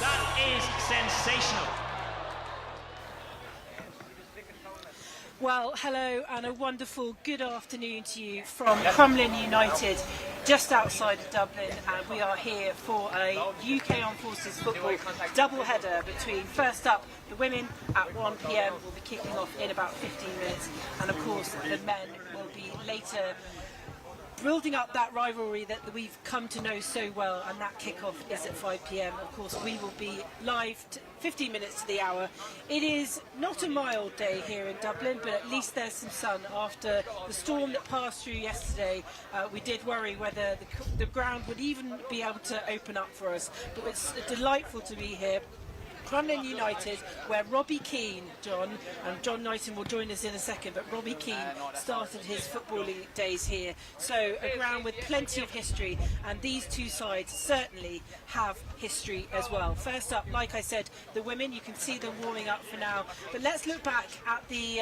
That is sensational. Well, hello and a wonderful good afternoon to you from Crumlin United, just outside of Dublin, and we are here for a UK Armed Forces football double-header between, first up, the women at 1 p.m. will be kicking off in about 15 minutes, and of course the men will be later, building up that rivalry that we've come to know so well, and that kickoff is at 5 p.m. Of course, we will be live 15 minutes to the hour. It is not a mild day here in Dublin, but at least there's some sun after the storm that passed through yesterday. We did worry whether the ground would even be able to open up for us, but it's delightful to be here. Crumlin United, where Robbie Keane, and John Knighton will join us in a second, but Robbie Keane started his footballing days here. So a ground with plenty of history, and these two sides certainly have history as well. First up, like I said, the women, you can see them warming up for now, but let's look back at the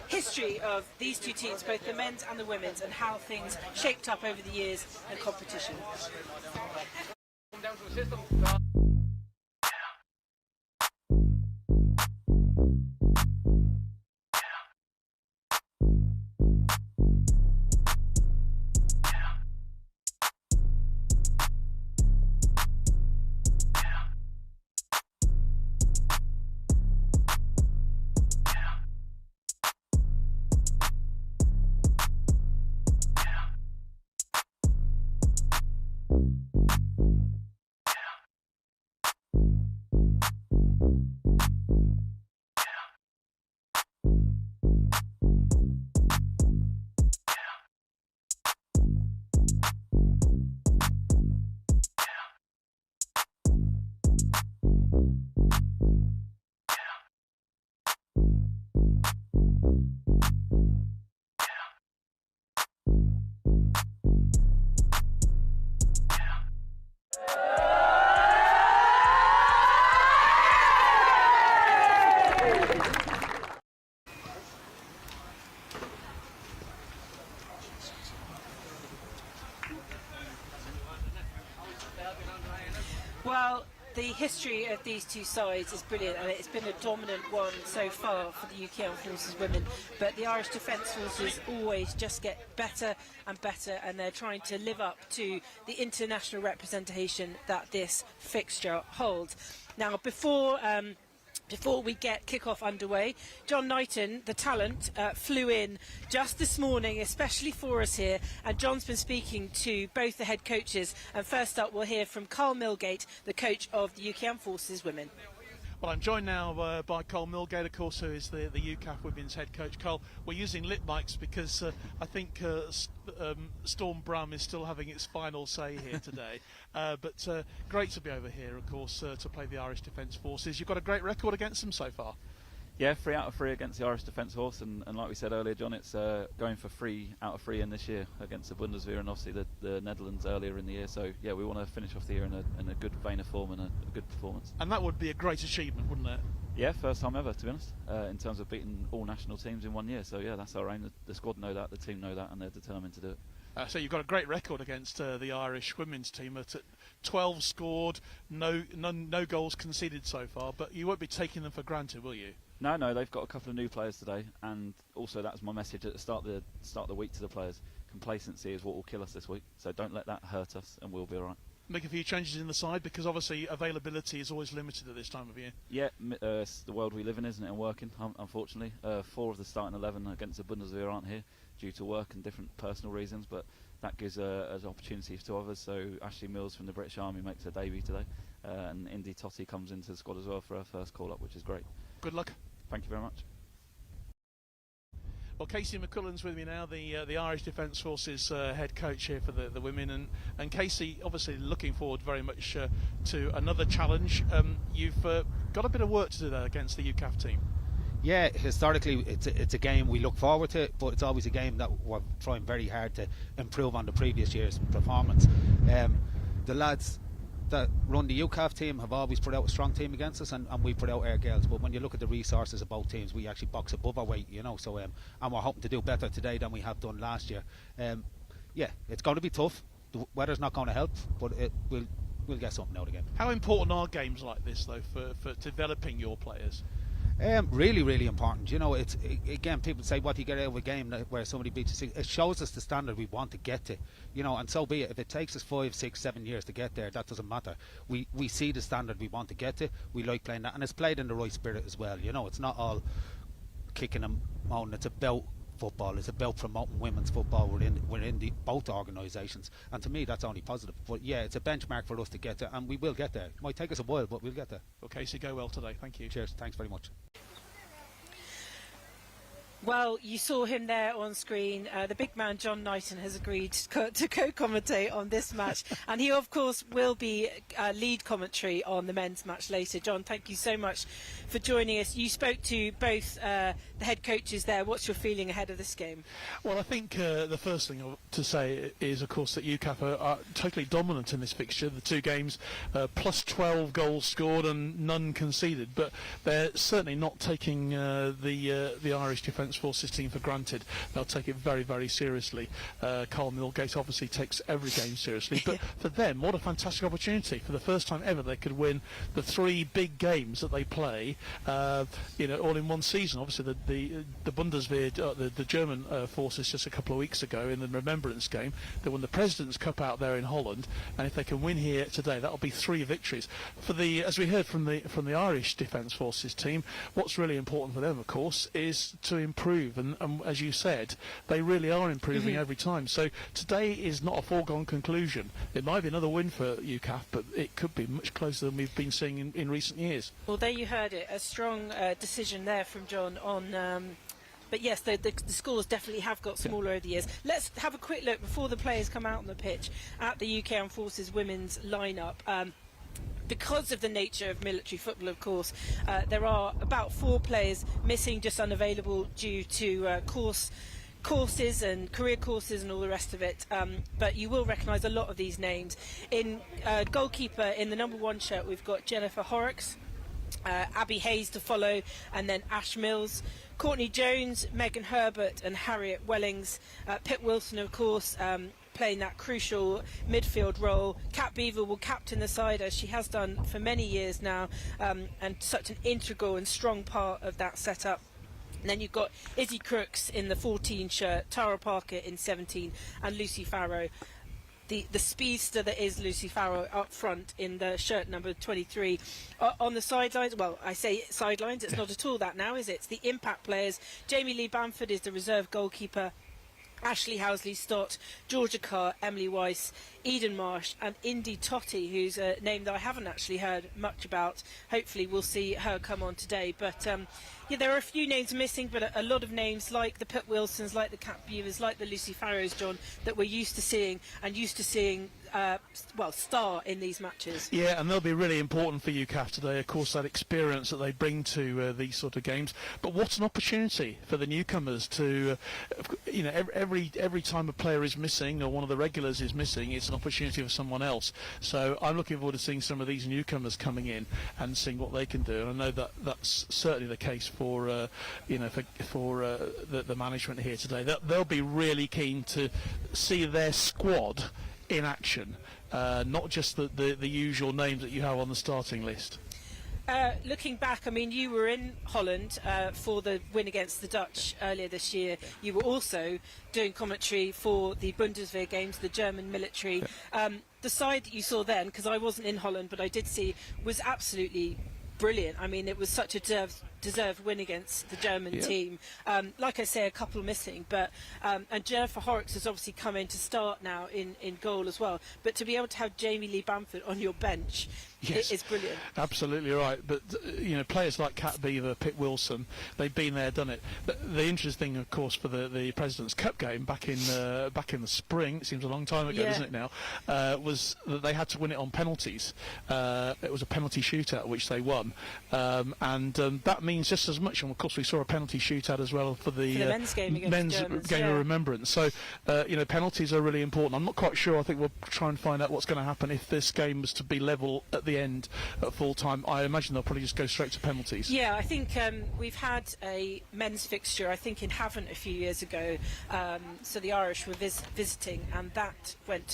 history of these two teams, both the men's and the women's, and how things shaped up over the years and competition. Well, the history of these two sides is brilliant, and it's been a dominant one so far for the UK Armed Forces women, but the Irish Defence Forces always just get better and better, and they're trying to live up to the international representation that this fixture holds. Now, before we get kickoff underway, John Knighton, the talent, flew in just this morning, especially for us here, and John's been speaking to both the head coaches. And first up, we'll hear from Carl Milgate, the coach of the UK Armed Forces women. Well, I'm joined now by Carl Milgate, of course, who is the UKAF women's head coach. Carl, we're using lip mics because I think Storm Brum is still having its final say here today. But great to be over here, of course, to play the Irish Defence Forces. You've got a great record against them so far. Yeah, 3 out of 3 against the Irish Defence Force, and like we said earlier, John, it's going for 3 out of 3 in this year against the Bundeswehr and obviously the Netherlands earlier in the year. So yeah, we want to finish off the year in a good vein of form and a good performance. And that would be a great achievement, wouldn't it? Yeah, first time ever, to be honest, in terms of beating all national teams in 1 year. So yeah, that's our aim. The squad know that, the team know that, and they're determined to do it. So you've got a great record against the Irish women's team at 12 scored, no goals conceded so far, but you won't be taking them for granted, will you? No, they've got a couple of new players today, and also that was my message at the start of the week to the players. Complacency is what will kill us this week, so don't let that hurt us, and we'll be all right. Make a few changes in the side, because obviously availability is always limited at this time of year. Yeah, it's the world we live in, isn't it, and working, unfortunately. 4 of the starting 11 against the Bundeswehr aren't here due to work and different personal reasons, but that gives us opportunities to others. So Ashley Mills from the British Army makes her debut today, and Indy Totti comes into the squad as well for her first call-up, which is great. Good luck. Thank you very much. Well, Casey McCullen's with me now, the Irish Defence Forces head coach here for the women, and Casey, obviously looking forward very much to another challenge. You've got a bit of work to do there against the UKAF team. Yeah, historically it's a game we look forward to, but it's always a game that we're trying very hard to improve on the previous year's performance. The lads that run the UKAF team have always put out a strong team against us, and we put out our girls, but when you look at the resources of both teams, we actually box above our weight, you know, so and we're hoping to do better today than we have done last year. Yeah, it's going to be tough. The weather's not going to help, but we'll get something out again. How important are games like this though for developing your players? Really, really important. You know, again, people say, what do you get out of a game where somebody beats you? It shows us the standard we want to get to, you know, and so be it. If it takes us 5, 6, 7 years to get there, that doesn't matter. We see the standard we want to get to. We like playing that, and it's played in the right spirit as well. You know, it's not all kicking and moaning. It's about football. It's about promoting women's football within both organisations, and to me that's only positive. But yeah, it's a benchmark for us to get to, and we will get there. It might take us a while, but we'll get there. Okay, so go well today. Thank you. Cheers. Thanks very much. Well, you saw him there on screen. The big man John Knighton has agreed to co-commentate on this match, and he of course will be lead commentary on the men's match later. John, thank you so much for joining us. You spoke to both the head coaches there. What's your feeling ahead of this game? Well, I think the first thing to say is, of course, that UKAF are totally dominant in this fixture. The 2 games, plus 12 goals scored and none conceded, but they're certainly not taking the Irish Defence Forces team for granted. They'll take it very, very seriously. Carl Millgate obviously takes every game seriously, but for them, what a fantastic opportunity. For the first time ever, they could win the 3 big games that they play, all in one season. Obviously, the Bundeswehr, the German forces, just a couple of weeks ago in the Remembrance game, they won the President's Cup out there in Holland, and if they can win here today, that'll be 3 victories. For as we heard from the Irish Defence Forces team, what's really important for them, of course, is to improve, and as you said, they really are improving every time. So today is not a foregone conclusion. It might be another win for UKAF, but it could be much closer than we've been seeing in recent years. Well, there you heard it, a strong decision there from John on but yes, the scores definitely have got smaller over the years. Let's have a quick look before the players come out on the pitch at the UK Armed Forces women's lineup. Because of the nature of military football, of course, there are about 4 players missing, just unavailable due to courses and career courses and all the rest of it, but you will recognise a lot of these names. In goalkeeper, in the number 1 shirt, we've got Jennifer Horrocks, Abby Hayes to follow, and then Ash Mills, Courtney Jones, Megan Herbert and Harriet Wellings, Pip Wilson, of course, playing that crucial midfield role. Kat Beaver will captain the side, as she has done for many years now, and such an integral and strong part of that setup. And then you've got Izzy Crooks in the 14 shirt, Tara Parker in 17, and Lucy Farrow, the speedster that is Lucy Farrow, up front in the shirt number 23. On the sidelines, well, I say sidelines, it's not at all that now, is it? It's the impact players. Jamie Lee Bamford is the reserve goalkeeper. Ashley Housley-Stott, Georgia Carr, Emily Weiss, Eden Marsh and Indy Totti, who's a name that I haven't actually heard much about. Hopefully we'll see her come on today. But yeah, there are a few names missing, but a lot of names like the Pip Wilsons, like the Kat Beavers, like the Lucy Farrows, John, that we're used to seeing, and used to seeing star in these matches. Yeah, and they'll be really important for UKAF today. Of course, that experience that they bring to these sort of games. But what an opportunity for the newcomers to, every time a player is missing or one of the regulars is missing, it's an opportunity for someone else. So I'm looking forward to seeing some of these newcomers coming in and seeing what they can do. And I know that that's certainly the case for the management here today. They'll be really keen to see their squad in action, not just the usual names that you have on the starting list. Looking back, I mean, you were in Holland for the win against the Dutch earlier this year. You were also doing commentary for the Bundeswehr games, the German military. The side that you saw then, because I wasn't in Holland, but I did see, was absolutely brilliant. I mean, it was such a deserved win against the German team. Like I say, a couple missing, but and Jennifer Horrocks has obviously come in to start now in goal as well. But to be able to have Jamie Lee Bamford on your bench, yes, is brilliant. Absolutely right. But players like Kat Beaver, Pip Wilson, they've been there, done it. But the interesting, of course, for the President's Cup game back in the spring, it seems a long time ago, doesn't it now? Was that they had to win it on penalties. It was a penalty shootout which they won, and that means just as much. And of course, we saw a penalty shootout as well for the men's game against Germans, game of remembrance. So penalties are really important. I'm not quite sure. I think we'll try and find out what's going to happen if this game was to be level at the end at full time. I imagine they'll probably just go straight to penalties. Yeah, I think we've had a men's fixture, I think in Havant a few years ago. So the Irish were visiting, and that went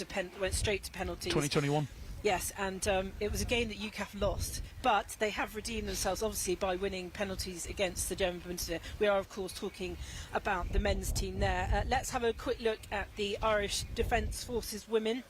straight to penalties. 2021. Yes, and it was a game that UKAF lost, but they have redeemed themselves, obviously, by winning penalties against the German Bundeswehr. We are, of course, talking about the men's team there. Let's have a quick look at the Irish Defence Forces women,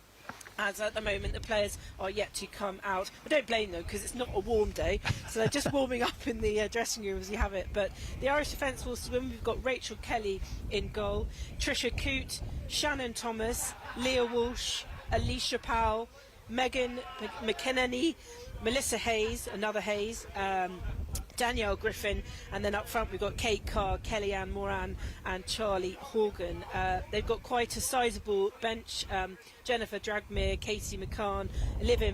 as at the moment the players are yet to come out. I don't blame them, because it's not a warm day, so they're just warming up in the dressing room as you have it. But the Irish Defence Forces women, we've got Rachel Kelly in goal, Trisha Coote, Shannon Thomas, Leah Walsh, Alicia Powell, Megan McKinney, Melissa Hayes, another Hayes, Danielle Griffin, and then up front we've got Kate Carr, Kellyanne Moran and Charlie Horgan. They've got quite a sizable bench. Jennifer Dragmere, Casey McCann, Olivia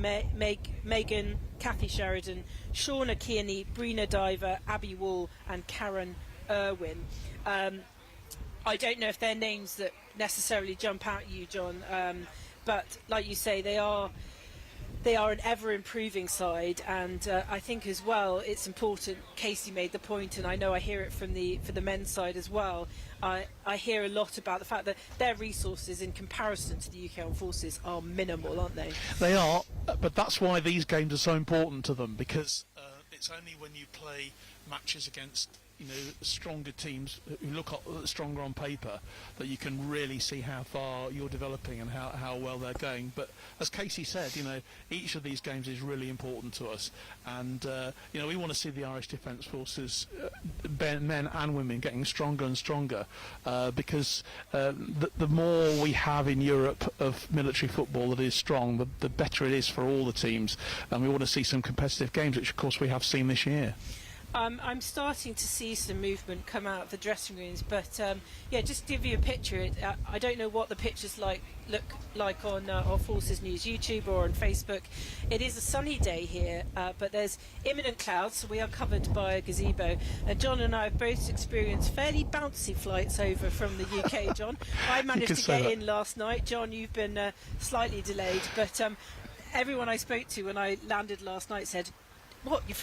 Megan, Kathy Sheridan, Shauna Kearney, Brina Diver, Abby Wall and Karen Irwin. I don't know if they're names that necessarily jump out at you, John, but like you say, they are an ever-improving side, and I think as well it's important. Casey made the point, and I know I hear it for the men's side as well. I hear a lot about the fact that their resources in comparison to the UK Armed Forces are minimal, aren't they? They are, but that's why these games are so important to them, because it's only when you play matches against stronger teams who look stronger on paper that you can really see how far you're developing and how well they're going. But as Casey said, each of these games is really important to us, and we want to see the Irish Defence Forces, men and women, getting stronger and stronger, because the more we have in Europe of military football that is strong, the better it is for all the teams, and we want to see some competitive games, which of course we have seen this year. I'm starting to see some movement come out of the dressing rooms, but just to give you a picture, I don't know what the pictures look like on our Forces News YouTube or on Facebook. It is a sunny day here, but there's imminent clouds, so we are covered by a gazebo. And John and I have both experienced fairly bouncy flights over from the UK, John. I managed to get in last night. John, you've been slightly delayed, but everyone I spoke to when I landed last night said, "What, your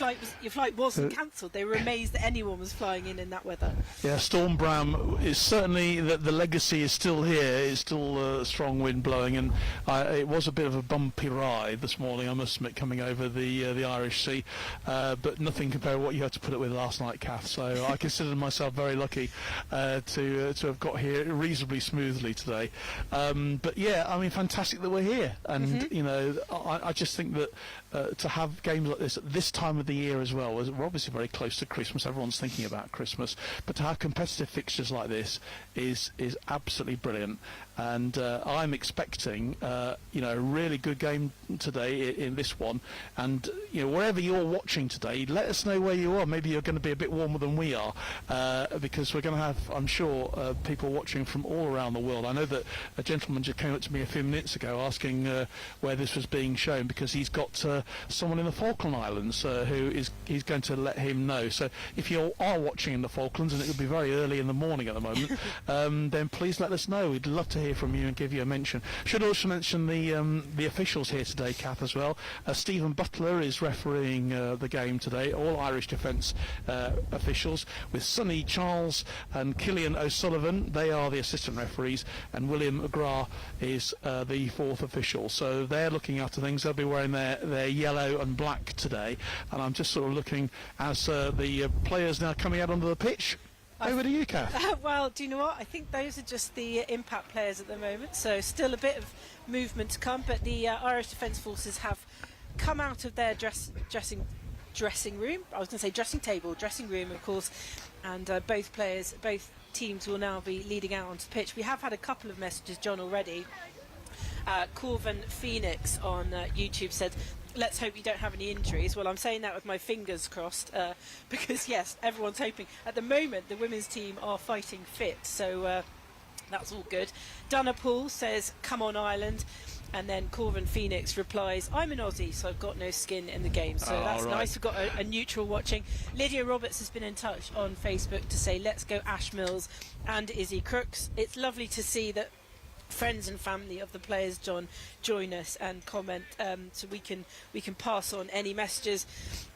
flight wasn't cancelled?" They were amazed that anyone was flying in that weather. Yeah, Storm Bram is certainly, the legacy is still here. It's still strong wind blowing, and it was a bit of a bumpy ride this morning, I must admit, coming over the Irish Sea, but nothing compared to what you had to put up with last night, Kath. So I consider myself very lucky to have got here reasonably smoothly today. But yeah, I mean, fantastic that we're here, and I just think that to have games like this at this time of the year as well, as we're obviously very close to Christmas, everyone's thinking about Christmas, but to have competitive fixtures like this is absolutely brilliant, and I'm expecting a really good game today in this one. And wherever you're watching today, let us know where you are. Maybe you're going to be a bit warmer than we are, because we're going to have, I'm sure, people watching from all around the world. I know that a gentleman just came up to me a few minutes ago asking where this was being shown, because he's got someone in the Falkland Islands he's going to let him know. So if you are watching in the Falklands, and it will be very early in the morning at the moment, then please let us know. We'd love to hear from you and give you a mention. Should also mention the officials here today, Kath, as well. Stephen Butler is refereeing the game today, all Irish defence officials, with Sonny Charles and Killian O'Sullivan. They are the assistant referees, and William McGrath is the fourth official. So they're looking after things. They'll be wearing their yellow and black today, and I'm just sort of looking as the players now coming out onto the pitch. Over to you, Kath. Well, do you know what? I think those are just the impact players at the moment, so still a bit of movement to come, but the Irish Defence Forces have come out of their dressing room. I was going to say dressing table, dressing room, of course, and both teams will now be leading out onto the pitch. We have had a couple of messages, John, already. Corvin Phoenix on YouTube said, let's hope you don't have any injuries. Well, I'm saying that with my fingers crossed, because yes, everyone's hoping. At the moment, the women's team are fighting fit, so that's all good. Donna Poole says, come on Ireland. And then Corvin Phoenix replies, I'm an Aussie, so I've got no skin in the game. So that's right. Nice. We've got a neutral watching. Lydia Roberts has been in touch on Facebook to say, let's go Ash Mills and Izzy Crooks. It's lovely to see that friends and family of the players, John, join us and comment, so we can pass on any messages.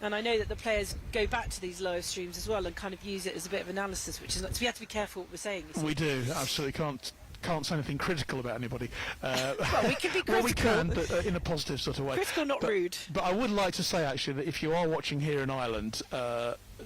And I know that the players go back to these live streams as well and kind of use it as a bit of analysis, which is not, so we have to be careful what we're saying. We do, absolutely can't say anything critical about anybody. Well, we can be critical. Well, we can, but in a positive sort of way. Critical, not rude. But I would like to say, actually, that if you are watching here in Ireland,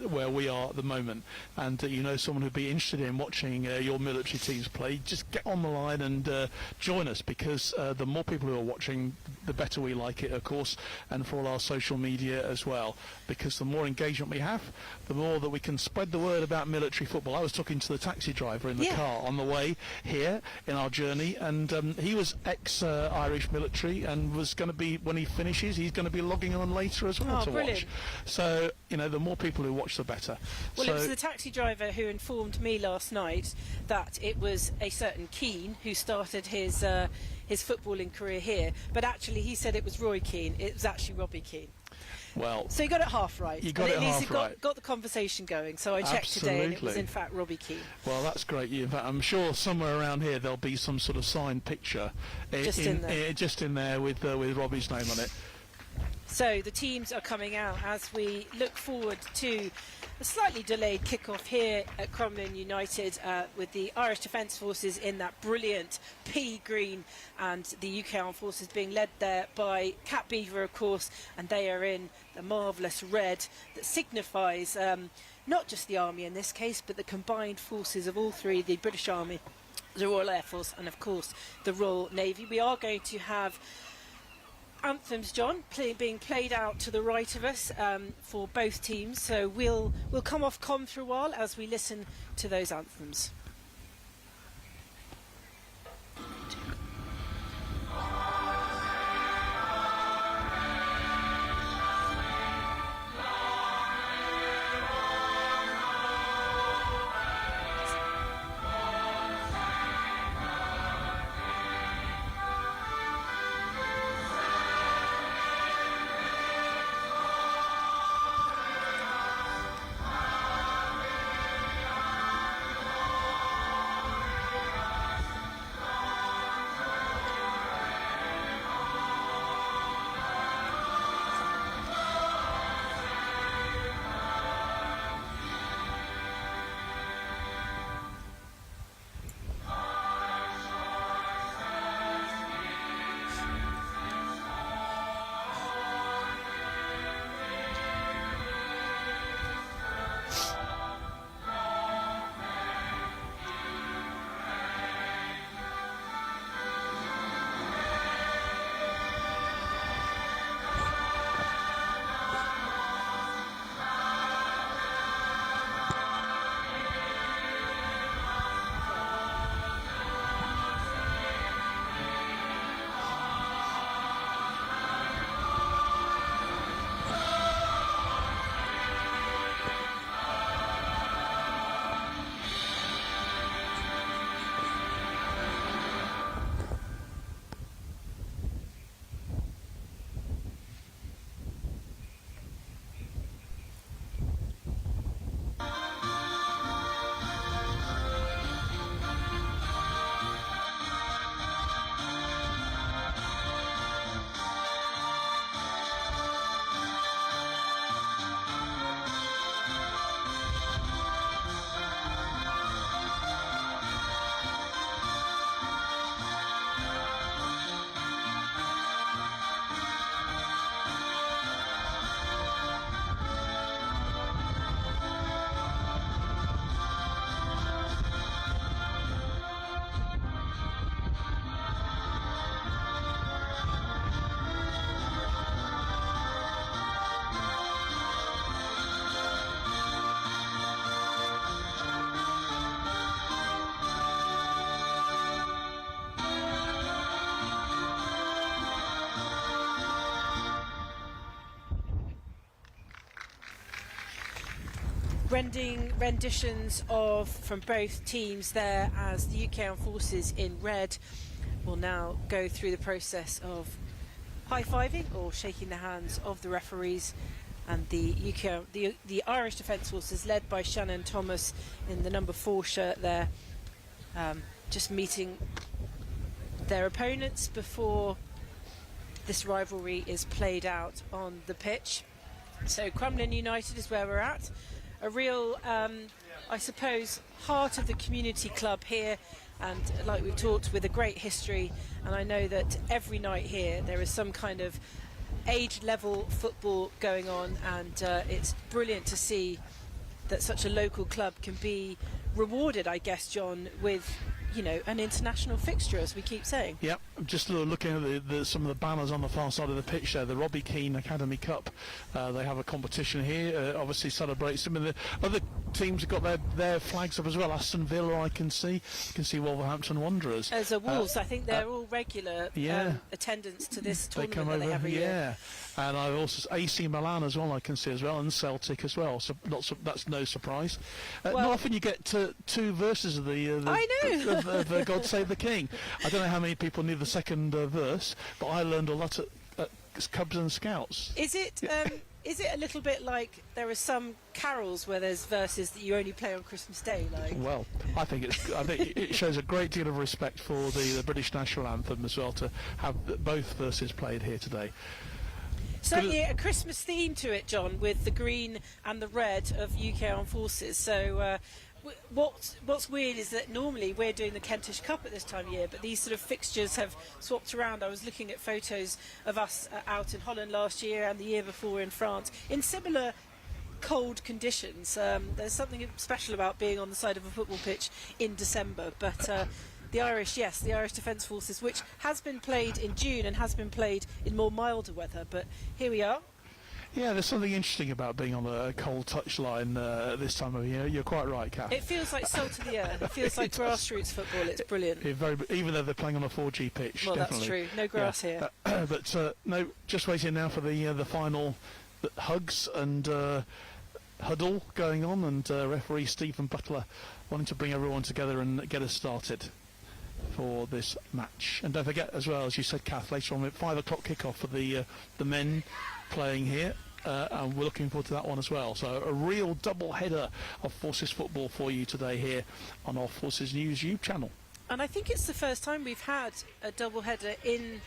where we are at the moment, and you know someone who'd be interested in watching your military teams play, just get on the line and join us, because the more people who are watching, the better we like it, of course, and for all our social media as well, because the more engagement we have, the more that we can spread the word about military football. I was talking to the taxi driver in the car on the way here in our journey, and he was ex-Irish military, and was going to be, when he finishes, he's going to be logging on later as well to watch. So, you know, the more people who watch, the better. Well, it was the taxi driver who informed me last night that it was a certain Keane who started his footballing career here, but actually he said it was Roy Keane. It was actually Robbie Keane. Well, so you got it half right. You got it half right. Got the conversation going. So I checked today, and it was in fact Robbie Keane. Well, that's great. In fact, I'm sure somewhere around here there'll be some sort of signed picture just in there with Robbie's name on it. So the teams are coming out as we look forward to a slightly delayed kickoff here at Crumlin United, with the Irish Defence Forces in that brilliant pea green, and the UK Armed Forces being led there by Cat Beaver, of course, and they are in the marvellous red that signifies not just the Army in this case, but the combined forces of all three, the British Army, the Royal Air Force, and of course the Royal Navy. We are going to have anthems, John, being played out to the right of us for both teams, so we'll come off comm for a while as we listen to those anthems. renditions from both teams there, as the UK Armed Forces in red will now go through the process of high-fiving or shaking the hands of the referees, and the Irish Defence Forces, led by Shannon Thomas in the number 4 shirt there, just meeting their opponents before this rivalry is played out on the pitch. So Crumlin United is where we're at. A real, I suppose, heart of the community club here, and like we've talked, with a great history. And I know that every night here there is some kind of age level football going on, and it's brilliant to see that such a local club can be rewarded, I guess, John, with, you know, an international fixture, as we keep saying. Yep, I'm just looking at some of the banners on the far side of the pitch there. The Robbie Keane Academy Cup. They have a competition here. Obviously celebrates some of the other teams have got their flags up as well. Aston Villa, I can see. You can see Wolverhampton Wanderers. As a Wolves, I think they're all regular attendance to this tournament that they have every year. And I also AC Milan as well, I can see as well, and Celtic as well. So that's no surprise. Not often you get two verses of the I know. of God Save the King. I don't know how many people knew the second verse, but I learned a lot at Cubs and Scouts. Is it a little bit like there are some carols where there's verses that you only play on Christmas Day? Like, well, I think it shows a great deal of respect for the British national anthem as well, to have both verses played here today. Certainly a Christmas theme to it, John, with the green and the red of UK Armed Forces. So what's weird is that normally we're doing the Kentish Cup at this time of year, but these sort of fixtures have swapped around. I was looking at photos of us out in Holland last year and the year before in France in similar cold conditions. There's something special about being on the side of a football pitch in December, but the Irish Defence Forces, which has been played in June and has been played in more milder weather, but here we are. Yeah, there's something interesting about being on a cold touchline this time of year. You're quite right, Kath. It feels like salt of the earth. It feels like grassroots football. It's brilliant. Even though they're playing on a 4G pitch. Well, definitely. That's true. No grass here. But no, just waiting now for the final hugs and huddle going on, and referee Stephen Butler wanting to bring everyone together and get us started for this match. And don't forget as well, as you said, Kath, later on at 5 o'clock kickoff for the men playing here, and we're looking forward to that one as well. So a real double header of Forces football for you today here on our Forces News YouTube channel. And I think it's the first time we've had a double header in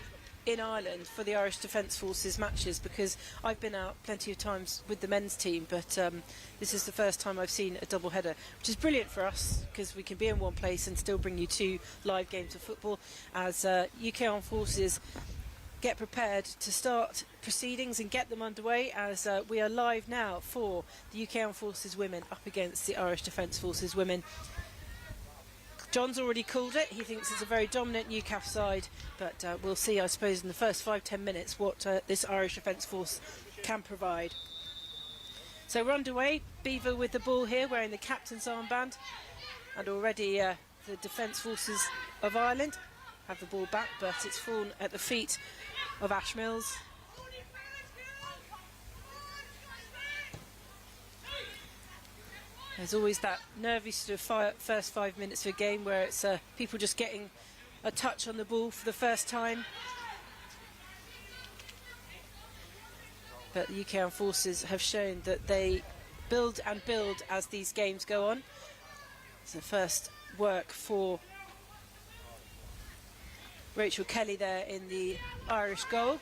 Ireland for the Irish Defence Forces matches, because I've been out plenty of times with the men's team, but this is the first time I've seen a double header, which is brilliant for us because we can be in one place and still bring you 2 live games of football as UK Armed Forces get prepared to start proceedings and get them underway, as we are live now for the UK Armed Forces women up against the Irish Defence Forces women. John's already called it. He thinks it's a very dominant UKAF side, but we'll see, I suppose, in the first 5-10 minutes what this Irish Defence Force can provide. So we're underway. Beaver with the ball here, wearing the captain's armband, and already the Defence Forces of Ireland have the ball back, but it's fallen at the feet of Ash Mills. There's always that nervy sort of first 5 minutes of a game where it's people just getting a touch on the ball for the first time. But the UK Armed Forces have shown that they build and build as these games go on. It's the first work for Rachel Kelly there in the Irish goal.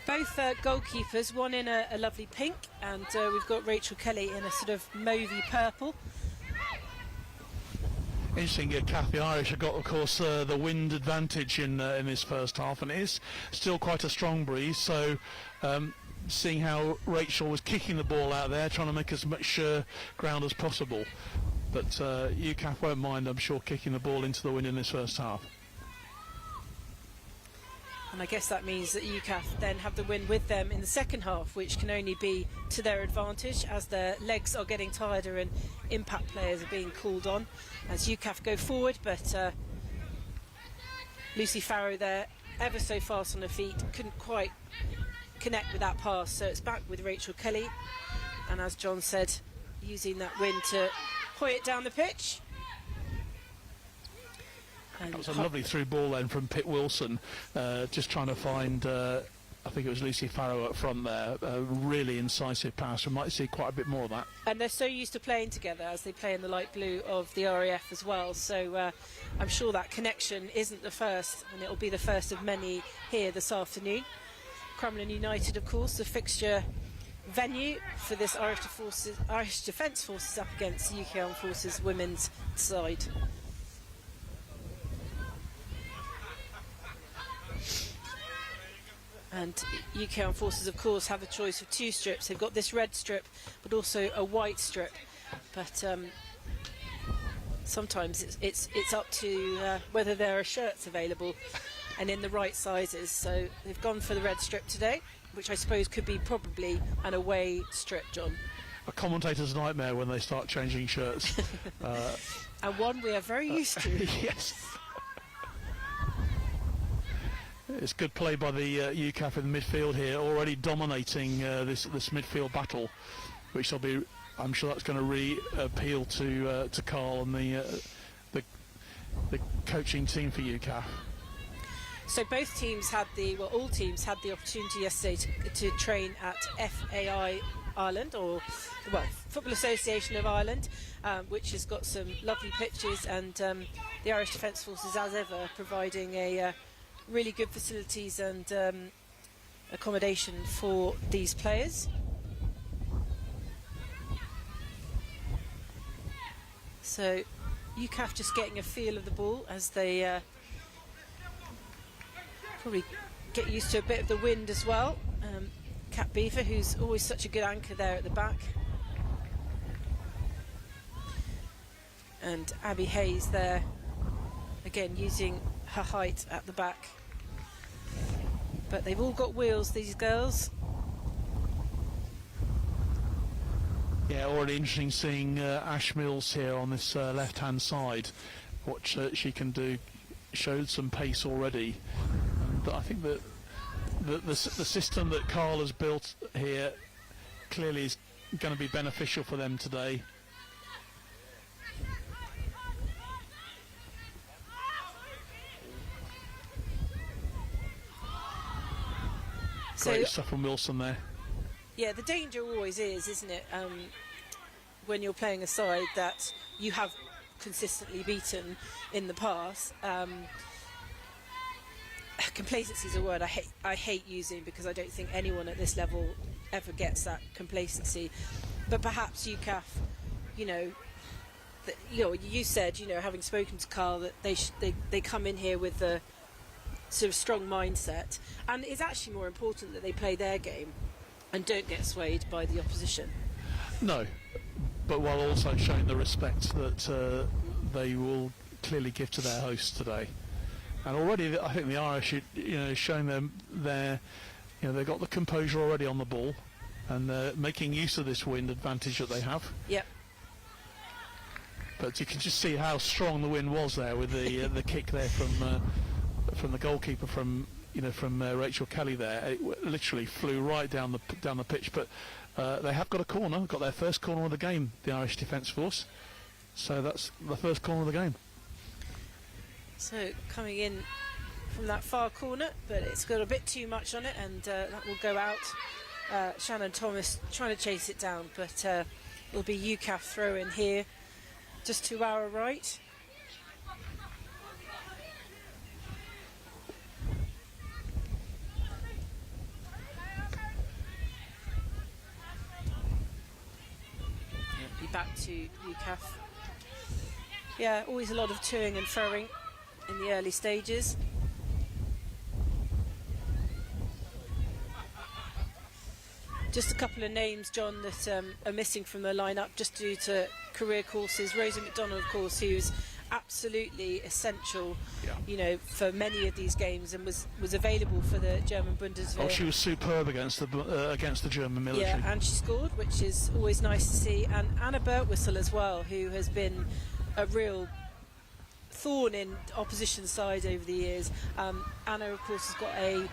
Both goalkeepers, one in a lovely pink, and we've got Rachel Kelly in a sort of mauvey purple. Interesting, Kath, the Irish have got, of course, the wind advantage in this first half, and it is still quite a strong breeze, so seeing how Rachel was kicking the ball out there, trying to make as much ground as possible. But UKAF won't mind, I'm sure, kicking the ball into the wind in this first half. And I guess that means that UKAF then have the win with them in the second half, which can only be to their advantage as their legs are getting tireder and impact players are being called on as UKAF go forward. But Lucy Farrow there, ever so fast on her feet, couldn't connect with that pass. So it's back with Rachel Kelly, and as John said, using that wind to point it down the pitch. And that was a lovely through ball then from Pitt Wilson, just trying to find, I think it was Lucy Farrow up front there, a really incisive pass. We might see quite a bit more of that. And they're so used to playing together as they play in the light blue of the RAF as well, so I'm sure that connection isn't the first, and it'll be the first of many here this afternoon. Crumlin United, of course, the fixture venue for this Irish Defence Forces up against the UK Armed Forces women's side. And UK Armed Forces, of course, have a choice of two strips. They've got this red strip, but also a white strip. But sometimes it's up to whether there are shirts available and in the right sizes. So they've gone for the red strip today, which I suppose could be probably an away strip, John. A commentator's nightmare when they start changing shirts. And one we are very used to. Yes. It's good play by the UKAF in the midfield here, already dominating this midfield battle, which will be, I'm sure that's going to appeal to Carl and the coaching team for UKAF. So both teams had all teams had the opportunity yesterday to train at FAI Ireland, or Football Association of Ireland, which has got some lovely pitches, and the Irish Defence Forces, as ever, providing a really good facilities and accommodation for these players. So UKAF just getting a feel of the ball as they probably get used to a bit of the wind as well. Kat Beaver, who's always such a good anchor there at the back. And Abby Hayes there, again using her height at the back. But they've all got wheels, these girls. Yeah, already interesting seeing Ash Mills here on this left-hand side. What she can do, showed some pace already. And I think that the system that Carl has built here clearly is going to be beneficial for them today. Great stuff from Wilson there. Yeah, the danger always is, isn't it, when you're playing a side that you have consistently beaten in the past. Complacency is a word I hate using, because I don't think anyone at this level ever gets that complacency. But perhaps UKAF, you said, having spoken to Carl, that they come in here with the sort of strong mindset, and it's actually more important that they play their game and don't get swayed by the opposition. No, but while also showing the respect that they will clearly give to their hosts today. And already I think the Irish, showing them they've got the composure already on the ball, and making use of this wind advantage that they have. Yep. But you can just see how strong the wind was there with the kick there from the goalkeeper, from Rachel Kelly there. It literally flew right down the pitch. But they have got a corner, got their first corner of the game, the Irish Defence Force. So that's the first corner of the game. So coming in from that far corner, but it's got a bit too much on it, and that will go out. Shannon Thomas trying to chase it down, but it'll be UKAF throw in here, just to our right. Back to UKAF. Yeah, always a lot of toing and froing in the early stages. Just a couple of names, John, that are missing from the lineup just due to career courses. Rosa McDonald, of course, who's absolutely essential, for many of these games, and was available for the German Bundeswehr. Oh, she was superb against the German military. Yeah, and she scored, which is always nice to see. And Anna Birtwistle as well, who has been a real thorn in opposition side over the years. Anna, of course, has got a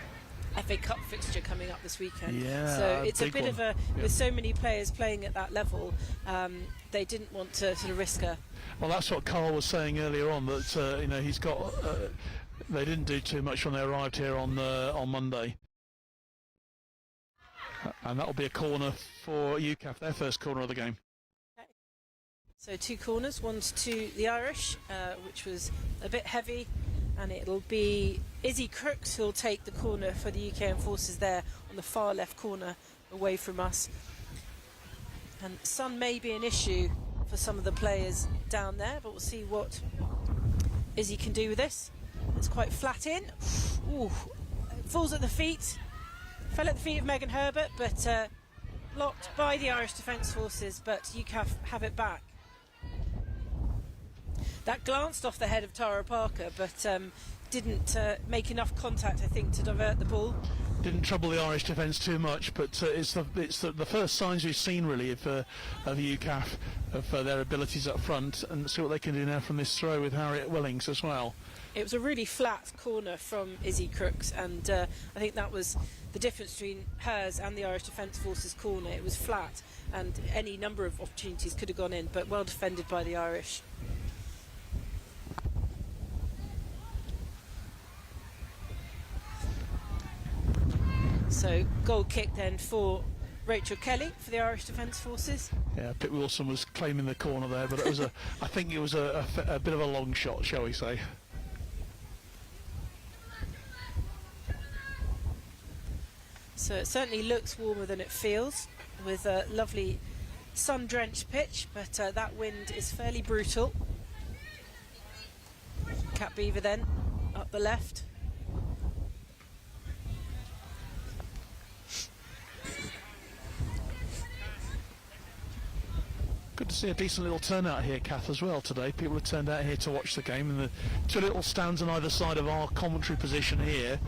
FA Cup fixture coming up this weekend. Yeah, so it's a big bit one. of a, with so many players playing at that level, they didn't want to sort of risk a... Well, that's what Carl was saying earlier on, that you know, he's got. They didn't do too much when they arrived here on Monday, and that'll be a corner for UKAF, their first corner of the game. So 2 corners, one's to the Irish, which was a bit heavy, and it'll be Izzy Crooks who'll take the corner for the UK Enforcers there on the far left corner away from us. And sun may be an issue for some of the players down there, but we'll see what Izzy can do with this. It's quite flat in. Ooh, falls at the feet. Fell at the feet of Megan Herbert, but blocked by the Irish Defence Forces, but UKAF have it back. That glanced off the head of Tara Parker, but didn't make enough contact, I think, to divert the ball. Didn't trouble the Irish defence too much, but it's the first signs we've seen really of UKAF, of their abilities up front, and see what they can do now from this throw with Harriet Wellings as well. It was a really flat corner from Izzy Crooks, and I think that was the difference between hers and the Irish Defence Forces corner. It was flat, and any number of opportunities could have gone in, but well defended by the Irish. So goal kick then for Rachel Kelly for the Irish Defence Forces. Yeah, Pip Wilson was claiming the corner there, but it was I think it was a bit of a long shot, shall we say. So it certainly looks warmer than it feels, with a lovely sun-drenched pitch, but that wind is fairly brutal. Cat Beaver then, up the left. Good to see a decent little turnout here, Kath, as well today. People have turned out here to watch the game, and the 2 little stands on either side of our commentary position here,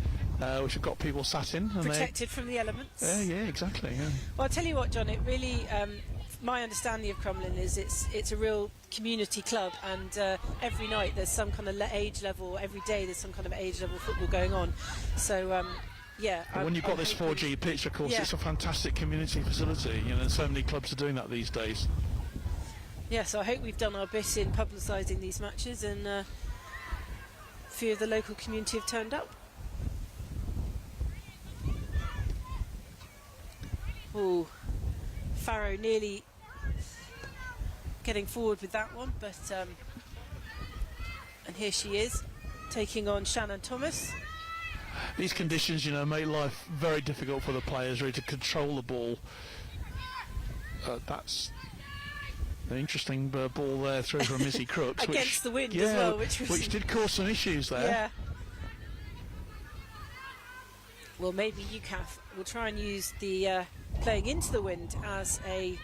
which have got people sat in. And protected from the elements. Yeah, exactly. Yeah. Well, I'll tell you what, John, it really, my understanding of Crumlin is it's a real community club, and every night there's some kind of age level, every day there's some kind of age level football going on. So, yeah. When you've got this 4G pitch, of course, yeah, it's a fantastic community facility. You know, and so many clubs are doing that these days. Yeah, so I hope we've done our bit in publicising these matches, and a few of the local community have turned up. Oh, Farrow nearly getting forward with that one, but and here she is taking on Shannon Thomas. These conditions, you know, make life very difficult for the players really to control the ball. That's an interesting ball there through from Izzy Crooks. Against the wind as well, which did cause some issues there. Yeah. Well, maybe UKAF will try and use the playing into the wind as a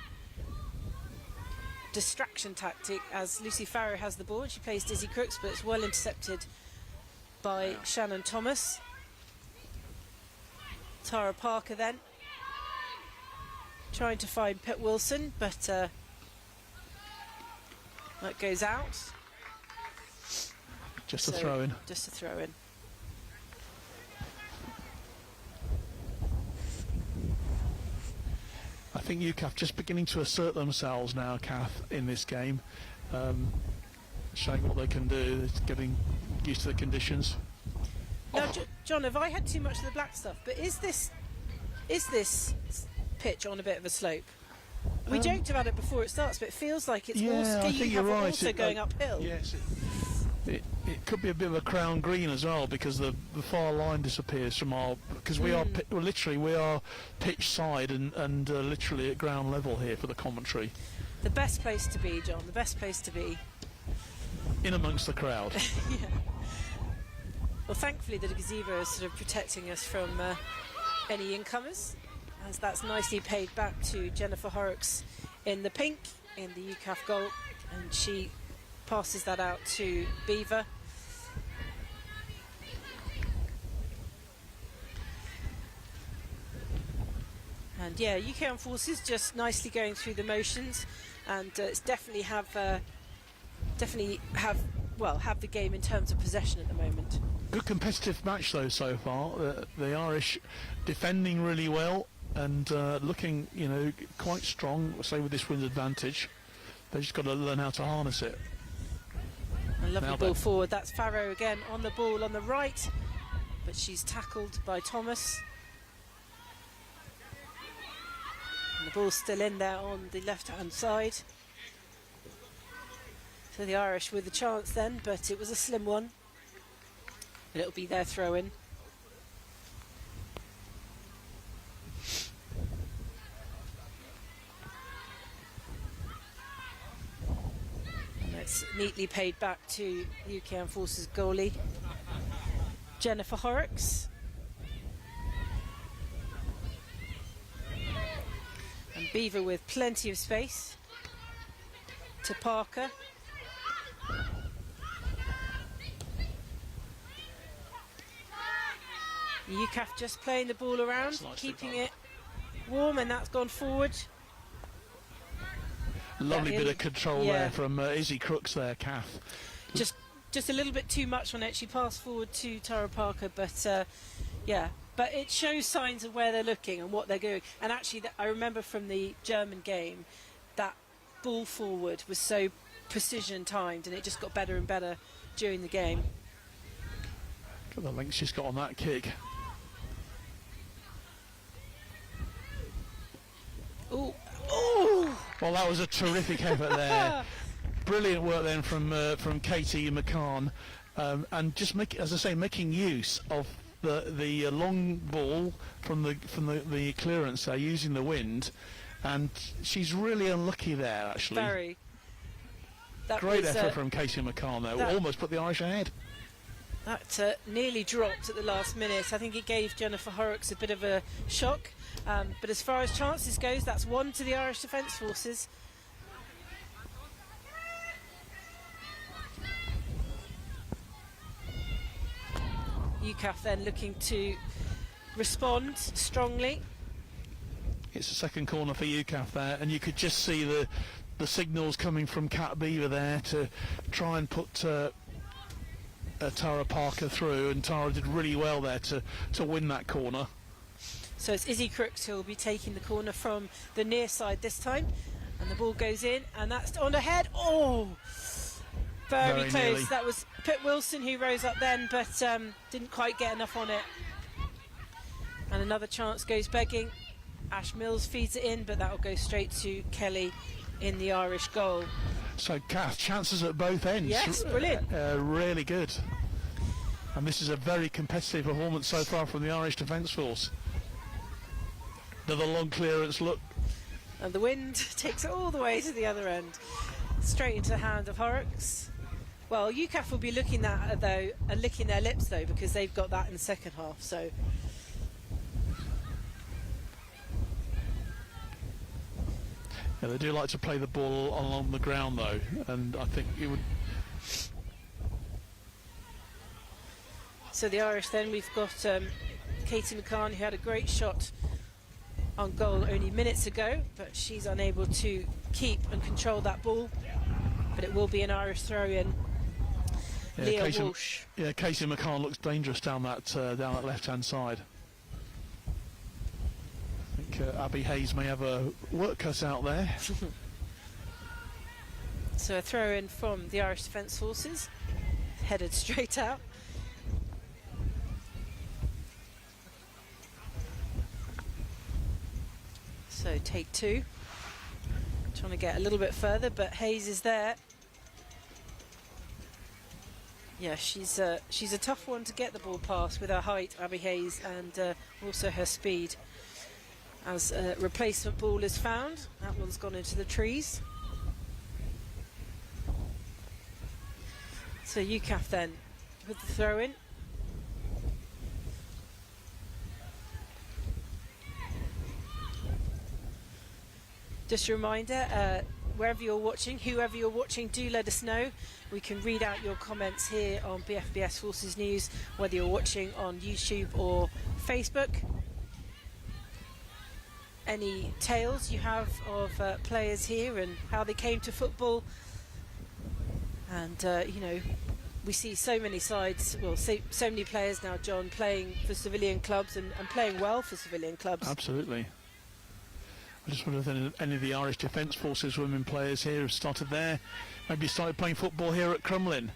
distraction tactic, as Lucy Farrow has the ball. She plays Izzy Crooks, but it's well intercepted by Shannon Thomas. Tara Parker then trying to find Pet Wilson, but that goes out. Just a throw in. Just a throw in. I think UKAF just beginning to assert themselves now, Kath, in this game, showing what they can do, getting used to the conditions. Now, John, have I had too much of the black stuff? But is this pitch on a bit of a slope? We joked about it before it starts, but it feels like it's I think you're right. Also going uphill. Yes, it could be a bit of a crown green as well, because the far line disappears from our, because we are we are pitch side and literally at ground level here for the commentary. The best place to be, John. The best place to be. In amongst the crowd. Yeah. Well, thankfully the gazebo is sort of protecting us from any incomers, as that's nicely paid back to Jennifer Horrocks in the pink in the UKAF goal, and she passes that out to Beaver. And yeah, UK Armed Forces just nicely going through the motions, and it's definitely have the game in terms of possession at the moment. Good competitive match though so far. The Irish defending really well and looking, quite strong. Say with this wind's advantage, they just got to learn how to harness it. A lovely ball forward. That's Farrow again on the ball on the right, but she's tackled by Thomas. And the ball's still in there on the left-hand side. So the Irish with a chance then, but it was a slim one. But it'll be their throw-in. And it's neatly paid back to the UK Armed Forces goalie, Jennifer Horrocks. And Beaver with plenty of space to Parker. UKAF just playing the ball around, keeping it warm, and that's gone forward. Lovely bit of control there from Izzy Crooks there, Kath. Just a little bit too much on it. She passed forward to Tara Parker, but but it shows signs of where they're looking and what they're doing. And actually, I remember from the German game, that ball forward was so precision timed, and it just got better and better during the game. Look at the length she's got on that kick. Ooh. Ooh. Well, that was a terrific effort there. Brilliant work then from Katie McCann, and just making use of the long ball from the clearance there, using the wind, and she's really unlucky there actually. Very. Great effort from Katie McCann though, almost put the Irish ahead. That nearly dropped at the last minute. I think it gave Jennifer Horrocks a bit of a shock. But as far as chances goes, that's one to the Irish Defence Forces. UKAF then looking to respond strongly. It's a second corner for UKAF there, and you could just see the signals coming from Cat Beaver there to try and put Tara Parker through, and Tara did really well there to win that corner. So it's Izzy Crooks who will be taking the corner from the near side this time, and the ball goes in, and that's on ahead. Oh, very close. Nearly. That was Pitt Wilson who rose up then, but didn't quite get enough on it. And another chance goes begging. Ash Mills feeds it in, but that will go straight to Kelly in the Irish goal. So Kath, chances at both ends. Yes, brilliant. Really good. And this is a very competitive performance so far from the Irish Defence Force. Another long clearance look. And the wind takes it all the way to the other end. Straight into the hand of Horrocks. Well, UKAF will be looking at though and licking their lips though, because they've got that in the second half. So yeah, they do like to play the ball along the ground though, and I think it would. So the Irish then, we've got Katie McCann, who had a great shot on goal only minutes ago, but she's unable to keep and control that ball. But it will be an Irish throw-in. Yeah, Leah Walsh. Yeah, Katie McCann looks dangerous down that left-hand side. I think Abby Hayes may have a work cut out there. So a throw-in from the Irish Defence Forces, headed straight out. So take two. Trying to get a little bit further, but Hayes is there. Yeah, she's a tough one to get the ball past with her height, Abby Hayes, and also her speed. As a replacement ball is found, that one's gone into the trees. So UKAF then with the throw-in. Just a reminder, wherever you're watching, whoever you're watching, do let us know. We can read out your comments here on BFBS Forces News, whether you're watching on YouTube or Facebook. Any tales you have of players here and how they came to football, and you know, we see so many sides, well, so many players now, John, playing for civilian clubs and playing well for civilian clubs. Absolutely. I just wonder if any of the Irish Defence Forces women players here have started there, maybe started playing football here at Crumlin.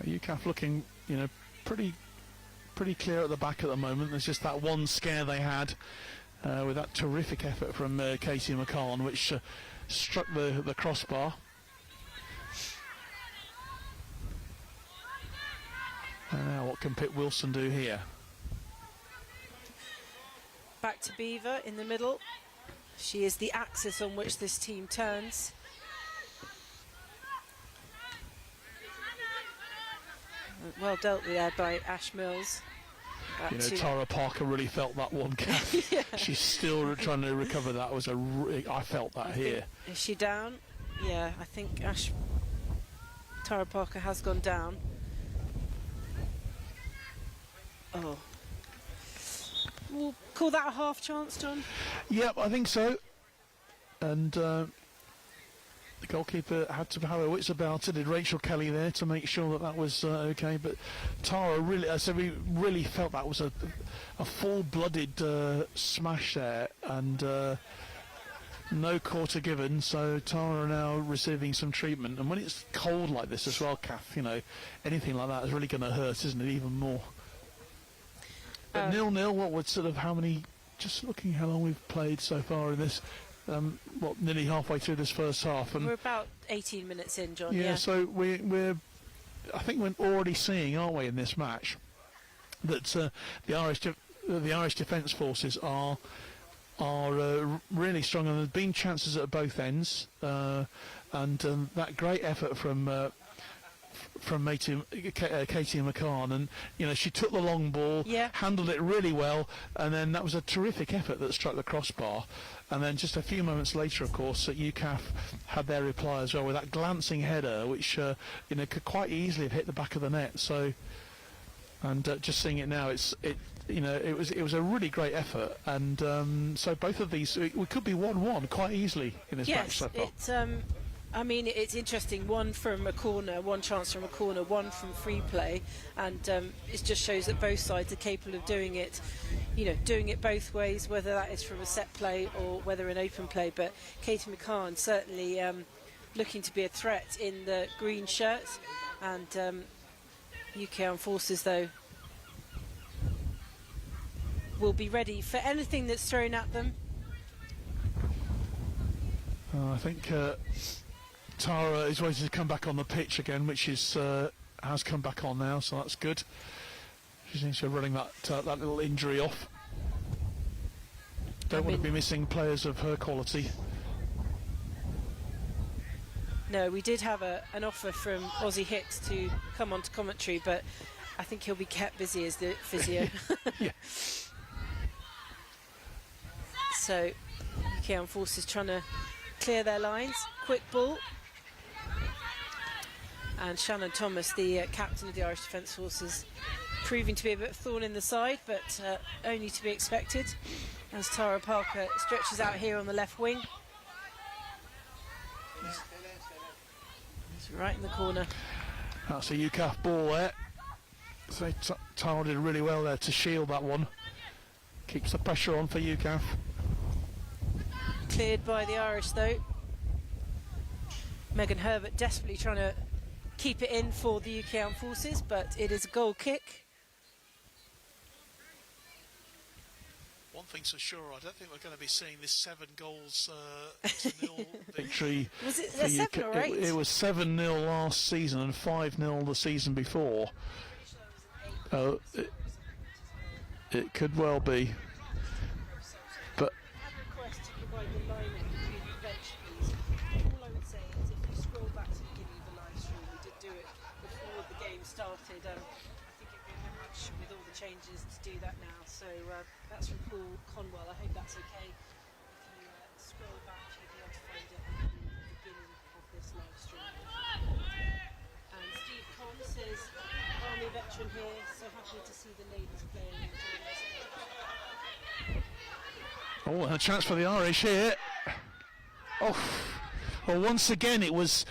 UKAF looking, pretty clear at the back at the moment. There's just that one scare they had with that terrific effort from Katie McCann, which struck the crossbar. And now what can Pip Wilson do here? Back to Beaver in the middle. She is the axis on which this team turns. Well dealt with there by Ash Mills. Tara Parker really felt that one, Kath. Yeah. She's still trying to recover that. I felt that here. Is she down? Yeah, I think Tara Parker has gone down. Oh. We'll call that a half chance, John? Yep, I think so. And the goalkeeper had to have her wits about it. Did Rachel Kelly there to make sure that was okay. But Tara really, we really felt that was a full-blooded smash there, and no quarter given. So Tara now receiving some treatment. And when it's cold like this as well, Kath, anything like that is really going to hurt, isn't it? Even more. But 0-0. What would how many? Just looking how long we've played so far in this. Nearly halfway through this first half, and we're about 18 minutes in, John. Yeah, so I think we're already seeing, aren't we, in this match, that the Irish Defence Forces are really strong, and there's been chances at both ends, and that great effort from Katie McCann, and she took the long ball, handled it really well, and then that was a terrific effort that struck the crossbar. And then just a few moments later, of course, UKAF had their reply as well with that glancing header, which could quite easily have hit the back of the net. So, and just seeing it now, it was a really great effort, and so both of these we could be 1-1 quite easily in this match so far. It's interesting. One from a corner, one chance from a corner, one from free play, and it just shows that both sides are capable of doing it. Doing it both ways, whether that is from a set play or whether an open play. But Katie McCann certainly looking to be a threat in the green shirt, and UK Armed Forces though will be ready for anything that's thrown at them. I think Tara is waiting to come back on the pitch again, which has come back on now, so that's good. She seems to be running that little injury off. Don't want to be missing players of her quality. No, we did have an offer from Ozzie Hicks to come on to commentary, but I think he'll be kept busy as the physio. Yeah. So, UK Armed Forces trying to clear their lines. Quick ball. And Shannon Thomas, the captain of the Irish Defence Forces, proving to be a bit of thorn in the side, but only to be expected, as Tara Parker stretches out here on the left wing. It's right in the corner. That's a UKAF ball there. So Tara did really well there to shield that one. Keeps the pressure on for UKAF. Cleared by the Irish though. Megan Herbert desperately trying to keep it in for the UK Armed Forces, but it is a goal kick. One thing's for sure, I don't think we're going to be seeing this 7 goals to 0 victory. Was it 7 or 8? It was 7-0 last season and 5-0 the season before. It could well be. But started. I think it'd be a bit much with all the changes to do that now. So that's from Paul Conwell. I hope that's okay. If you scroll back, you'll be able to find it at the beginning of this live stream. And Steve Conn says, Army veteran here, so happy to see the ladies playing. Oh, a chance for the Irish here. Oh, Well, once again it's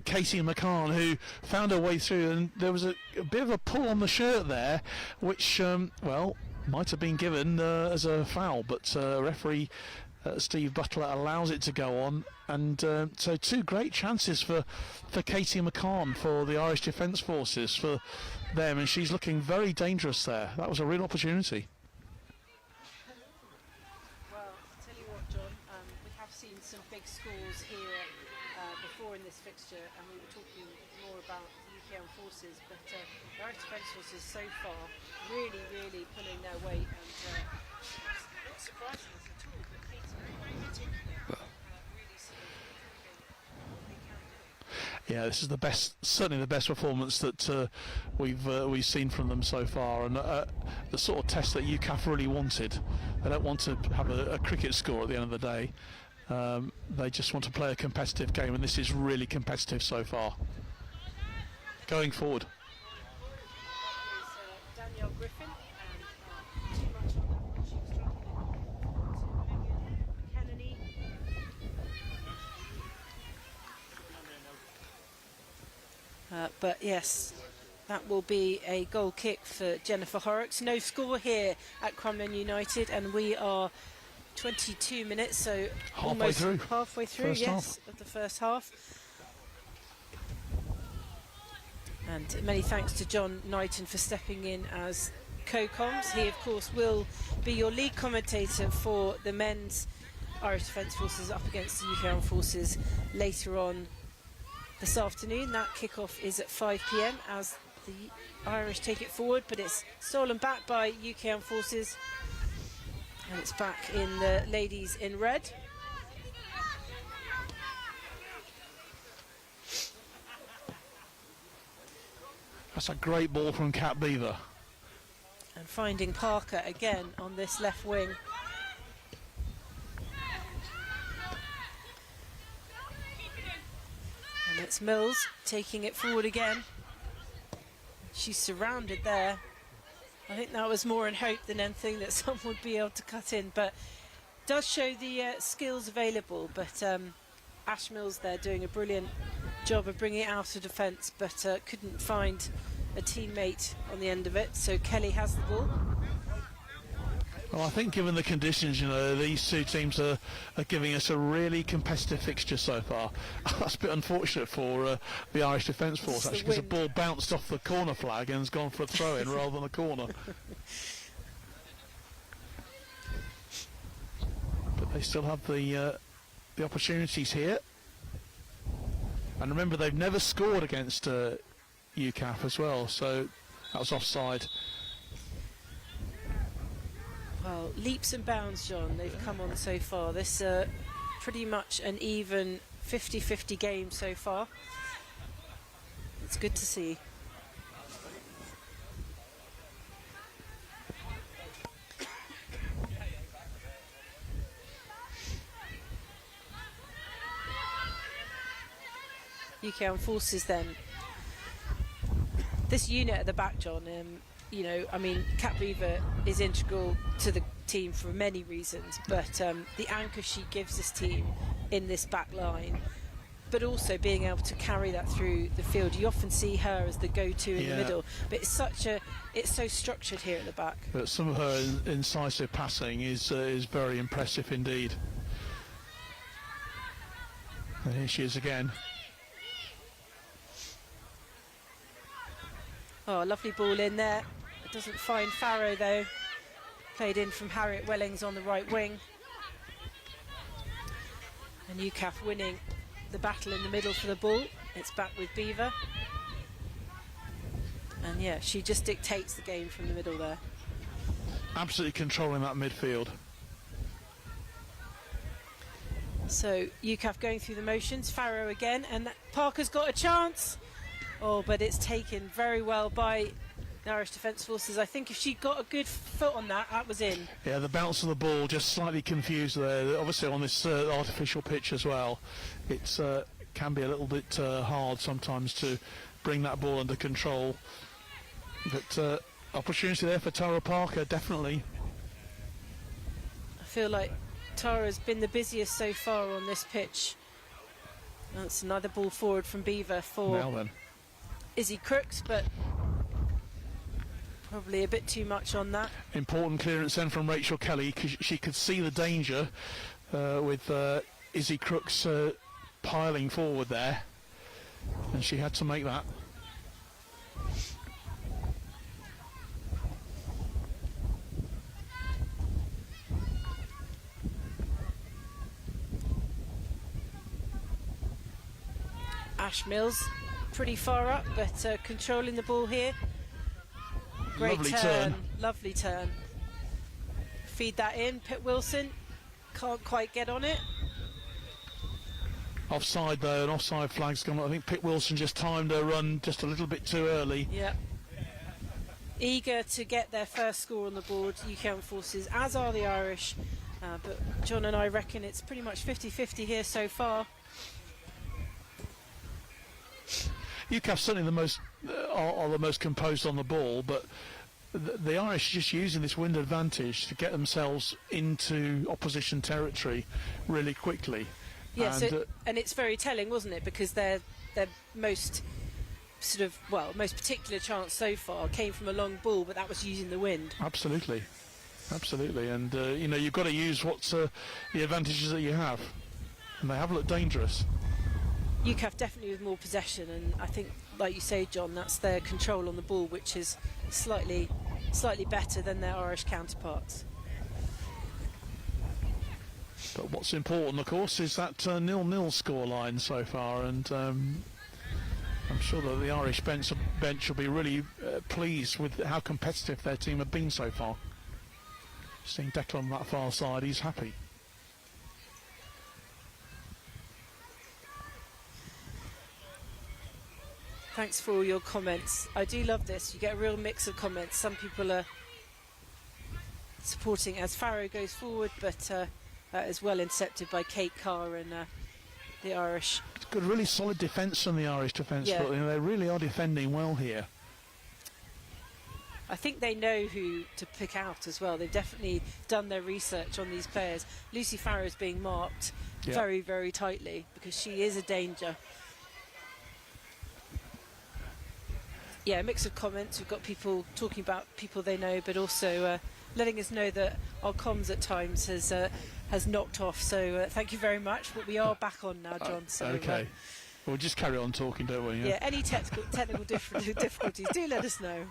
Katie McCann who found her way through, and there was a bit of a pull on the shirt there, which might have been given as a foul, but referee Steve Butler allows it to go on, and so two great chances for Katie McCann for the Irish Defence Forces for them, and she's looking very dangerous there. That was a real opportunity. Well, I'll tell you what, John, we have seen some big scores here before in this fixture, and we were talking more about the UK Armed Forces, but the Irish Defence Forces so far really, really pulling their weight, and it's not surprising us at all, but Katie in particular really sort of what they can do. Yeah, this is certainly the best performance that we've seen from them so far, and the sort of test that UKAF really wanted. They don't want to have a cricket score at the end of the day. They just want to play a competitive game, and this is really competitive so far. Going forward. Danielle Griffin, and too much on that one. She was struggling to Kennedy. But yes, that will be a goal kick for Jennifer Horrocks. No score here at Crumlin United, and we are 22 minutes, so almost halfway through, yes, of the first half. And many thanks to John Knighton for stepping in as co-coms. He, of course, will be your lead commentator for the men's Irish Defence Forces up against the UK Armed Forces later on this afternoon. That kickoff is at 5 p.m. as the Irish take it forward, but it's stolen back by UK Armed Forces, and it's back in the ladies in red. That's a great ball from Cat Beaver. And finding Parker again on this left wing. And it's Mills taking it forward again. She's surrounded there. I think that was more in hope than anything that someone would be able to cut in, but does show the skills available. But Ash Mills there doing a brilliant job of bringing it out of defence, but couldn't find a teammate on the end of it, so Kelly has the ball. Well, I think given the conditions, these two teams are giving us a really competitive fixture so far. That's a bit unfortunate for the Irish Defence Force, actually, because the ball bounced off the corner flag and has gone for a throw-in rather than a corner. But they still have the opportunities here. And remember, they've never scored against UKAF as well, so that was offside. Well, leaps and bounds, John, they've come on so far. This pretty much an even 50-50 game so far. It's good to see. UK Armed Forces then. This unit at the back, John, Cat Beaver is integral to the team for many reasons, but the anchor she gives this team in this back line, but also being able to carry that through the field. You often see her as the go-to in the middle, but it's so structured here at the back. But some of her incisive passing is very impressive indeed. And here she is again. Oh, a lovely ball in there. It doesn't find Farrow though. Played in from Harriet Wellings on the right wing. And UKAF winning the battle in the middle for the ball. It's back with Beaver. And yeah, she just dictates the game from the middle there. Absolutely controlling that midfield. So UKAF going through the motions. Farrow again, and Parker's got a chance. Oh, but it's taken very well by the Irish Defence Forces. I think if she got a good foot on that, that was in. Yeah, the bounce of the ball just slightly confused there. Obviously on this artificial pitch as well, it can be a little bit hard sometimes to bring that ball under control. But opportunity there for Tara Parker, definitely. I feel like Tara's been the busiest so far on this pitch That's another ball forward from Beaver for Now then. Izzy Crooks, but probably a bit too much on that. Important clearance then from Rachel Kelly, because she could see the danger with Izzy Crooks piling forward there, and she had to make that. Ash Mills pretty far up, but controlling the ball here. Great Lovely turn, turn. lovely turn. Feed that in, Pitt Wilson can't quite get on it. Offside though, an offside flag's gone. I think Pitt Wilson just timed her run just a little bit too early. Yeah. Eager to get their first score on the board, UK Armed Forces, as are the Irish. But John and I reckon it's pretty much 50-50 here so far. UKAF certainly the most are the most composed on the ball, but the Irish are just using this wind advantage to get themselves into opposition territory really quickly. Yes, and it's very telling, wasn't it? Because their most most particular chance so far came from a long ball, but that was using the wind. Absolutely, and you've got to use what's the advantages that you have, and they have looked dangerous. UKAF definitely with more possession, and I think, like you say, John, that's their control on the ball, which is slightly better than their Irish counterparts. But what's important, of course, is that 0-0 scoreline so far, and I'm sure that the Irish bench will be really pleased with how competitive their team have been so far. Seeing Declan on that far side, he's happy. Thanks for all your comments. I do love this. You get a real mix of comments. Some people are supporting as Farrow goes forward, but that is well intercepted by Kate Carr and the Irish. It's good, really solid defence from the Irish defence. Yeah. But, they really are defending well here. I think they know who to pick out as well. They've definitely done their research on these players. Lucy Farrow is being marked very, very tightly because she is a danger. Yeah, a mix of comments. We've got people talking about people they know, but also letting us know that our comms at times has knocked off. So thank you very much. But we are back on now, John. So, okay. We'll just carry on talking, don't we? Yeah, any technical difficulties, do let us know.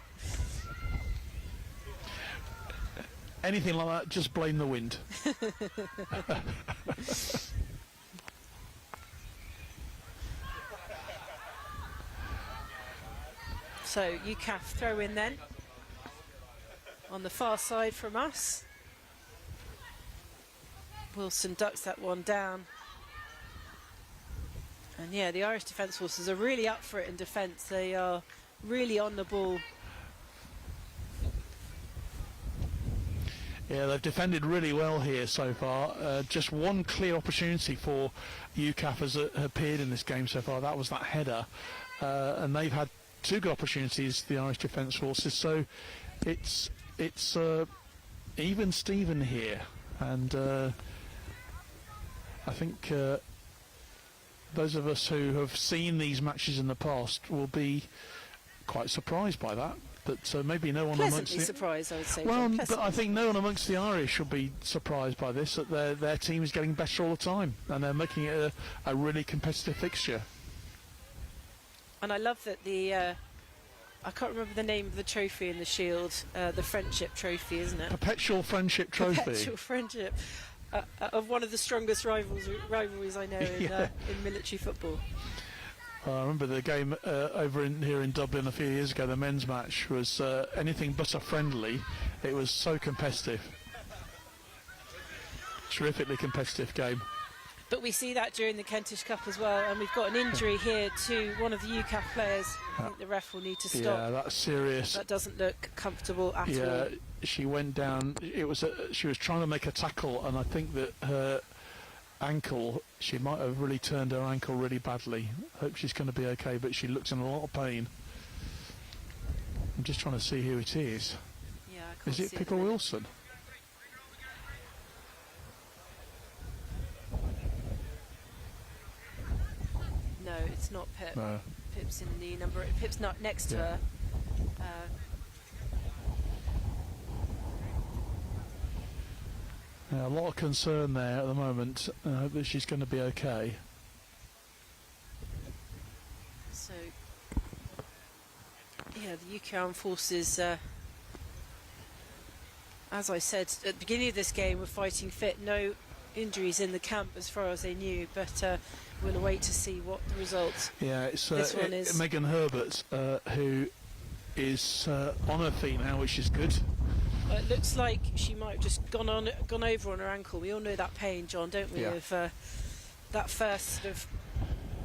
Anything like that, just blame the wind. So UKAF throw in then on the far side from us. Wilson ducks that one down. And yeah, the Irish Defence Forces are really up for it in defence. They are really on the ball. Yeah, they've defended really well here so far. Just one clear opportunity for UKAF has appeared in this game so far. That was that header. And they've had two good opportunities, the Irish Defence Forces. So it's even Steven here. And I think those of us who have seen these matches in the past will be quite surprised by that. But maybe no one pleasantly surprised, I would say. Well, but I think no one amongst the Irish will be surprised by this, that their team is getting better all the time, and they're making it a really competitive fixture. And I love that the I can't remember the name of the trophy in the Shield, the Friendship Trophy, isn't it? Perpetual Friendship Trophy. Perpetual Friendship of one of the strongest rivalries I know in military football. I remember the game over here in Dublin a few years ago. The men's match was anything but a friendly. It was so competitive. Terrifically competitive game. But we see that during the Kentish Cup as well, and we've got an injury here to one of the UKAF players. I think the ref will need to stop. Yeah, that's serious. That doesn't look comfortable at all. Yeah, she went down. She was trying to make a tackle, and I think that her ankle, she might have really turned her ankle really badly. Hope she's going to be okay, but she looks in a lot of pain. I'm just trying to see who it is. Yeah, I can't see it Pippa Wilson? it's not Pip. No. Pip's in the number. Pip's not next to her. Yeah, a lot of concern there at the moment. I hope that she's going to be okay. So, yeah, the UK Armed Forces, as I said at the beginning of this game, were fighting fit. No injuries in the camp as far as they knew, but we'll await to see what the results. Yeah, it's This one is Megan Herbert, who is on her feet now, which is good. It looks like she might have just gone over on her ankle. We all know that pain, John, don't we? Yeah. Of that first sort of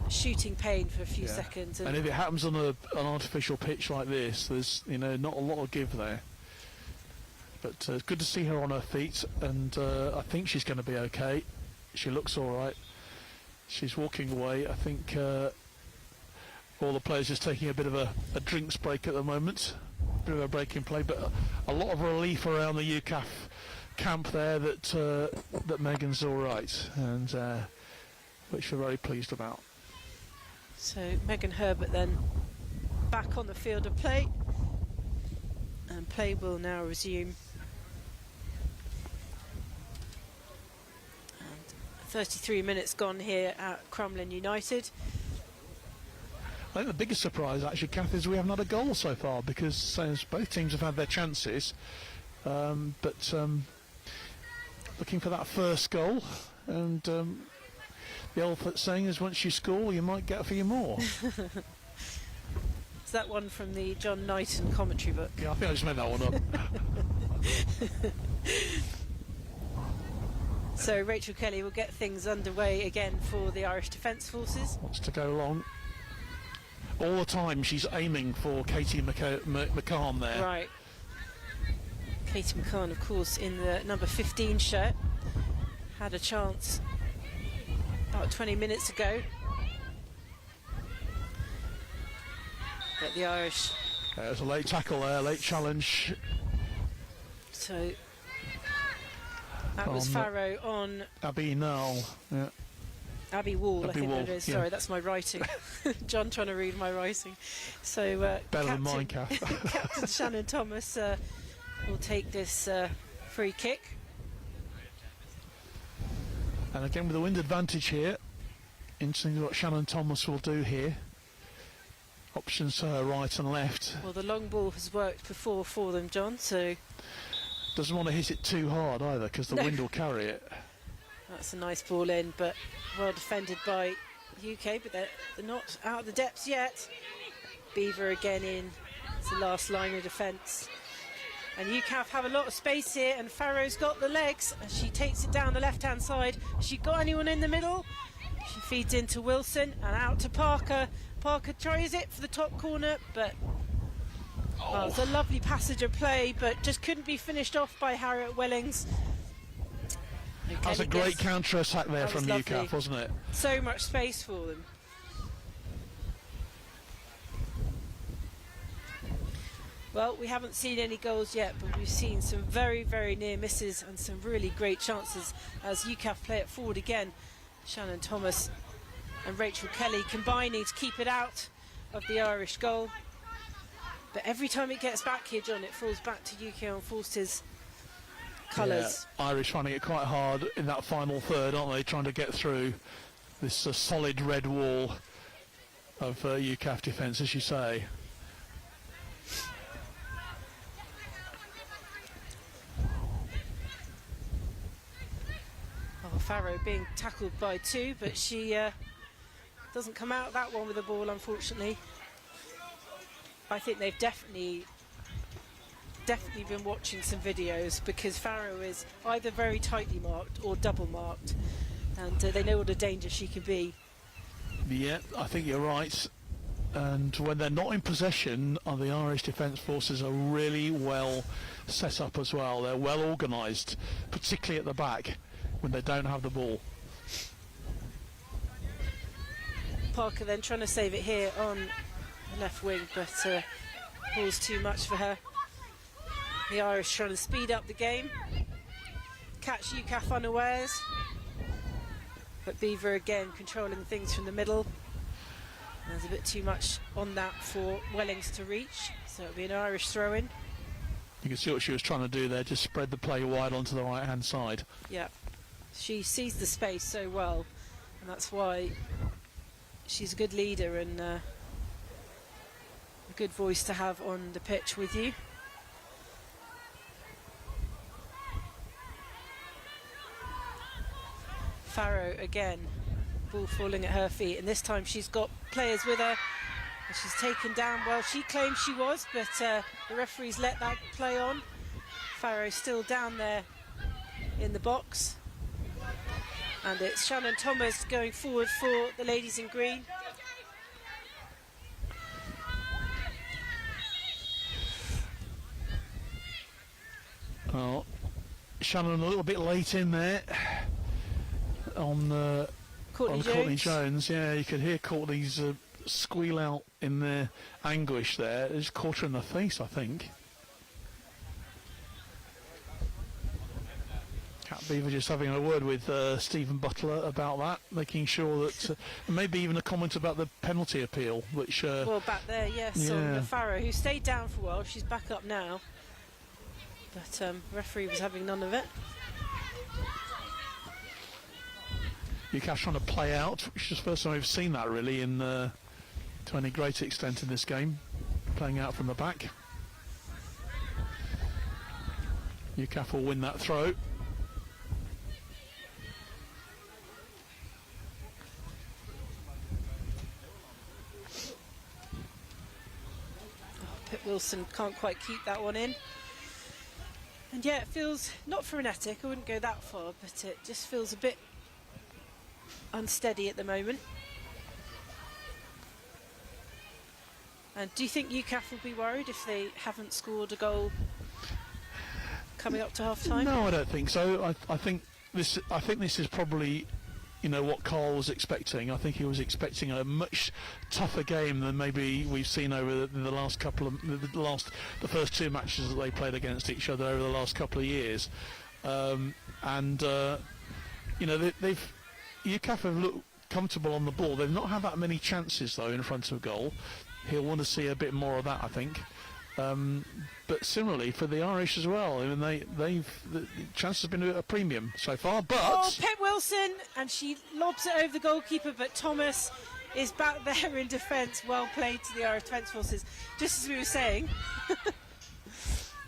shooting pain for a few Yeah. seconds. And if it happens on an artificial pitch like this, there's not a lot of give there. But it's good to see her on her feet, and I think she's going to be okay. She looks all right. She's walking away. I think all the players just taking a bit of a drinks break at the moment. Bit of a break in play, but a lot of relief around the UKAF camp there that Megan's all right, and which we're very pleased about. So Megan Herbert then back on the field of play, and play will now resume. And 33 minutes gone here at Crumlin United. I think the biggest surprise, actually, Kath, is we haven't had a goal so far, because both teams have had their chances. But looking for that first goal, and the old saying is, once you score, you might get a few more. Is that one from the John Knighton commentary book? Yeah, I think I just made that one up. So Rachel Kelly will get things underway again for the Irish Defence Forces. Wants to go long. All the time she's aiming for Katie McCann there. Right. Katie McCann, of course, in the number 15 shirt, had a chance about 20 minutes ago. But the Irish... There's a late tackle there, late challenge. So that was Farrow on Abby Null. Yeah. Abby Wall, I Abby think Wall, that is. yeah. Sorry, that's my writing. John trying to read my writing. So Better than mine, Kath. Captain Shannon Thomas will take this free kick. And again with the wind advantage here. Interesting what Shannon Thomas will do here. Options to her right and left. Well, the long ball has worked before for them, John, so... Doesn't want to hit it too hard either, because the wind will carry it. That's a nice ball in, but well defended by UK, but they're not out of the depths yet. Beaver again in. It's the last line of defence. And UKAF have a lot of space here, and Farrow's got the legs, and she takes it down the left-hand side. Has she got anyone in the middle? She feeds into Wilson, and out to Parker. Parker tries it for the top corner, but... Well, it's a lovely passage of play, but just couldn't be finished off by Harriet Wellings. That's a great counter-attack there from lovely. UKAF, wasn't it? So much space for them. Well, we haven't seen any goals yet, but we've seen some very, very near misses and some really great chances as UKAF play it forward again. Shannon Thomas and Rachel Kelly combining to keep it out of the Irish goal. But every time it gets back here, John, it falls back to UK Armed Forces colours. Yeah, Irish finding it quite hard in that final third, aren't they? Trying to get through this solid red wall of UKAF defence, as you say. Oh, Farrow being tackled by two, but she doesn't come out of that one with the ball, unfortunately. I think they've definitely been watching some videos, because Farrow is either very tightly marked or double marked, and they know what a danger she can be. Yeah, I think you're right. And when they're not in possession, the Irish Defence Forces are really well set up as well. They're well organised, particularly at the back when they don't have the ball. Parker then trying to save it here on the left wing, but ball's too much for her. The Irish trying to speed up the game, catch UKAF unawares, but Beaver again controlling things from the middle. There's a bit too much on that for Wellings to reach, so it'll be an Irish throw-in. You can see what she was trying to do there, just spread the play wide onto the right-hand side. Yeah, she sees the space so well, and that's why she's a good leader and a good voice to have on the pitch with you. Farrow again, ball falling at her feet, and this time she's got players with her and she's taken down. Well, she claimed she was, but the referees let that play on. Farrow still down there in the box, and it's Shannon Thomas going forward for the ladies in green. Well, Shannon a little bit late in there on Courtney Jones. Yeah, you could hear Courtney's squeal out in their anguish there. It just caught her in the face, I think. Cat Beaver just having a word with Stephen Butler about that, making sure that maybe even a comment about the penalty appeal, which well, back there, yes, on Farrow, who stayed down for a while. She's back up now, but referee was having none of it. UKAF trying to play out, which is the first time we've seen that really to any great extent in this game, playing out from the back. UKAF will win that throw. Pip Wilson can't quite keep that one in. And yeah, it feels not frenetic, I wouldn't go that far, but it just feels a bit unsteady at the moment. And do you think UKAF will be worried if they haven't scored a goal coming up to half time? No, I don't think so. I think this is probably, you know, what Carl was expecting. I think he was expecting a much tougher game than maybe we've seen over the last couple of the first two matches that they played against each other over the last couple of years. You know, UKAF have looked comfortable on the ball. They've not had that many chances though in front of goal. He'll want to see a bit more of that, I think. But similarly for the Irish as well. I mean, the chances have been at a premium so far. But Pip Wilson, and she lobs it over the goalkeeper, but Thomas is back there in defence. Well played to the Irish Defence Forces, just as we were saying.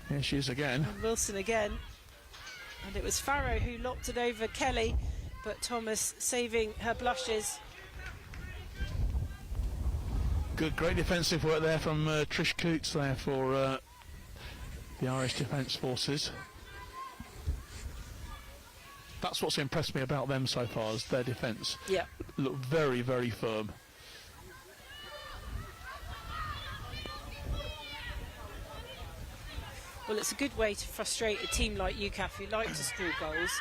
Here she is again. And Wilson again, and it was Farrow who lopped it over Kelly, but Thomas saving her blushes. Good, great defensive work there from Trish Coots there for the Irish Defence Forces. That's what's impressed me about them so far, is their defence. Yeah. Look very, very firm. Well, it's a good way to frustrate a team like UKAF who like to score goals.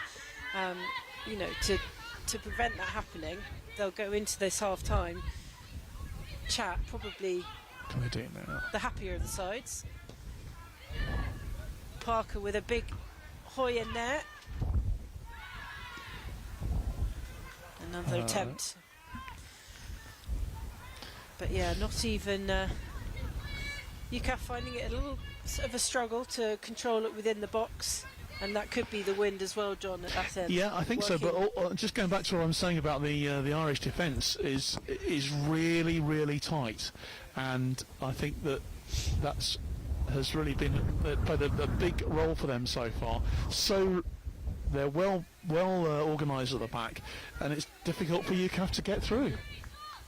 You know, to prevent that happening, they'll go into this half-time chat probably the happier of the sides. Parker with a big hoy in there. Another attempt. But yeah, not even UKAF finding it a little sort of a struggle to control it within the box. And that could be the wind as well, John, at that end. Yeah, I think so. But just going back to what I'm saying about the Irish defence is really, really tight, and I think that's has really been played a big role for them so far. So they're well organised at the back, and it's difficult for UKAF to get through.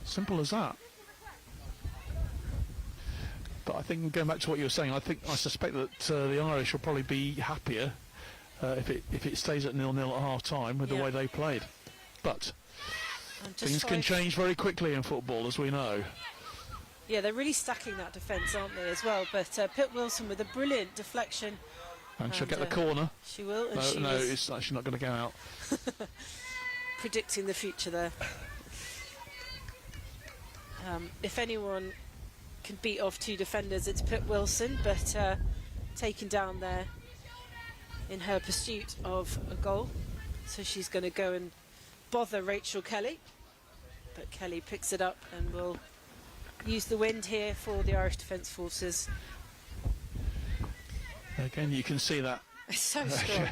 Simple as that. But I think going back to what you were saying, I suspect that the Irish will probably be happier if it stays at 0-0 at half time with the way they played. But things can change very quickly in football, as we know. Yeah, they're really stacking that defence, aren't they, as well? But Pip Wilson with a brilliant deflection. And she'll get the corner. She will. And It's actually not going to go out. Predicting the future there. If anyone can beat off two defenders, it's Pip Wilson, but taken down there in her pursuit of a goal. So she's going to go and bother Rachel Kelly. But Kelly picks it up and will use the wind here for the Irish Defence Forces. Again, you can see that. It's so strong.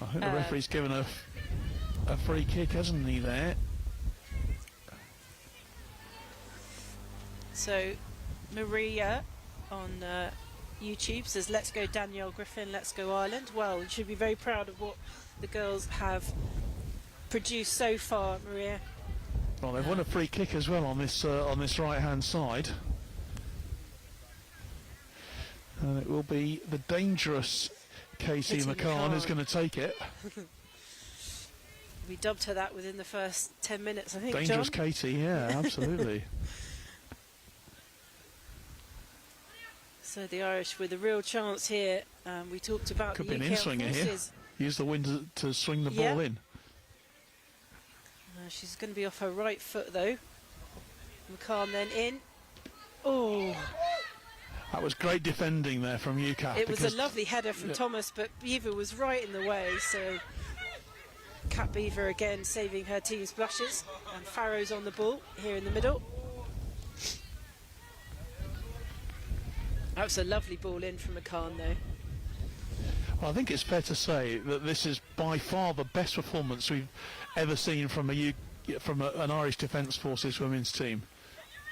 I think the referee's given a free kick, hasn't he, there? So Maria on YouTube says, let's go Danielle Griffin, let's go Ireland. Well, you should be very proud of what the girls have produced so far, Maria. Well, they've won a free kick as well on this right-hand side. And it will be the dangerous Katie McCann who's going to take it. We dubbed her that within the first 10 minutes, I think, Dangerous John. Katie, yeah, absolutely. So the Irish with a real chance here. We talked about Could the be an UK in-swinger here. forces. Use the wind to swing the Yeah. ball in. She's going to be off her right foot, though. McCann then in. Oh, That was great defending there from UKAF. it was a lovely header from Thomas, but Beaver was right in the way, so Cat Beaver again saving her team's blushes, and Farrow's on the ball here in the middle. That was a lovely ball in from McCann, though. Well, I think it's fair to say that this is by far the best performance we've ever seen from an Irish Defence Forces women's team,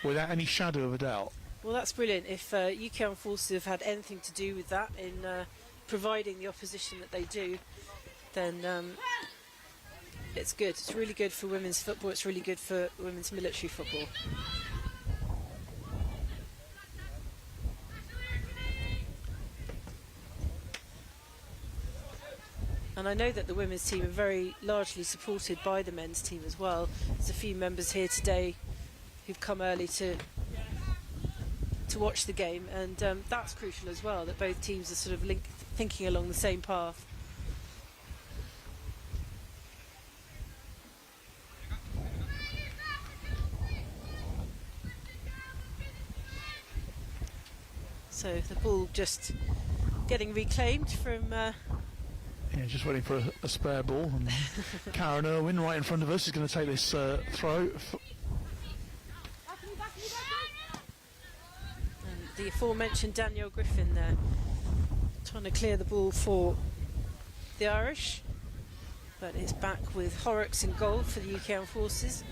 without any shadow of a doubt. Well, that's brilliant. If UK Armed Forces have had anything to do with that in providing the opposition that they do, then it's good. It's really good for women's football. It's really good for women's military football. And I know that the women's team are very largely supported by the men's team as well. There's a few members here today who've come early to watch the game, and that's crucial as well, that both teams are sort of thinking along the same path. So the ball just getting reclaimed from Yeah, just waiting for a spare ball. And Karen Irwin right in front of us is going to take this throw. and the aforementioned Danielle Griffin there, trying to clear the ball for the Irish, but it's back with Horrocks in goal for the UK Armed Forces,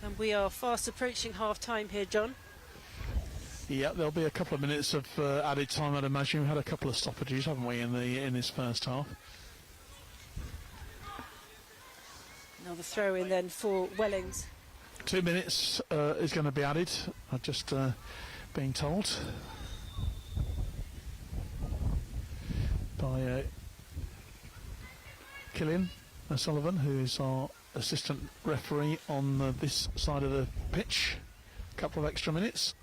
and we are fast approaching half time here, John. Yeah, there'll be a couple of minutes of added time, I'd imagine. We've had a couple of stoppages, haven't we, in this first half? Another throw in then for Wellings. 2 minutes is going to be added. I've just been told by Killian O'Sullivan, who is our assistant referee on this side of the pitch. A couple of extra minutes.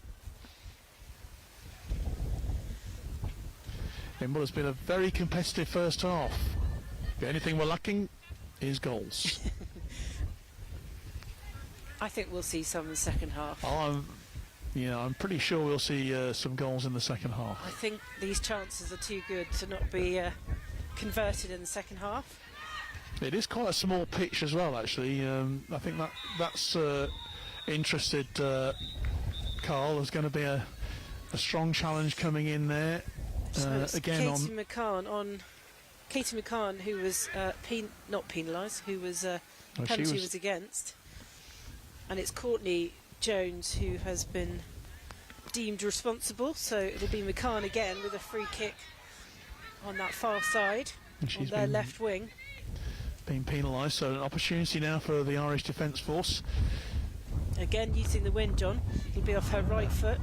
In what has been a very competitive first half. The only thing we're lacking is goals. I think we'll see some in the second half. I'm pretty sure we'll see some goals in the second half. I think these chances are too good to not be converted in the second half. It is quite a small pitch as well, actually. I think that's interested Carl. There's going to be a strong challenge coming in there. So it's again Katie McCann, who was not penalised, who was penalty was against, and it's Courtney Jones who has been deemed responsible. So it'll be McCann again with a free kick on that far side on their left wing. Being penalised, so an opportunity now for the Irish Defence Force. Again using the wind, John. It'll be off her right foot.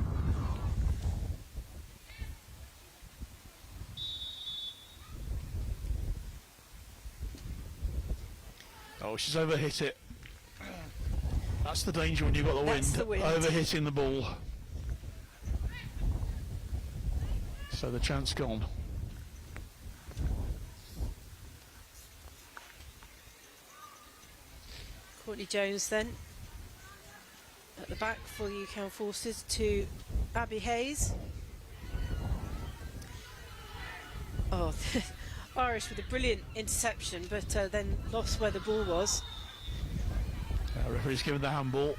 Oh, she's overhit it. That's the danger when you've got the wind. Overhitting the ball. So the chance gone. Courtney Jones then at the back for the UK Armed Forces to Abby Hayes. Oh, Irish with a brilliant interception, but then lost where the ball was. Referee's given the handball.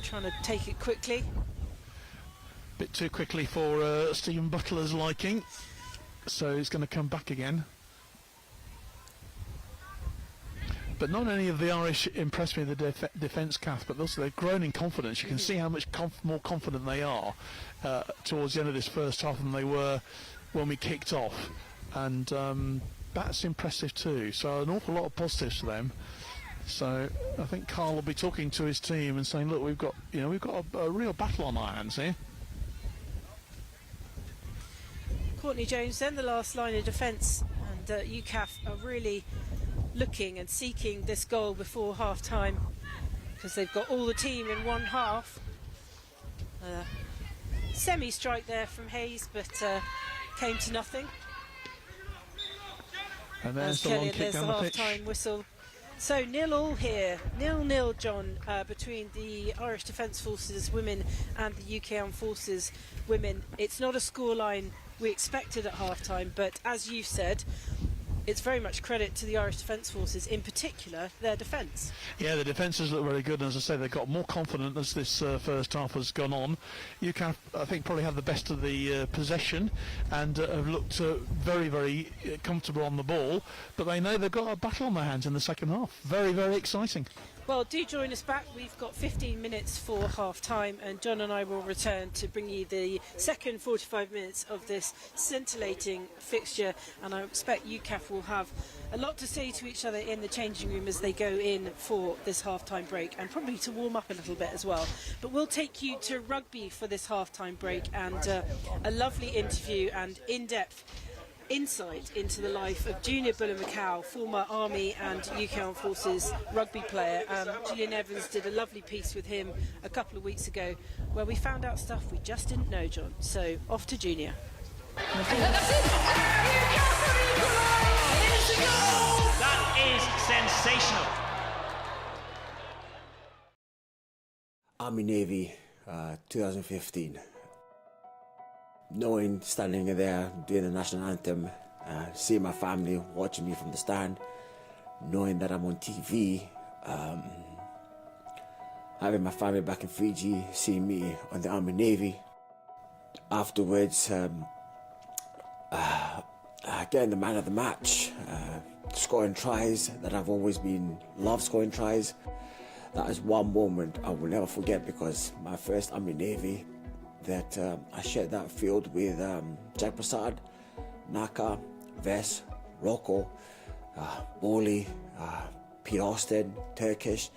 Trying to take it quickly. Bit too quickly for Stephen Butler's liking, so he's going to come back again. But not only have the Irish impressed me in the defence, Kath, but also they've grown in confidence. You can see how much more confident they are towards the end of this first half than they were when we kicked off, and that's impressive too. So an awful lot of positives for them. So I think Carl will be talking to his team and saying, "Look, we've got a real battle on our hands here." Courtney Jones then, the last line of defence, and UKAF are really looking and seeking this goal before half time, because they've got all the team in one half. Semi-strike there from Hayes, but came to nothing. And there's the long kick down the pitch. Half-time whistle. So 0-0 here, 0-0, John, between the Irish Defence Forces women and the UK Armed Forces women. It's not a scoreline we expected at half-time, but as you've said, it's very much credit to the Irish Defence Forces, in particular their defence. Yeah, the defences look very good, and as I say, they've got more confident as this first half has gone on. UKAF, I think, probably had the best of the possession and have looked very, very comfortable on the ball, but they know they've got a battle on their hands in the second half. Very, very exciting. Well, do join us back. We've got 15 minutes for half-time, and John and I will return to bring you the second 45 minutes of this scintillating fixture, and I expect UKAF will have a lot to say to each other in the changing room as they go in for this half-time break, and probably to warm up a little bit as well. But we'll take you to rugby for this half-time break, and a lovely interview and in-depth insight into the life of Junior Buller-McCow, former Army and UK Armed Forces rugby player. Julian Evans did a lovely piece with him a couple of weeks ago where we found out stuff we just didn't know, John. So off to Junior. That is sensational. Army Navy, 2015. Knowing, standing there, doing the national anthem, seeing my family watching me from the stand, knowing that I'm on TV, having my family back in Fiji, seeing me on the Army Navy. Afterwards, getting the man of the match, scoring tries that I've always loved scoring tries. That is one moment I will never forget, because my first Army Navy, that I shared that field with Jack Prasad, Naka, Ves, Rocco, Bowley, Pete Austin, Turkish,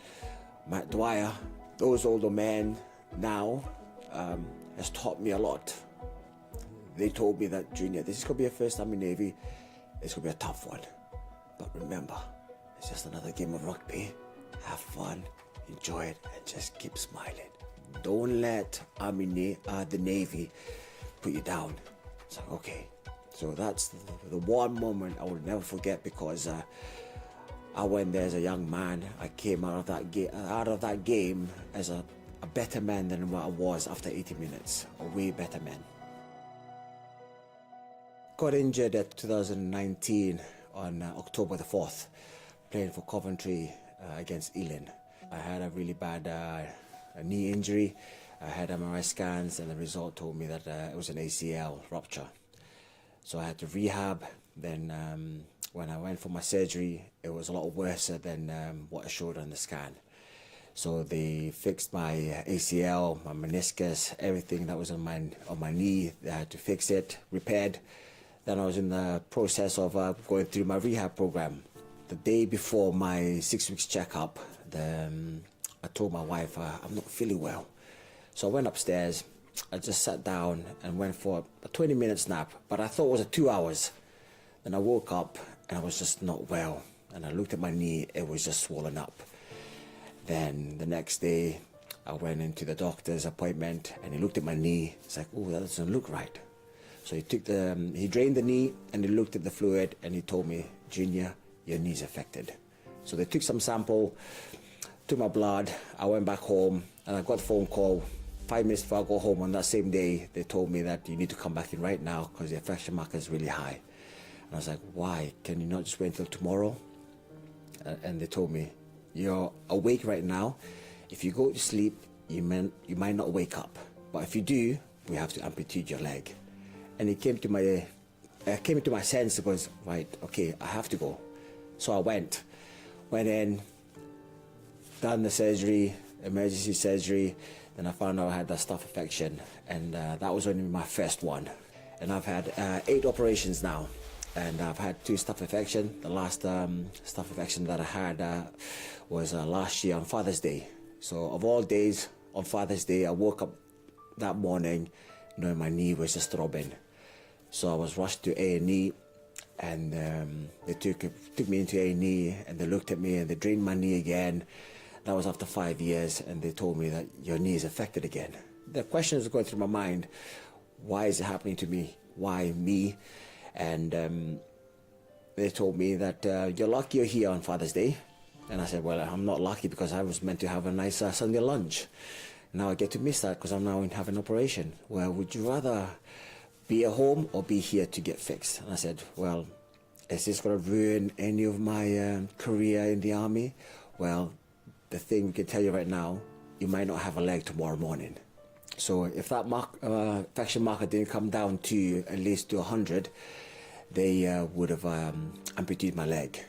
Matt Dwyer. Those older men now has taught me a lot. They told me that, Junior, this is going to be your first Army Navy. It's going to be a tough one. But remember, it's just another game of rugby. Have fun, enjoy it, and just keep smiling. Don't let the Navy put you down. So, okay. So that's the one moment I will never forget, because I went there as a young man. I came out of that game as a better man than what I was after 80 minutes. A way better man. Got injured at 2019 on October the 4th, playing for Coventry against Ealing. I had a really bad a knee injury. I had MRI scans, and the result told me that it was an ACL rupture. So I had to rehab. Then when I went for my surgery, it was a lot worse than what I showed on the scan. So they fixed my ACL, my meniscus, everything that was on my knee. They had to fix it, repaired. Then I was in the process of going through my rehab program. The day before my 6 weeks checkup, I told my wife I'm not feeling well. So I went upstairs, I just sat down and went for a 20-minute nap, but I thought it was 2 hours. Then I woke up and I was just not well. And I looked at my knee, it was just swollen up. Then the next day, I went into the doctor's appointment and he looked at my knee. It's like, oh, that doesn't look right. So he drained the knee and he looked at the fluid and he told me, Junior, your knee's affected. So they took some sample, took my blood. I went back home and I got a phone call 5 minutes before I go home on that same day. They told me that you need to come back in right now because the infection marker is really high. And I was like, why? Can you not just wait until tomorrow? And they told me, you're awake right now. If you go to sleep, you might not wake up. But if you do, we have to amputate your leg. And it came into my sense. It was, right, okay, I have to go. So I went in, done the surgery, emergency surgery. Then I found out I had a staph infection, and that was only my first one. And I've had 8 operations now, and I've had 2 staph infections. The last staph infection that I had was last year on Father's Day. So of all days, on Father's Day, I woke up that morning knowing my knee was just throbbing. So I was rushed to A&E, and they took me into A&E, and they looked at me and they drained my knee again. That was after 5 years, and they told me that your knee is affected again. The question was going through my mind, why is it happening to me? Why me? And they told me that you're lucky you're here on Father's Day. And I said, well, I'm not lucky because I was meant to have a nice Sunday lunch. Now I get to miss that because I'm now having an operation. Well, would you rather be at home or be here to get fixed? And I said, well, is this going to ruin any of my career in the army? Well, the thing we can tell you right now, you might not have a leg tomorrow morning. So if that infection marker didn't come down to at least to 100, they would have amputated my leg.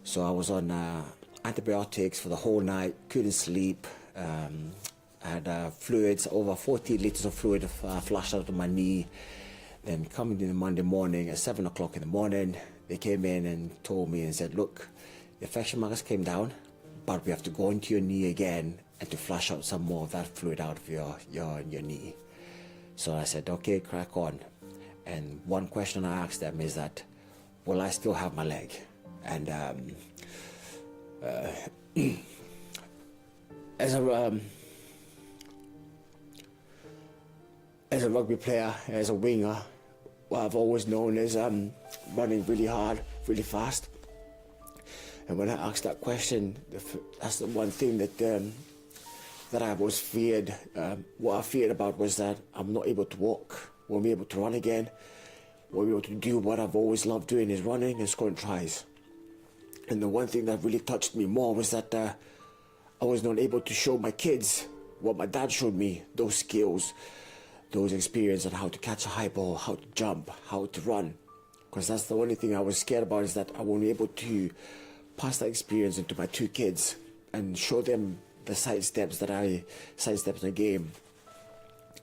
So I was on antibiotics for the whole night, couldn't sleep. I had fluids, over 40 liters of fluid flushed out of my knee. Then coming in the Monday morning at 7 o'clock in the morning, they came in and told me and said, look, the infection markers came down, but we have to go into your knee again and to flush out some more of that fluid out of your knee. So I said, okay, crack on. And one question I asked them is that, will I still have my leg? And as a rugby player, as a winger, what I've always known is running really hard, really fast. And when I asked that question, that's the one thing that I was feared. What I feared about was that I'm not able to walk, won't be able to run again, won't be able to do what I've always loved doing, is running and scoring tries. And the one thing that really touched me more was that I was not able to show my kids what my dad showed me, those skills, those experience on how to catch a high ball, how to jump, how to run. Because that's the only thing I was scared about, is that I won't be able to pass that experience into my 2 kids and show them the sidesteps in the game.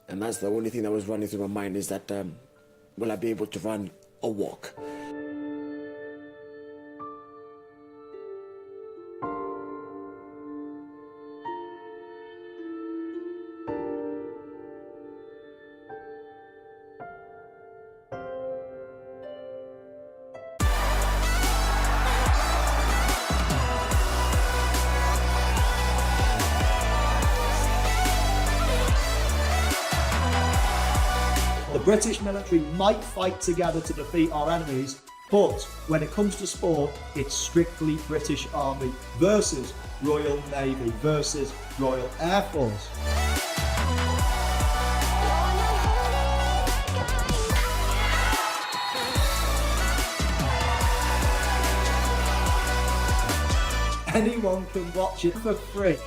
And that's the only thing that was running through my mind, is that will I be able to run or walk? The British military might fight together to defeat our enemies, but when it comes to sport, it's strictly British Army versus Royal Navy versus Royal Air Force. Anyone can watch it for free.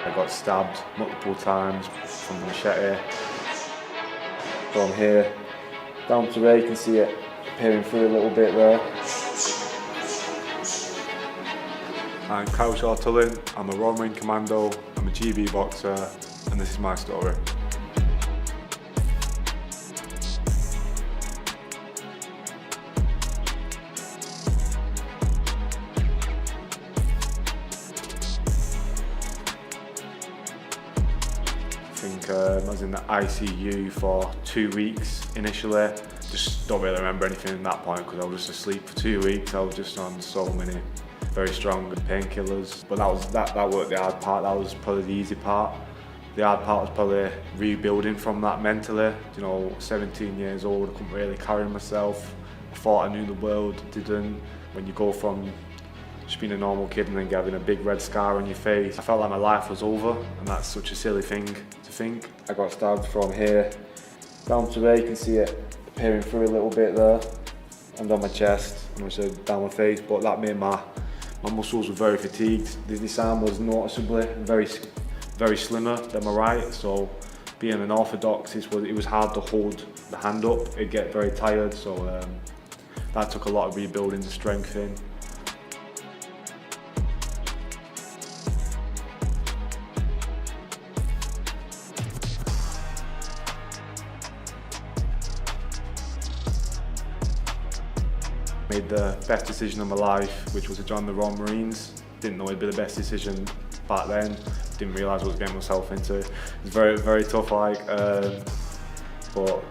I got stabbed multiple times from the machete. From here down to there, you can see it appearing through a little bit there. I'm Kyle Shortullen, I'm a Royal Marine Commando, I'm a GB boxer, and this is my story. I was in the ICU for 2 weeks initially. Just don't really remember anything at that point because I was just asleep for 2 weeks. I was just on so many very strong painkillers. But that wasn't the hard part, that was probably the easy part. The hard part was probably rebuilding from that mentally. 17 years old, I couldn't really carry myself. I thought I knew the world, didn't. When you go from just being a normal kid and then having a big red scar on your face. I felt like my life was over, and that's such a silly thing to think. I got stabbed from here down to there. You can see it appearing through a little bit there, and on my chest, and also down my face. But that made my muscles were very fatigued. This arm was noticeably very slimmer than my right. So being an orthodox, it was hard to hold the hand up. It'd get very tired. So that took a lot of rebuilding to strengthen. Made the best decision of my life, which was to join the Royal Marines. Didn't know it'd be the best decision back then. Didn't realise what I was getting myself into. It was very, very tough, but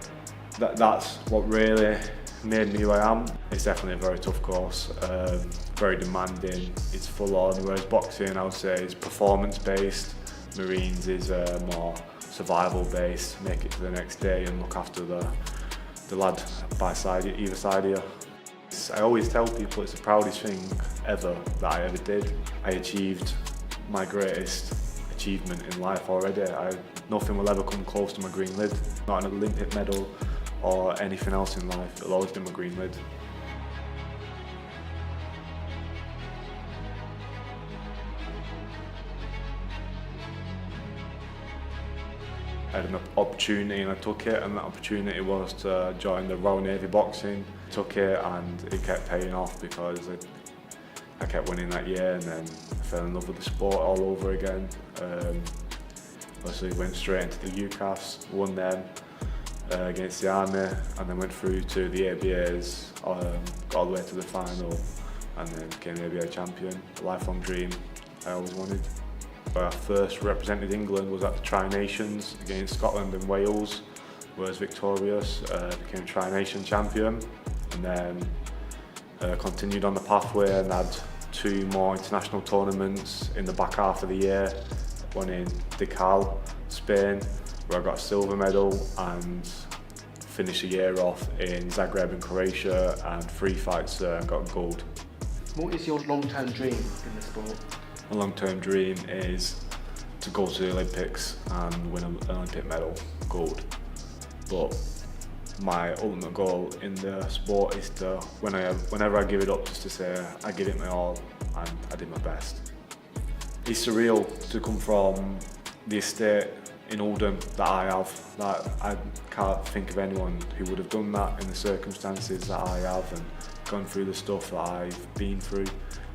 that's what really made me who I am. It's definitely a very tough course, very demanding. It's full on, whereas boxing, I would say, is performance-based. Marines is more survival-based. Make it to the next day and look after the lad either side of you. I always tell people it's the proudest thing ever that I ever did. I achieved my greatest achievement in life already. Nothing will ever come close to my green lid. Not an Olympic medal or anything else in life. It'll always be my green lid. I had an opportunity and I took it, and that opportunity was to join the Royal Navy boxing. Took it and it kept paying off because I kept winning that year, and then I fell in love with the sport all over again. Obviously went straight into the UKAFs, won them against the Army, and then went through to the ABAs, got all the way to the final, and then became ABA champion. A lifelong dream I always wanted. Where I first represented England was at the Tri-Nations against Scotland and Wales, was victorious, became Tri-Nation champion, and then continued on the pathway and had 2 more international tournaments in the back half of the year. One in Kickoff, Spain, where I got a silver medal, and finished the year off in Zagreb in Croatia, and 3 fights and got gold. What is your long-term dream in the sport? My long-term dream is to go to the Olympics and win an Olympic medal, gold. But my ultimate goal in the sport is to, whenever I give it up, just to say I give it my all and I did my best. It's surreal to come from the estate in Oldham that I have. That I can't think of anyone who would have done that in the circumstances that I have and gone through the stuff that I've been through.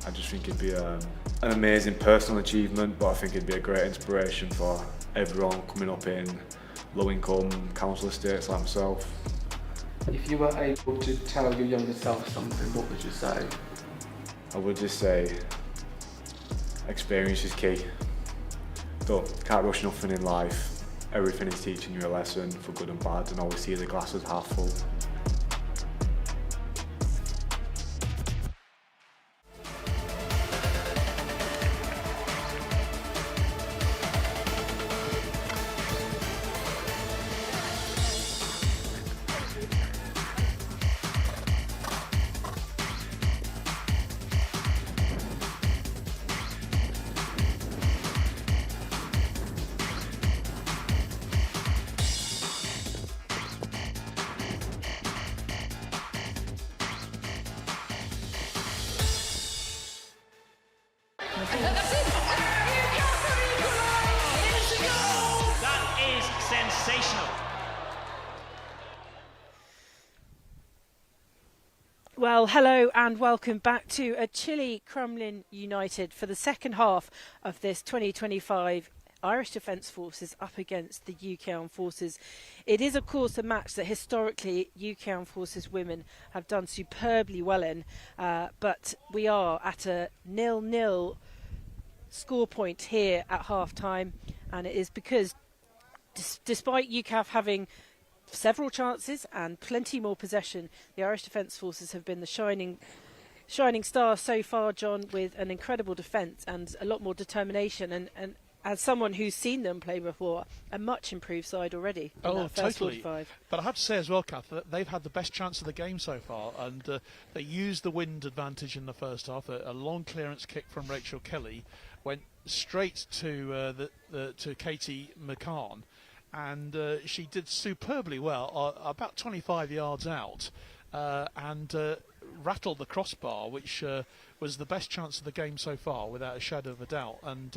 I just think it'd be an amazing personal achievement, but I think it'd be a great inspiration for everyone coming up in low-income council estates like myself. If you were able to tell your younger self something, what would you say? I would just say, experience is key. Can't rush nothing in life. Everything is teaching you a lesson, for good and bad, and always see the glass as half full. That is sensational. Well, hello and welcome back to a chilly Crumlin United for the second half of this 2025 Irish Defence Forces up against the UK Armed Forces. It is, of course, a match that historically UK Armed Forces women have done superbly well in, but we are at a 0-0 score point here at half-time, and it is because despite UKAF having several chances and plenty more possession, the Irish Defence Forces have been the shining star so far, John, with an incredible defence and a lot more determination. And as someone who's seen them play before, a much improved side already. In that first Totally. 45. But I have to say as well, Kath, that they've had the best chance of the game so far, and they used the wind advantage in the first half. A long clearance kick from Rachel Kelly went straight to to Katie McCann, and she did superbly well, about 25 yards out, and rattled the crossbar, which was the best chance of the game so far, without a shadow of a doubt. And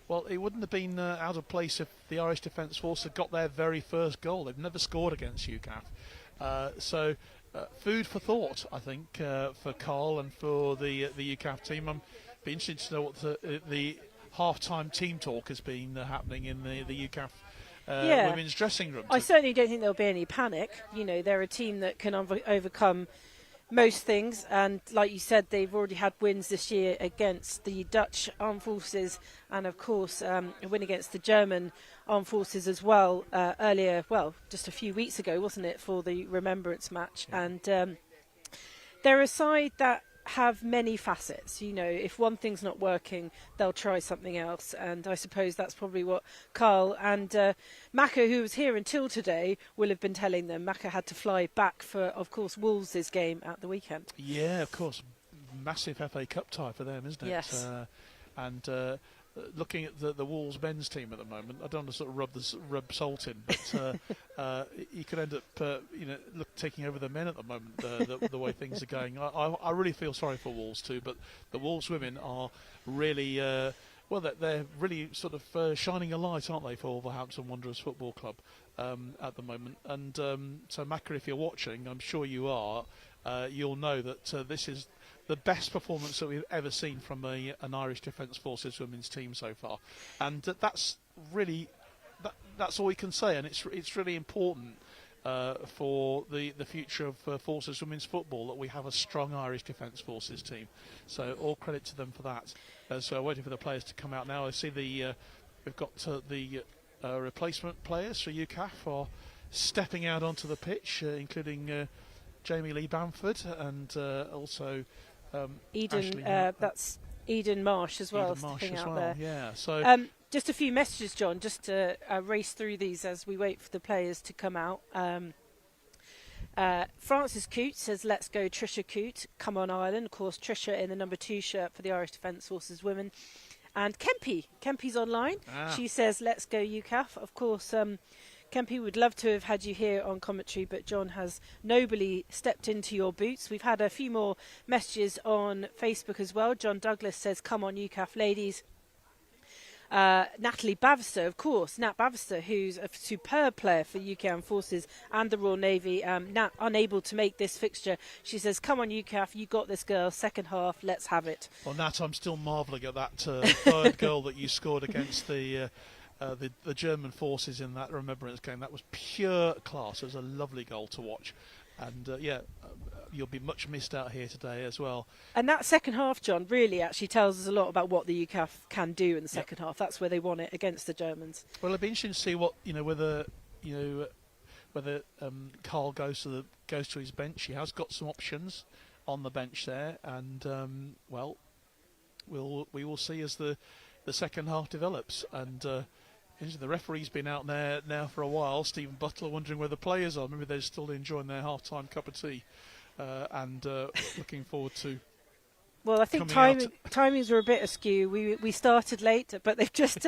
well, it wouldn't have been out of place if the Irish Defence Force had got their very first goal. They've never scored against UKAF, so food for thought, I think, for Carl and for the UKAF team. I'm be interested to know what the half-time team talk has been happening in the UKAF women's dressing room. I certainly don't think there'll be any panic. You know, they're a team that can overcome most things, and like you said, they've already had wins this year against the Dutch Armed Forces, and of course a win against the German Armed Forces as well earlier, well, just a few weeks ago, wasn't it, for the remembrance match. And they're a side that have many facets. You know, if one thing's not working, they'll try something else, and I suppose that's probably what Carl and Macca, who was here until today, will have been telling them. Macca had to fly back for, of course, Wolves' game at the weekend. Yeah, of course, massive FA Cup tie for them, isn't it? Yes. And looking at the Wolves men's team at the moment, I don't want to sort of rub salt in, but you could end up taking over the men at the moment, the way things are going. I really feel sorry for Wolves too, but the Wolves women are really they're really sort of shining a light, aren't they, for Wolverhampton Wanderers Football Club at the moment. And so Macca, if you're watching, I'm sure you are, you'll know that this is the best performance that we've ever seen from an Irish Defence Forces women's team so far, and that's really that's all we can say, and it's really important for the future of Forces women's football that we have a strong Irish Defence Forces team. So all credit to them for that. So waiting for the players to come out now. I see we've got the replacement players for UKAF are stepping out onto the pitch, including Jamie Lee Bamford and also Eden, that's Eden Marsh as well, stepping out there. Yeah. So just a few messages, John, just to race through these as we wait for the players to come out. Francis Coote says, "Let's go, Trisha Coote. Come on, Ireland." Of course, Trisha in the number 2 shirt for the Irish Defence Forces women. And Kempy's online. She says, "Let's go, UKAF." Of course, Kempy, would love to have had you here on commentary, but John has nobly stepped into your boots. We've had a few more messages on Facebook as well. John Douglas says, "Come on, UKAF ladies." Natalie Bavister, of course, Nat Bavister, who's a superb player for UK Armed Forces and the Royal Navy. Nat, unable to make this fixture. She says, "Come on, UKAF, you got this, girl. Second half, let's have it." Well, Nat, I'm still marvelling at that third goal that you scored against the German forces in that remembrance game. That was pure class. It was a lovely goal to watch, and you'll be much missed out here today as well. And that second half, John, really actually tells us a lot about what the UKAF can do in the second half. That's where they won it against the Germans. Well, it'll be interesting to see what whether Carl goes to his bench. He has got some options on the bench there, and we will see as the second half develops. And the referee's been out there now for a while, Stephen Butler, wondering where the players are. Maybe they're still enjoying their half-time cup of tea and looking forward to. Well, I think timings were a bit askew. We started late, but they've just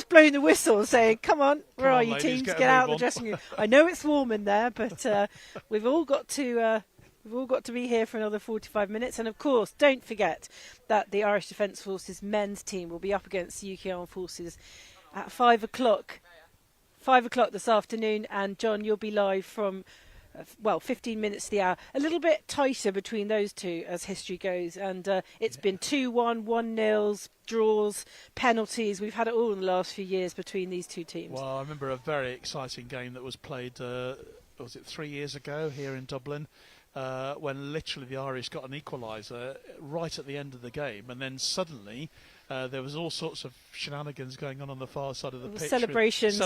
blown the whistle, saying, "Come on, where are you, ladies, teams? Get out of the dressing room." I know it's warm in there, but we've all got to be here for another 45 minutes. And of course, don't forget that the Irish Defence Forces men's team will be up against the UK Armed Forces at 5 o'clock. 5 o'clock this afternoon. And John, you'll be live from 15 minutes to the hour. A little bit tighter between those two as history goes, and it's been 2-1, 1-0, draws, penalties. We've had it all in the last few years between these two teams. Well, I remember a very exciting game that was played, was it 3 years ago here in Dublin, when literally the Irish got an equaliser right at the end of the game, and then suddenly there was all sorts of shenanigans going on the far side of the pitch. Celebrations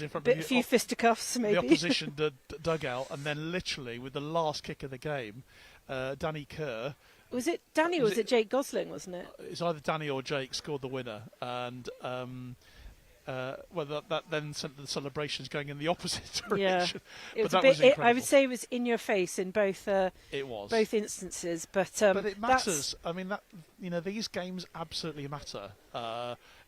in front of a few fisticuffs, maybe. The opposition dugout, and then literally with the last kick of the game, Danny Kerr. Was it Danny or was it Jake Gosling, wasn't it? It's either Danny or Jake scored the winner, and Well, that then sent the celebrations going in the opposite Yeah, direction. it was But a that was bit. I incredible. would say it was in your face in both. It was both instances, but it matters. I mean, these games absolutely matter.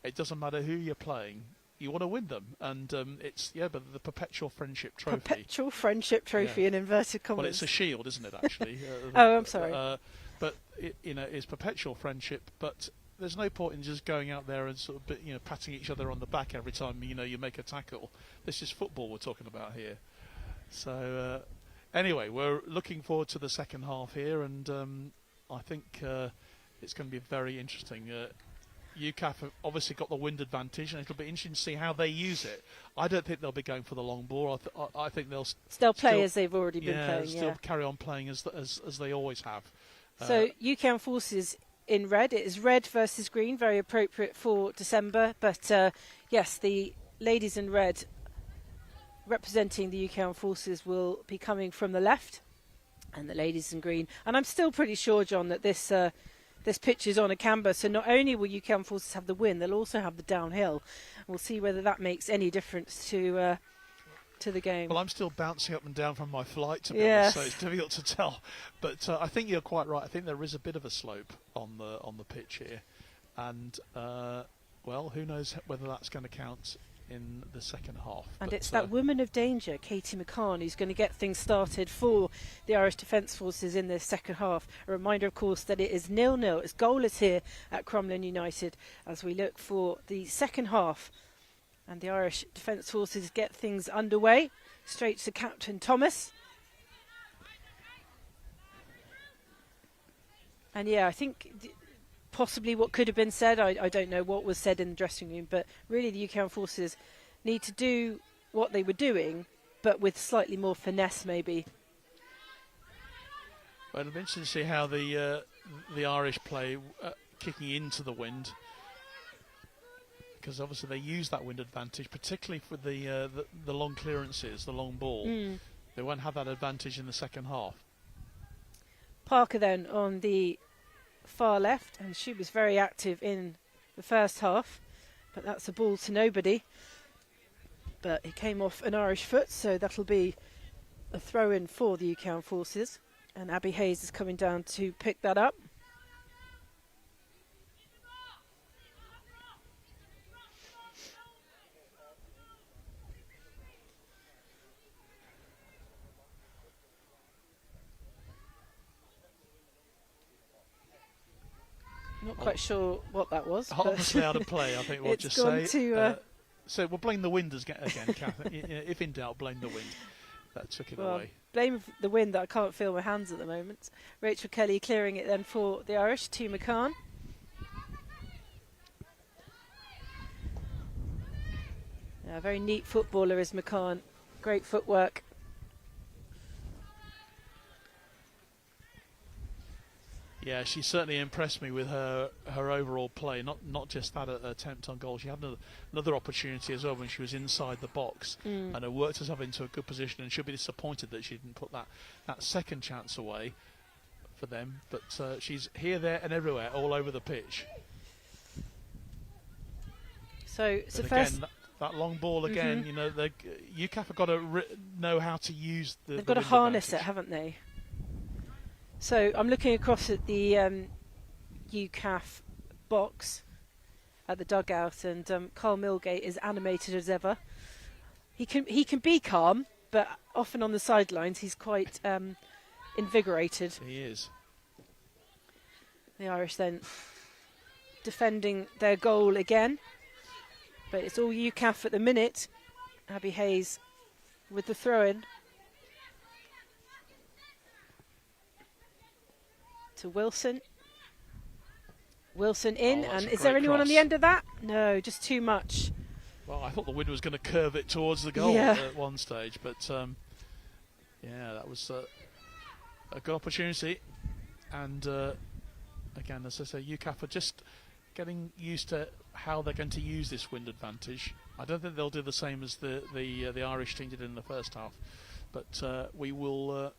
It doesn't matter who you're playing. You want to win them, and but the perpetual friendship trophy. Perpetual friendship trophy in inverted commas. Well, it's a shield, isn't it? Actually. Oh, I'm sorry. But it's perpetual friendship. But there's no point in just going out there and sort of patting each other on the back every time you make a tackle. This is football we're talking about here. So anyway, we're looking forward to the second half here, and I think it's going to be very interesting. UKAF have obviously got the wind advantage, and it'll be interesting to see how they use it. I don't think they'll be going for the long ball. I think they'll play as they've already been playing. Still carry on playing as they always have. So UKAF Forces in red. It is red versus green, very appropriate for December. But yes, the ladies in red representing the UKAF Forces will be coming from the left, and the ladies in green. And I'm still pretty sure, John, that this pitch is on a camber, so not only will UKAF Forces have the win, they'll also have the downhill. We'll see whether that makes any difference to the game. Well, I'm still bouncing up and down from my flight, to be Yes. honest, so it's difficult to tell. But I think you're quite right. I think there is a bit of a slope on the pitch here, and who knows whether that's going to count in the second half. And but it's that woman of danger, Katie McCann, who's going to get things started for the Irish Defence Forces in the second half. A reminder, of course, that it is 0-0. It's goalless here at Crumlin United as we look for the second half. And the Irish Defence Forces get things underway. Straight to Captain Thomas. And yeah, I think possibly what could have been said, I don't know what was said in the dressing room, but really the UKAF Forces need to do what they were doing, but with slightly more finesse maybe. Well, it'll be interesting to see how the Irish play kicking into the wind, because obviously they use that wind advantage, particularly for the long clearances, the long ball. They won't have that advantage in the second half. Parker then on the far left, and she was very active in the first half, but that's a ball to nobody. But it came off an Irish foot, so that'll be a throw-in for the UKAF Forces, and Abby Hayes is coming down to pick that up. Not quite sure what that was. Obviously out of play, I think we'll it's just gone say. To, so we'll blame the wind again, Kath. If in doubt, blame the wind. That took it away. Blame the wind that I can't feel my hands at the moment. Rachel Kelly clearing it then for the Irish to McCann. A very neat footballer is McCann. Great footwork. Yeah, she certainly impressed me with her overall play. Not just that attempt on goal. She had another opportunity as well when she was inside the box and her worked herself into a good position. And she'll be disappointed that she didn't put that second chance away for them. But she's here, there, and everywhere, all over the pitch. So first, again, that long ball again. The UKAF have got to know how to use the. They've got to harness it, haven't they? So I'm looking across at the UKAF box at the dugout, and Carl Milgate is animated as ever. He can be calm, but often on the sidelines he's quite invigorated. He is. The Irish then defending their goal again, but it's all UKAF at the minute. Abby Hayes with the throw-in. To Wilson. Wilson in, and is there anyone on the end of that? No, just too much. Well, I thought the wind was going to curve it towards the goal at one stage, but that was a good opportunity. And again, as I say, UKAF are just getting used to how they're going to use this wind advantage. I don't think they'll do the same as the Irish team did in the first half, but we'll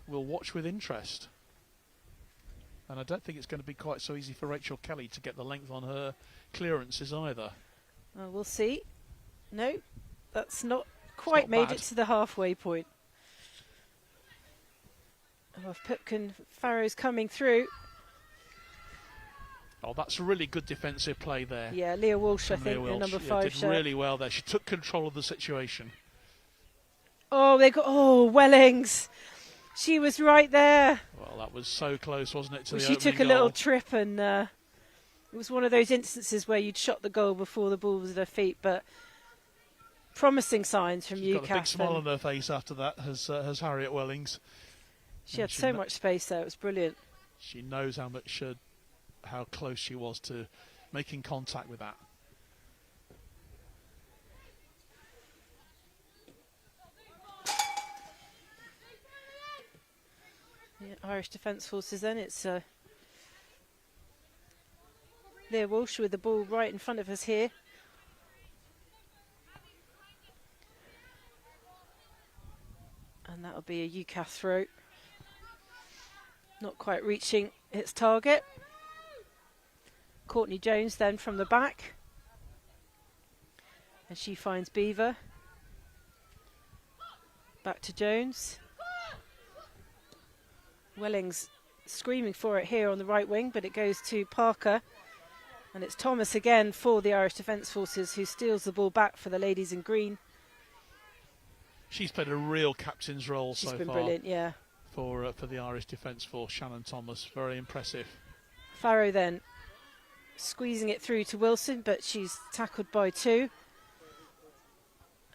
watch with interest. And I don't think it's going to be quite so easy for Rachel Kelly to get the length on her clearances either. Well, we'll see. No, that's not quite made bad. it to the halfway point. Oh, Pipkin Farrow's coming through. Oh, that's a really good defensive play there. Yeah, Leah Walsh, I From think, Leah the Welsh. number Yeah, 5 did shirt. really well there. She took control of the situation. Oh, they got. Oh, Wellings. She was right there. Well, that was so close, wasn't it, to Well, the she opening took a little goal? trip, and it was one of those instances where you'd shot the goal before the ball was at her feet, but promising signs from She's UKAF. got a big smile on her face after that, has Harriet Wellings. She had so much space there. It was brilliant. She knows how close she was to making contact with that. Yeah, Irish Defence Forces then. It's Leah Walsh with the ball right in front of us here. And that'll be a UKAF throw. Not quite reaching its target. Courtney Jones then from the back. And she finds Beaver. Back to Jones. Wellings screaming for it here on the right wing, but it goes to Parker. And it's Thomas again for the Irish Defence Forces, who steals the ball back for the ladies in green. She's played a real captain's role She's so been far. brilliant, yeah. For the Irish Defence Force, Shannon Thomas, very impressive. Farrow then squeezing it through to Wilson, but she's tackled by 2.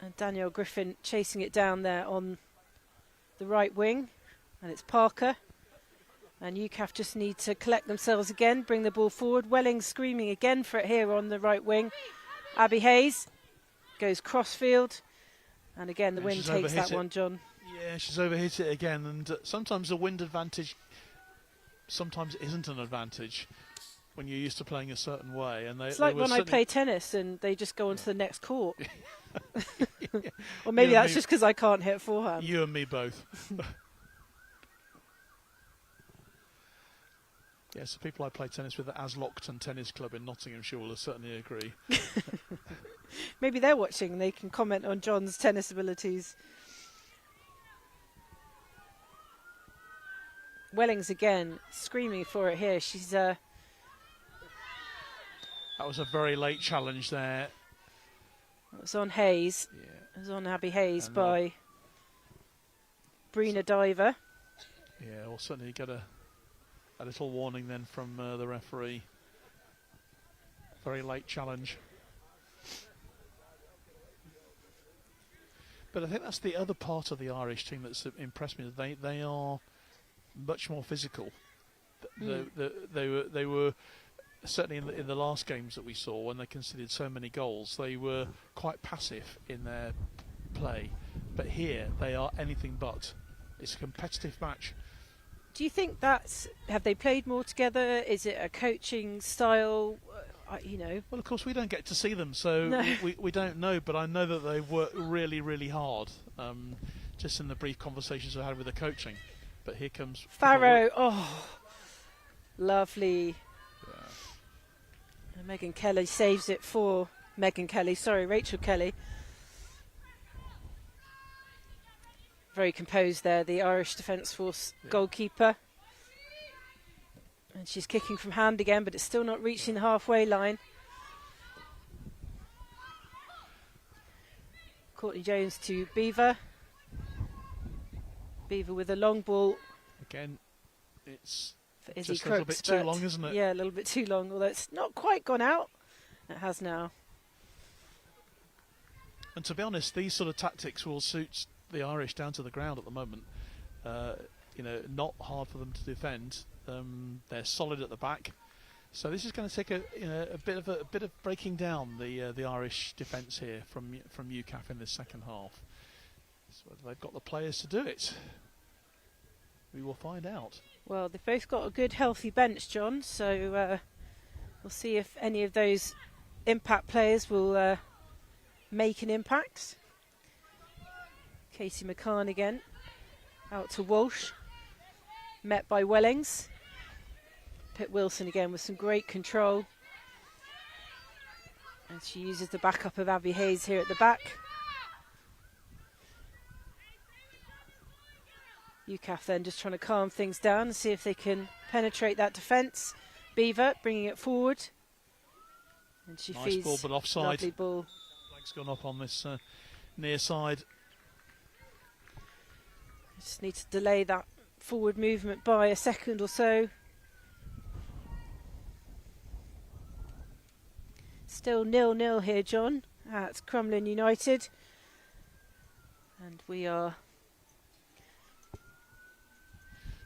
And Danielle Griffin chasing it down there on the right wing. And it's Parker. And UKAF just need to collect themselves again, bring the ball forward. Welling screaming again for it here on the right wing. Abby Hayes goes crossfield. And again, the wind takes that one, John. Yeah, she's overhit it again. And sometimes the wind advantage sometimes isn't an advantage when you're used to playing a certain way. And It's like when I play tennis and they just go on to the next court. Or maybe that's just because I can't hit forehand. You and me both. Yes, the people I play tennis with at Aslockton Tennis Club in Nottinghamshire will certainly agree. Maybe they're watching and they can comment on John's tennis abilities. Wellings again, screaming for it here. She's That was a very late challenge there. it was on Hayes. Yeah. It was on Abby Hayes And, by Brina Diver. Yeah, we'll certainly get a little warning then from the referee. Very late challenge. But I think that's the other part of the Irish team that's impressed me. They are much more physical. They were certainly in the last games that we saw, when they conceded so many goals, they were quite passive in their play. But here they are anything but. It's a competitive match. Do you think have they played more together? Is it a coaching style? Well, of course, we don't get to see them, so No. we don't know. But I know that they work really, really hard, just in the brief conversations I had with the coaching. But here comes Farrow. Oh, lovely. And Megan Kelly saves it for Rachel Kelly. Very composed there, the Irish Defence Force goalkeeper. And she's kicking from hand again, but it's still not reaching the halfway line. Courtney Jones to Beaver. Beaver with a long ball. Again, it's for Izzy just a little Crooks, bit too long, isn't it? Yeah, a little bit too long, although it's not quite gone out. It has now. And to be honest, these sort of tactics will suit the Irish down to the ground at the moment. Not hard for them to defend. They're solid at the back, so this is going to take a bit of breaking down the Irish defence here from UKAF in this second half. So they've got the players to do it. We will find out. Well, they've both got a good, healthy bench, John. So we'll see if any of those impact players will make an impact. Katie McCann again, out to Walsh, met by Wellings. Pip Wilson again with some great control. And she uses the backup of Abby Hayes here at the back. UKAF then just trying to calm things down and see if they can penetrate that defence. Beaver bringing it forward. And she nice feeds. Ball, but offside. Lovely ball. Flag's gone up on this near side. Just need to delay that forward movement by a second or so. Still 0-0 here, John, at Crumlin United. And we are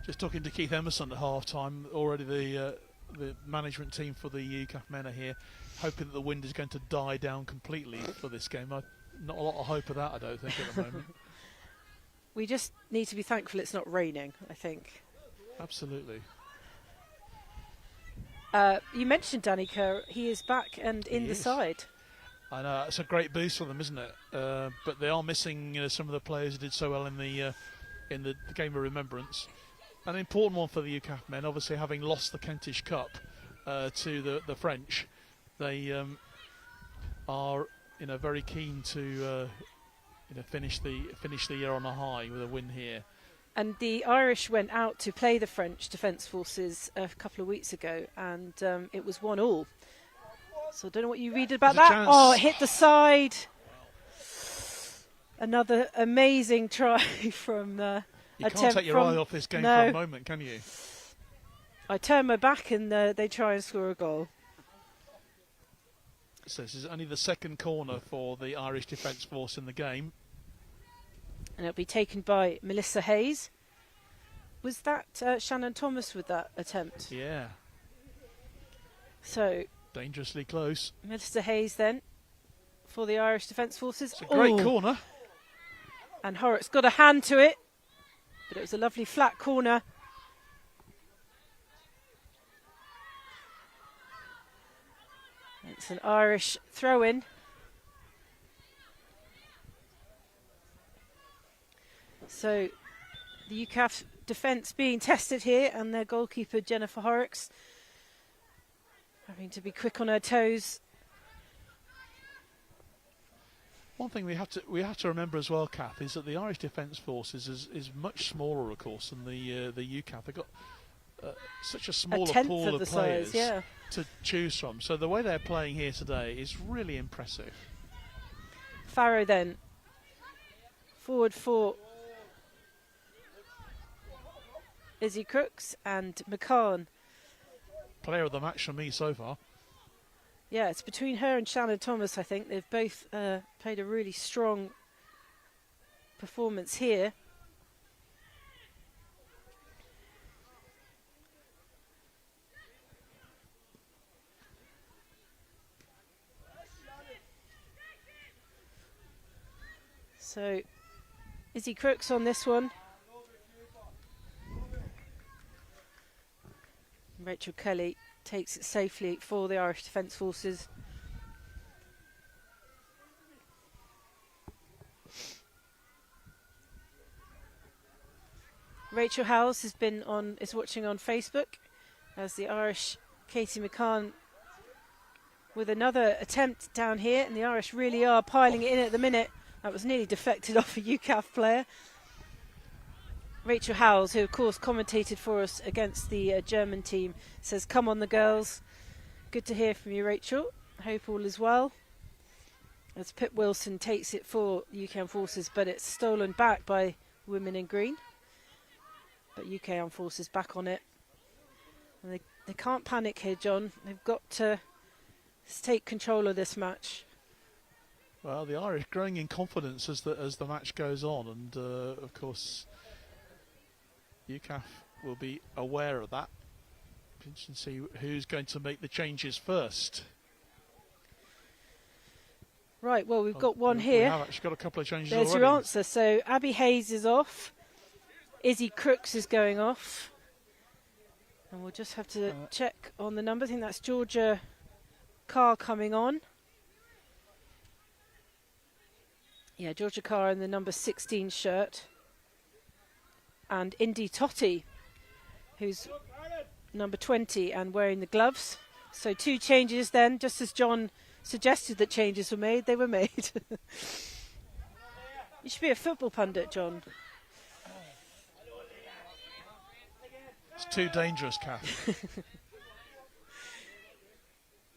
just talking to Keith Emerson at half-time. Already the management team for the UKAF men are here, hoping that the wind is going to die down completely for this game. Not a lot of hope of that, I don't think, at the moment. We just need to be thankful it's not raining, I think. Absolutely. You mentioned Danny Kerr. He is back and in the side. I know, it's a great boost for them, isn't it? But they are missing some of the players who did so well in the game of remembrance. An important one for the UKAF men, obviously having lost the Kentish Cup to the French. They are very keen to finish the year on a high with a win here. And the Irish went out to play the French Defence Forces a couple of weeks ago, and it was 1-1. So I don't know what you read about that. Chance. Oh, it hit the side. Another amazing try from You can't take your eye off this game for a moment, can you? I turn my back and they try and score a goal. So this is only the second corner for the Irish Defence Force in the game. And it'll be taken by Melissa Hayes. Was that Shannon Thomas with that attempt? Yeah. So dangerously close. Melissa Hayes then for the Irish Defence Forces. It's a great corner. And Horrocks got a hand to it, but it was a lovely flat corner. It's an Irish throw-in. So the UKAF defence being tested here, and their goalkeeper Jennifer Horrocks having to be quick on her toes. One thing we have to remember as well, Kath, is that the Irish Defence Forces is much smaller, of course, than the UKAF. They've got such a smaller pool of players to choose from. So the way they're playing here today is really impressive. Farrow then forward for Izzy Crooks and McCann. Player of the match for me so far. Yeah, it's between her and Shannon Thomas, I think. They've both played a really strong performance here. So, Izzy Crooks on this one. Rachel Kelly takes it safely for the Irish Defence Forces. Rachel Howells is watching on Facebook as the Irish Katie McCann with another attempt down here, and the Irish really are piling it in at the minute. That was nearly deflected off a UKAF player. Rachel Howells, who of course commentated for us against the German team, says, "Come on the girls." Good to hear from you, Rachel. Hope all is well. As Pip Wilson takes it for UK Armed Forces, but it's stolen back by Women in Green. But UK Armed Forces back on it. And they can't panic here, John. They've got to take control of this match. Well, the Irish growing in confidence as the match goes on, and of course UKAF will be aware of that. Interesting to see who's going to make the changes first. Right, well, we've got one here. We have actually got a couple of changes There's already. your answer. So Abby Hayes is off. Izzy Crooks is going off. And we'll just have to check on the number. I think that's Georgia Carr coming on. Yeah, Georgia Carr in the number 16 shirt. And Indy Totti, who's number 20 and wearing the gloves. So two changes then, just as John suggested that changes were made, they were made. You should be a football pundit, John. It's too dangerous, Kath.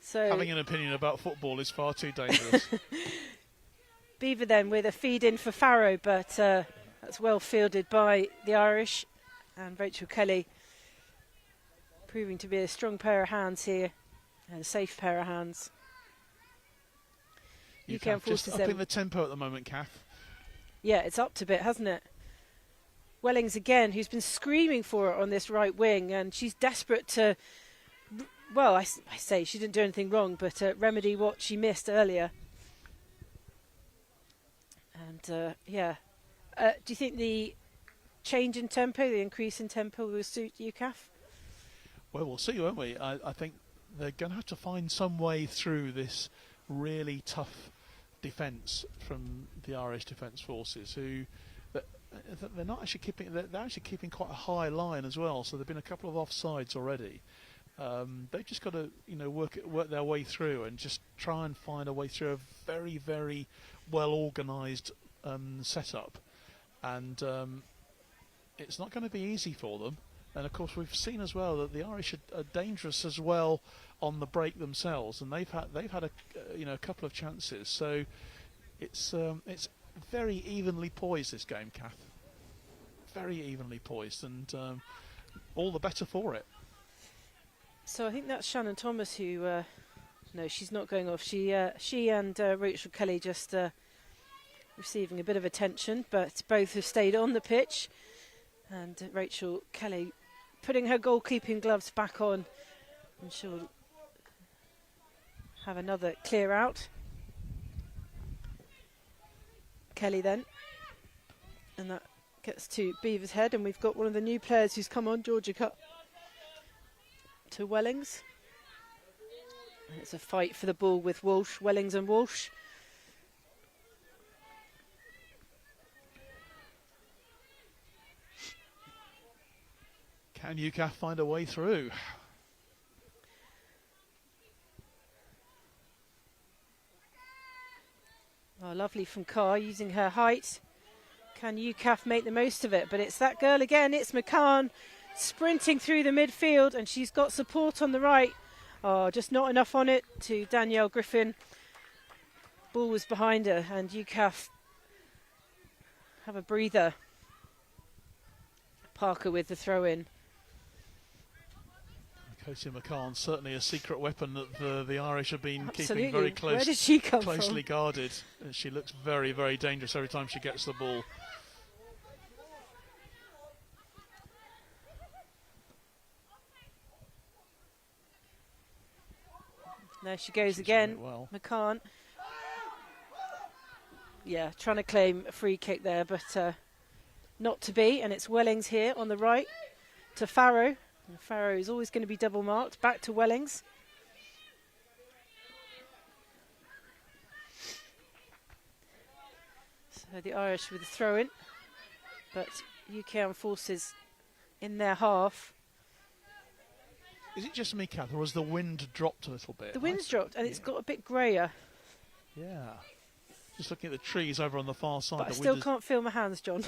So having an opinion about football is far too dangerous. Beaver then with a feed in for Farrow, but that's well fielded by the Irish, and Rachel Kelly proving to be a strong pair of hands here and a safe pair of hands. UKAF just upping the tempo at the moment, Kath. Yeah, it's upped a bit, hasn't it? Wellings again, who's been screaming for it on this right wing, and she's desperate to, well, I say she didn't do anything wrong, but remedy what she missed earlier. And yeah, do you think the change in tempo, the increase in tempo, will suit UKAF? Well, we'll see, won't we? I think they're going to have to find some way through this really tough defence from the Irish Defence Forces, who they're not actually keeping. They're actually keeping quite a high line as well. So there've been a couple of offsides already. They've just got to, work their way through and just try and find a way through a very, very well organised setup, and it's not going to be easy for them. And of course, we've seen as well that the Irish are dangerous as well on the break themselves, and they've had a couple of chances. So it's very evenly poised, this game, Kath. Very evenly poised, and all the better for it. So I think that's Shannon Thomas who. No, she's not going off. She and Rachel Kelly just receiving a bit of attention, but both have stayed on the pitch. And Rachel Kelly putting her goalkeeping gloves back on, and she'll have another clear out. Kelly then, and that gets to Beaver's head, and we've got one of the new players who's come on, Georgia Cup, to Wellings. And it's a fight for the ball with Walsh, Wellings and Walsh. Can UKAF find a way through? Oh, lovely from Carr, using her height. Can UKAF make the most of it? But it's that girl again, it's McCann, sprinting through the midfield, and she's got support on the right. Oh, just not enough on it to Danielle Griffin. Ball was behind her, and UKAF have a breather. Parker with the throw-in. Casey McCann, certainly a secret weapon that the Irish have been Absolutely. keeping very close. Where did she come closely from? guarded. And she looks very, very dangerous every time she gets the ball. There she goes again, well. McCann. Yeah, trying to claim a free kick there, but not to be. And it's Wellings here on the right to Farrow. And Farrow is always going to be double marked. Back to Wellings. So the Irish with a throw in, but UK Forces in their half. Is it just me, Kath, or has the wind dropped a little bit? The wind's dropped, and it's got a bit greyer. Yeah. Just looking at the trees over on the far side. But I still can't feel my hands, John.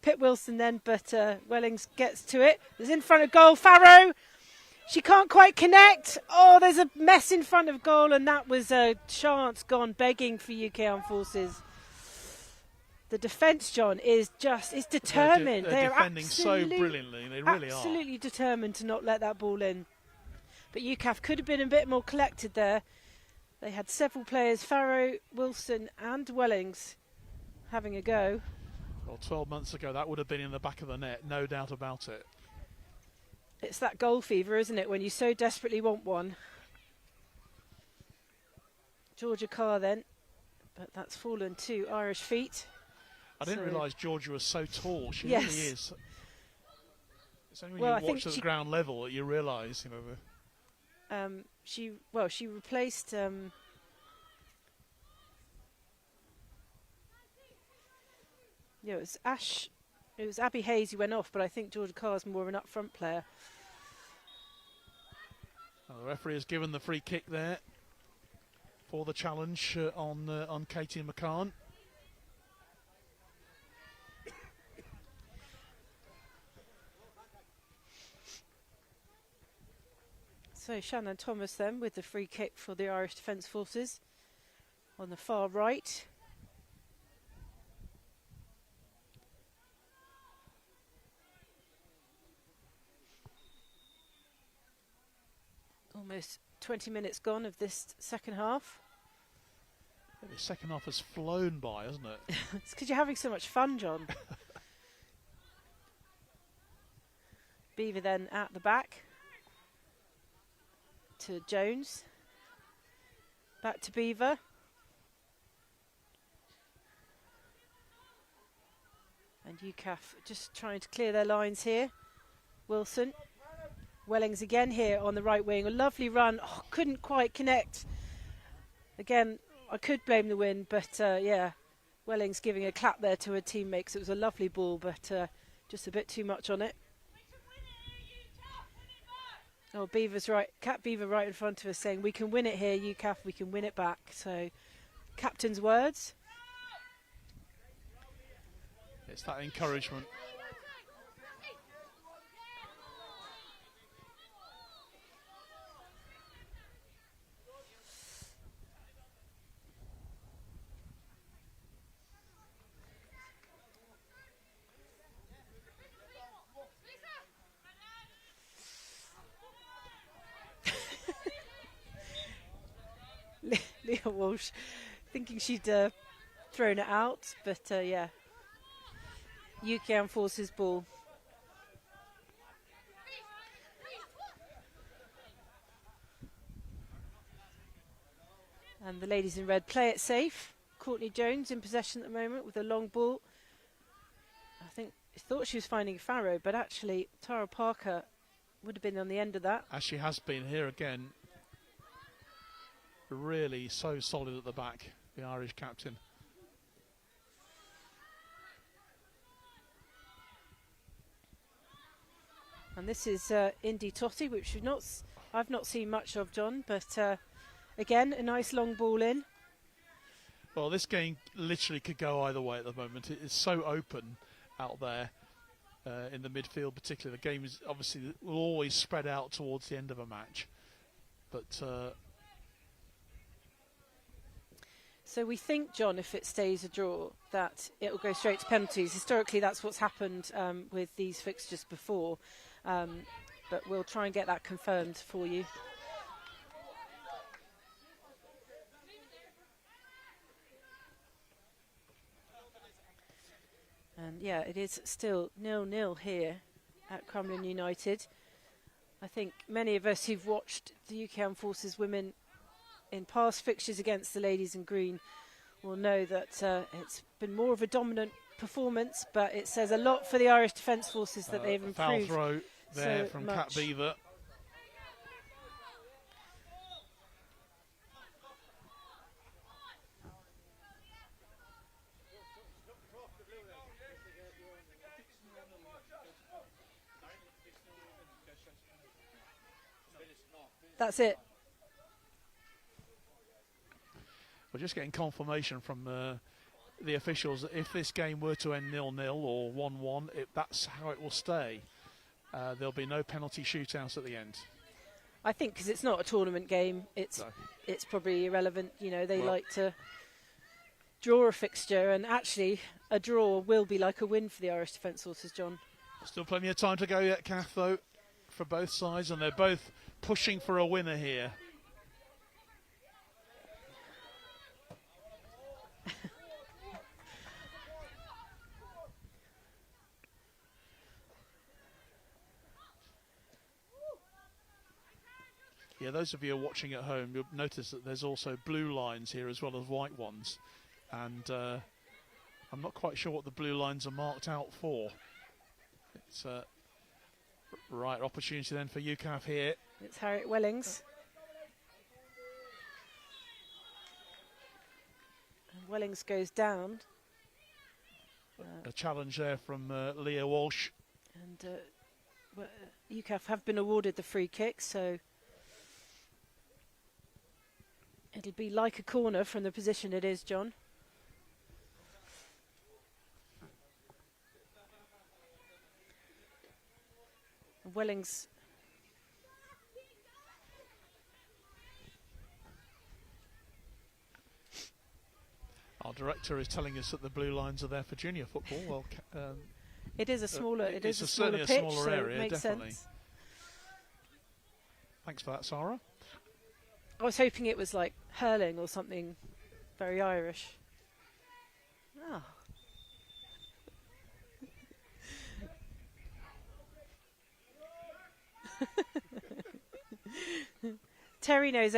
Pitt Wilson then, but Wellings gets to it. It's in front of goal. Farrow! She can't quite connect. Oh, there's a mess in front of goal, and that was a chance gone begging for UK Armed Forces. The defence, John, is determined. They're defending so brilliantly. They really are. Absolutely determined to not let that ball in. But UKAF could have been a bit more collected there. They had several players, Farrow, Wilson and Wellings, having a go. Well, 12 months ago, that would have been in the back of the net, no doubt about it. It's that goal fever, isn't it, when you so desperately want one. Georgia Carr then, but that's fallen to Irish feet. I didn't realise Georgia was so tall. She yes. really is. It's only when you watch at the ground level that you realise, She replaced. It was Ash. It was Abby Hayes who went off, but I think Georgia Carr's more of an up-front player. Well, the referee has given the free kick there. for the challenge on Katie McCann. So Shannon Thomas then with the free kick for the Irish Defence Forces on the far right. Almost 20 minutes gone of this second half. The second half has flown by, hasn't it? It's because you're having so much fun, John. Beaver then at the back to Jones. Back to Beaver. And UKAF just trying to clear their lines here. Wilson. Wellings again here on the right wing. A lovely run. Oh, couldn't quite connect. Again, I could blame the wind, but yeah, Wellings giving a clap there to her teammates. It was a lovely ball, but just a bit too much on it. Oh, Beaver's right. Cat Beaver right in front of us saying, we can win it here, UKAF, we can win it back. So, captain's words. It's that encouragement. Leah Walsh thinking she'd thrown it out, but yeah. UK Armed Forces ball. And the ladies in red play it safe. Courtney Jones in possession at the moment with a long ball. I thought she was finding a Farrow, but actually Tara Parker would have been on the end of that. As she has been here again. Really so solid at the back, the Irish captain. And this is Indy Totti, which I've not seen much of, John, but again, a nice long ball in. Well, this game literally could go either way at the moment. It is so open out there in the midfield, particularly. The game is obviously will always spread out towards the end of a match, but. So we think, John, if it stays a draw, that it will go straight to penalties. Historically, that's what's happened with these fixtures before. But we'll try and get that confirmed for you. And yeah, it is still 0-0 here at Crumlin United. I think many of us who've watched the UK Armed Forces women in past fixtures against the ladies in green will know that it's been more of a dominant performance, but it says a lot for the Irish Defence Forces that they've improved. Foul throw there so from much. Cat Beaver. That's it. We're just getting confirmation from the officials that if this game were to end 0-0 or 1-1, that's how it will stay. There'll be no penalty shootouts at the end. I think because it's not a tournament game, it's probably irrelevant. You know, they like to draw a fixture, and actually a draw will be like a win for the Irish Defence Forces, John. Still plenty of time to go yet, Kath, though, for both sides, and they're both pushing for a winner here. Yeah, those of you who are watching at home, you'll notice that there's also blue lines here as well as white ones. And I'm not quite sure what the blue lines are marked out for. It's a right opportunity then for UKAF here. It's Harriet Wellings. And Wellings goes down. A challenge there from Leah Walsh. And UKAF have been awarded the free kick, so... It'll be like a corner from the position it is, John. Wellings. Our director is telling us that the blue lines are there for junior football. Well, it is a smaller. It is a smaller certainly pitch, a smaller so area, it makes definitely. sense. Thanks for that, Sarah. I was hoping it was like hurling or something very Irish. Oh. Terry knows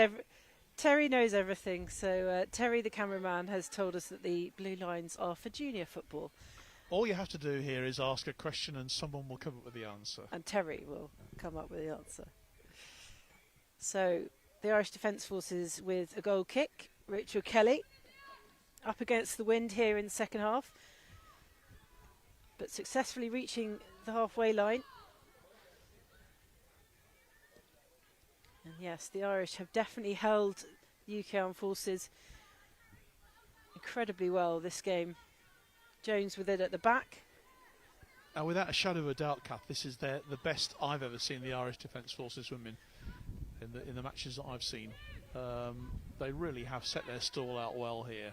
everything. So Terry, the cameraman, has told us that the blue lines are for junior football. All you have to do here is ask a question and someone will come up with the answer. And Terry will come up with the answer. So the Irish Defence Forces with a goal kick. Rachel Kelly up against the wind here in the second half, but successfully reaching the halfway line. And yes, the Irish have definitely held the UK Armed Forces incredibly well this game. Jones with it at the back. And without a shadow of a doubt, Kath, this is the best I've ever seen the Irish Defence Forces women in the matches that I've seen. They really have set their stall out well here.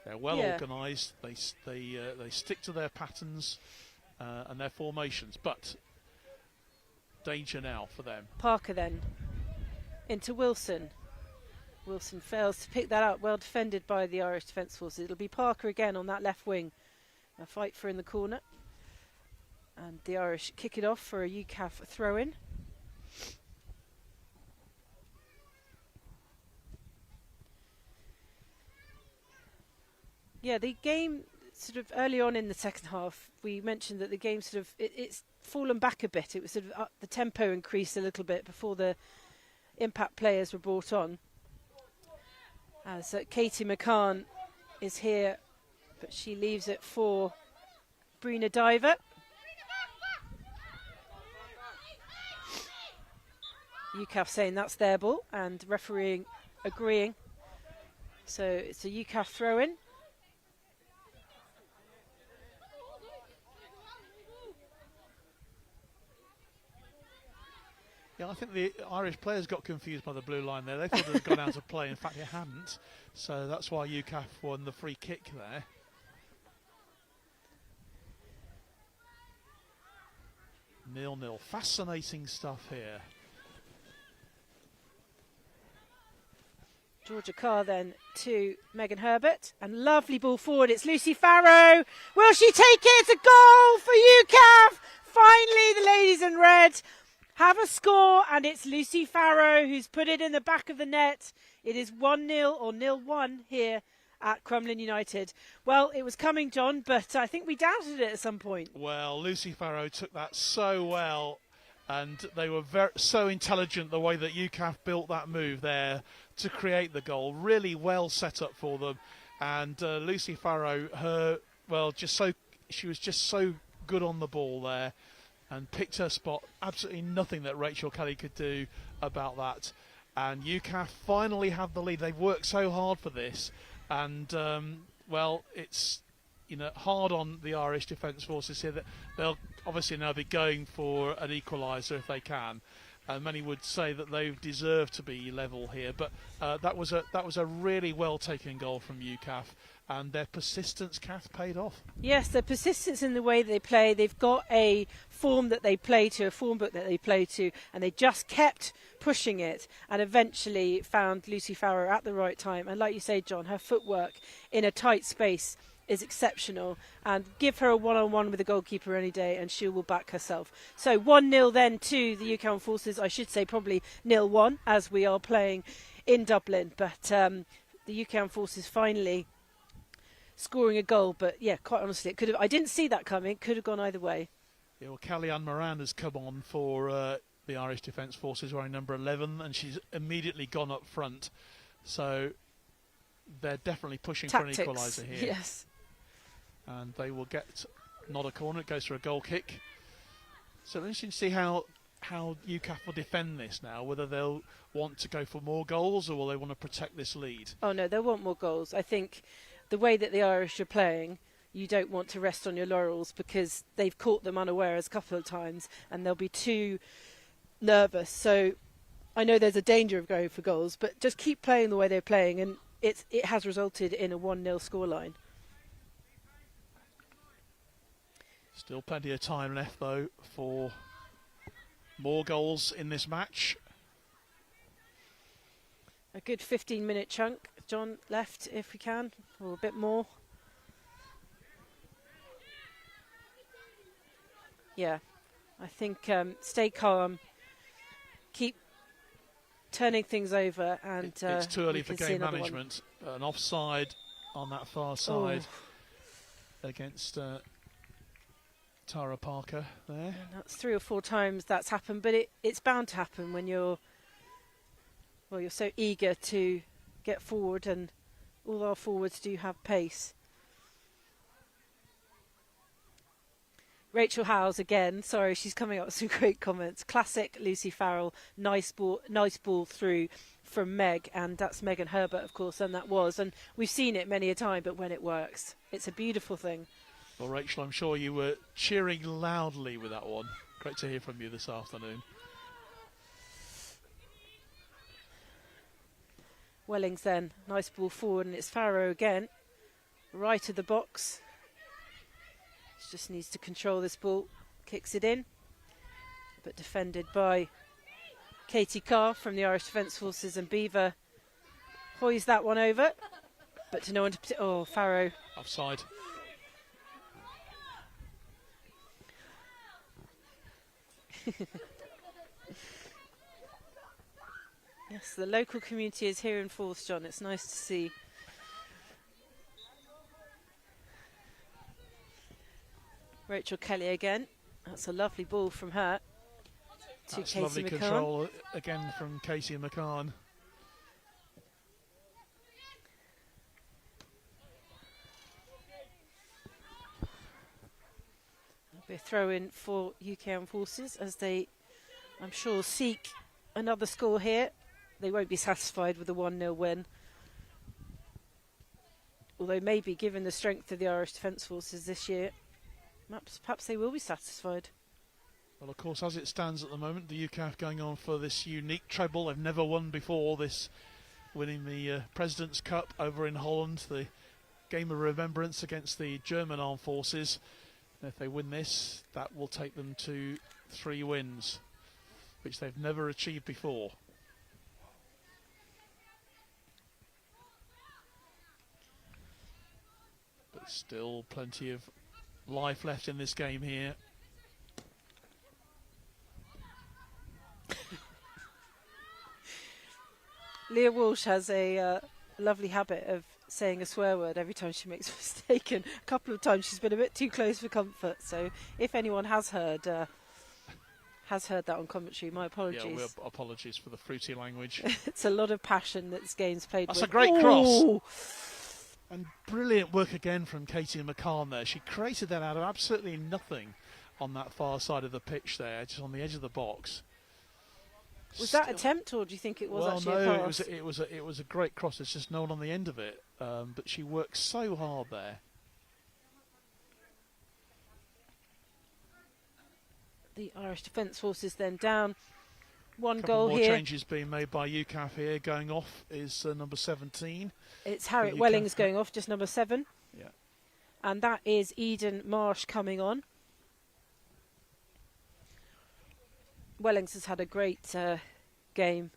They're well organised. They stick to their patterns and their formations, but danger now for them. Parker then into Wilson. Wilson fails to pick that up. Well defended by the Irish Defence Forces. It'll be Parker again on that left wing. A fight for in the corner. And the Irish kick it off for a UKAF throw-in. Yeah, the game sort of early on in the second half, we mentioned that the game sort of it's fallen back a bit. It was sort of the tempo increased a little bit before the impact players were brought on. As Katie McCann is here, but she leaves it for Brina Diver. UKAF saying that's their ball and refereeing agreeing. So it's a UKAF throw-in. Yeah, I think the Irish players got confused by the blue line there. They thought it had gone out of play. In fact, it hadn't. So that's why UKAF won the free kick there. Nil-nil. Fascinating stuff here. Georgia Carr then to Megan Herbert. And lovely ball forward. It's Lucy Farrow. Will she take it? It's a goal for UKAF. Finally, the ladies in red have a score, and it's Lucy Farrow who's put it in the back of the net. It is 1-0 or 0-1 here at Crumlin United. Well, it was coming, John, but I think we doubted it at some point. Well, Lucy Farrow took that so well, and they were so intelligent the way that UKAF built that move there to create the goal. Really well set up for them, and Lucy Farrow, she was just so good on the ball there, and picked her spot. Absolutely nothing that Rachel Kelly could do about that. And UKAF finally have the lead. They've worked so hard for this, and it's hard on the Irish Defence Forces here that they'll obviously now be going for an equaliser if they can. And many would say that they deserve to be level here, but that was a really well taken goal from UKAF. And their persistence, Kath, paid off. Yes, their persistence in the way they play. They've got a form that they play to, a form book that they play to, and they just kept pushing it and eventually found Lucy Farrow at the right time. And like you say, John, her footwork in a tight space is exceptional. And give her a one-on-one with the goalkeeper any day and she will back herself. So 1-0 then to the UK Armed Forces. I should say probably 0-1 as we are playing in Dublin. But the UK Armed Forces finally scoring a goal, but yeah, quite honestly, it could have. I didn't see that coming. Could have gone either way. Yeah, well, Callie-Ann Moran has come on for the Irish Defence Forces, wearing number 11, and she's immediately gone up front. So they're definitely pushing Tactics, for an equaliser here. Yes, and they will get not a corner. It goes for a goal kick. So interesting to see how how UKAF will defend this now, whether they'll want to go for more goals or will they want to protect this lead? Oh no, they'll want more goals. I think the way that the Irish are playing, you don't want to rest on your laurels because they've caught them unawares a couple of times and they'll be too nervous. So I know there's a danger of going for goals, but just keep playing the way they're playing, and it has resulted in a 1-0 scoreline. Still plenty of time left though for more goals in this match. A good 15-minute chunk, John, left if we can, or a bit more. Yeah, I think stay calm, keep turning things over, and it's too early for game another management. An offside on that far side against Tara Parker there. And that's 3 or 4 times that's happened, but it's bound to happen when you're so eager to get forward, and all our forwards do have pace. Rachel Howes again, sorry, she's coming up with some great comments. Classic Lucy Farrell, nice ball through from Meg, and that's Megan Herbert, of course, and that was. And we've seen it many a time, but when it works, it's a beautiful thing. Well, Rachel, I'm sure you were cheering loudly with that one. Great to hear from you this afternoon. Wellings then, nice ball forward, and it's Farrow again, right of the box. Just needs to control this ball, kicks it in, but defended by Katie Carr from the Irish Defence Forces, and Beaver hoys that one over, but to no one to Farrow. Offside. Yes, the local community is here in force, John. It's nice to see. Rachel Kelly again. That's a lovely ball from her to That's Casey lovely McCann. control again from Casey McCann. There'll be a throw in for UK Armed Forces as they, I'm sure, seek another score here. They won't be satisfied with a 1-0 win. Although maybe given the strength of the Irish Defence Forces this year, perhaps they will be satisfied. Well, of course, as it stands at the moment, the UKAF going on for this unique treble. They've never won before this, winning the President's Cup over in Holland, the game of remembrance against the German Armed Forces. And if they win this, that will take them to 3 wins, which they've never achieved before. But still plenty of life left in this game here. Leah Walsh has a lovely habit of saying a swear word every time she makes a mistake, and a couple of times she's been a bit too close for comfort. So if anyone has heard that on commentary, my apologies. Yeah, well, apologies for the fruity language. It's a lot of passion that this game's played with. That's a great cross. And brilliant work again from Katie McCann there. She created that out of absolutely nothing on that far side of the pitch there, just on the edge of the box. Was that attempt, or do you think it was actually a pass? It was a great cross. It's just no one on the end of it. But she worked so hard there. The Irish Defence Forces then down. One Couple goal more here. changes being made by UKAF here. Going off is number 17. It's Harriet Wellings going off, just number 7. Yeah. And that is Eden Marsh coming on. Wellings has had a great game.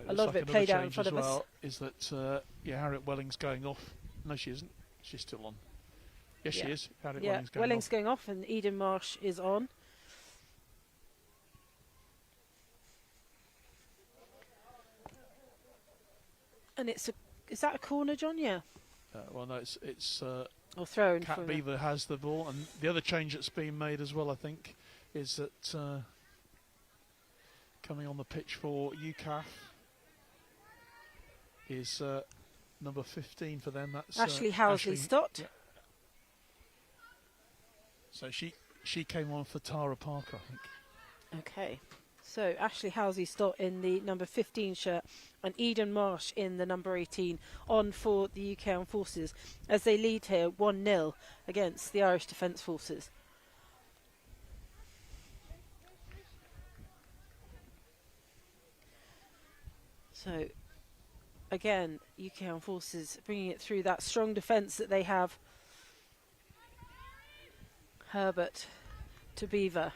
A lot of it played out in front of us. Is that Harriet Wellings going off? No, she isn't. She's still on. Yes, she is. Harriet Wellings going Wellings off. going off, and Eden Marsh is on. And is that a corner, John? Yeah. Well, no, it's or thrown. Cat Beaver has the ball, and the other change that's been made as well, I think, is that coming on the pitch for UKAF is number 15 for them. That's Ashley Housley Stott. Yeah. So she came on for Tara Parker, I think. Okay, So Ashley Housey-Stott in the number 15 shirt and Eden Marsh in the number 18 on for the UK Armed Forces as they lead here 1-0 against the Irish Defence Forces. So again, UK Armed Forces bringing it through that strong defence that they have. Herbert to Beaver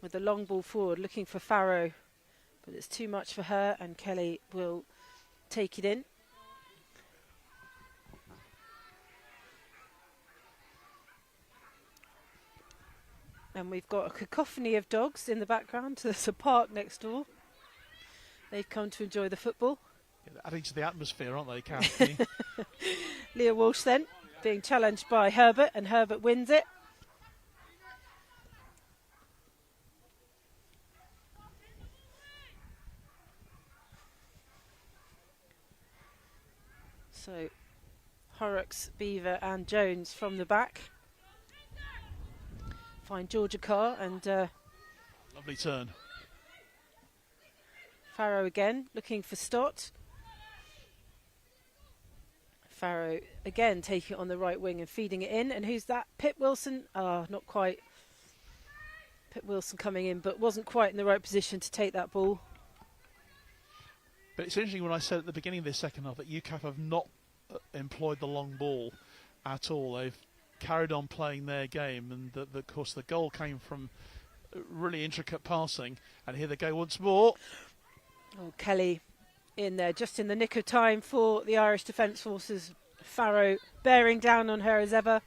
with the long ball forward, looking for Farrow, but it's too much for her, and Kelly will take it in. And we've got a cacophony of dogs in the background. There's a park next door. They've come to enjoy the football. Yeah, adding to the atmosphere, aren't they, Kathy? Leah Walsh then being challenged by Herbert, and Herbert wins it. So Horrocks, Beaver and Jones from the back. Find Georgia Carr and Lovely turn. Farrow again, looking for Stott. Farrow again taking it on the right wing and feeding it in. And who's that? Pip Wilson? Not quite. Pip Wilson coming in, but wasn't quite in the right position to take that ball. But it's interesting when I said at the beginning of this second half that UKAF have not employed the long ball at all. They've carried on playing their game, and of course the goal came from really intricate passing. And here they go once more. Oh, Kelly in there just in the nick of time for the Irish Defence Forces. Farrow bearing down on her as ever.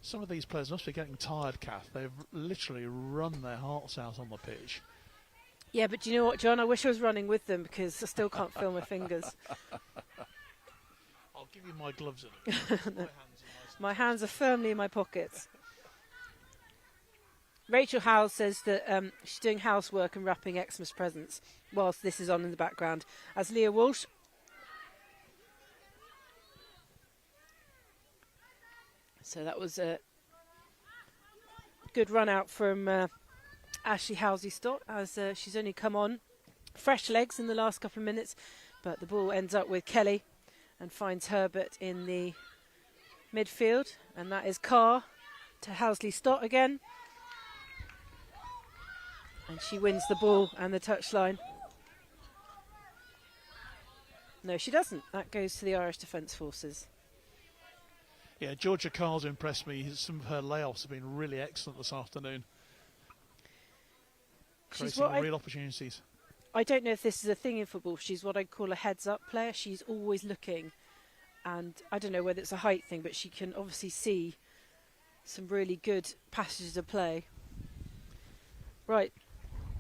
Some of these players must be getting tired, Kath. They've literally run their hearts out on the pitch. Yeah, but do you know what, John? I wish I was running with them because I still can't feel my fingers. I'll give you my gloves in a minute. My hands are firmly in my pockets. Rachel Howell says that she's doing housework and wrapping Xmas presents whilst this is on in the background. As Leah Walsh. So that was a good run out from Ashley Housey-Stott as she's only come on fresh legs in the last couple of minutes, but the ball ends up with Kelly and finds Herbert in the midfield, and that is Carr to Housey-Stott again, and she wins the ball and the touchline. No, she doesn't. That goes to the Irish Defence Forces. Yeah, Georgia Carr's impressed me. Some of her layoffs have been really excellent this afternoon. Creating real opportunities. I don't know if this is a thing in football. She's what I'd call a heads-up player. She's always looking, and I don't know whether it's a height thing, but she can obviously see some really good passages of play. Right.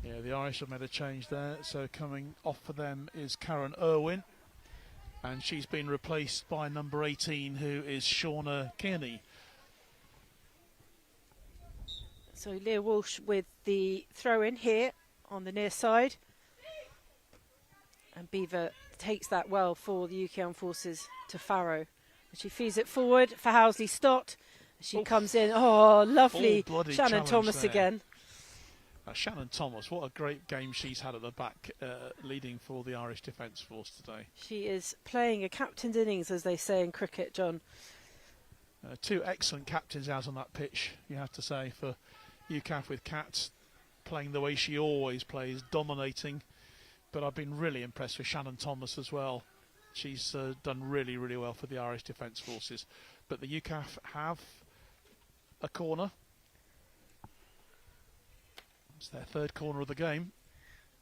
Yeah, the Irish have made a change there. So coming off for them is Karen Irwin, and she's been replaced by number 18, who is Shauna Kearney. So Leah Walsh with the throw-in here on the near side. And Beaver takes that well for the UK Armed Forces to Farrow. And she feeds it forward for Housey-Stott. She comes in. Oh, lovely. Shannon Thomas there. Again. Shannon Thomas, what a great game she's had at the back, leading for the Irish Defence Force today. She is playing a captain's innings, as they say in cricket, John. Two excellent captains out on that pitch, you have to say, for UKAF, with Kat playing the way she always plays, dominating. But I've been really impressed with Shannon Thomas as well. She's done really, really well for the Irish Defence Forces. But the UKAF have a corner. It's their third corner of the game.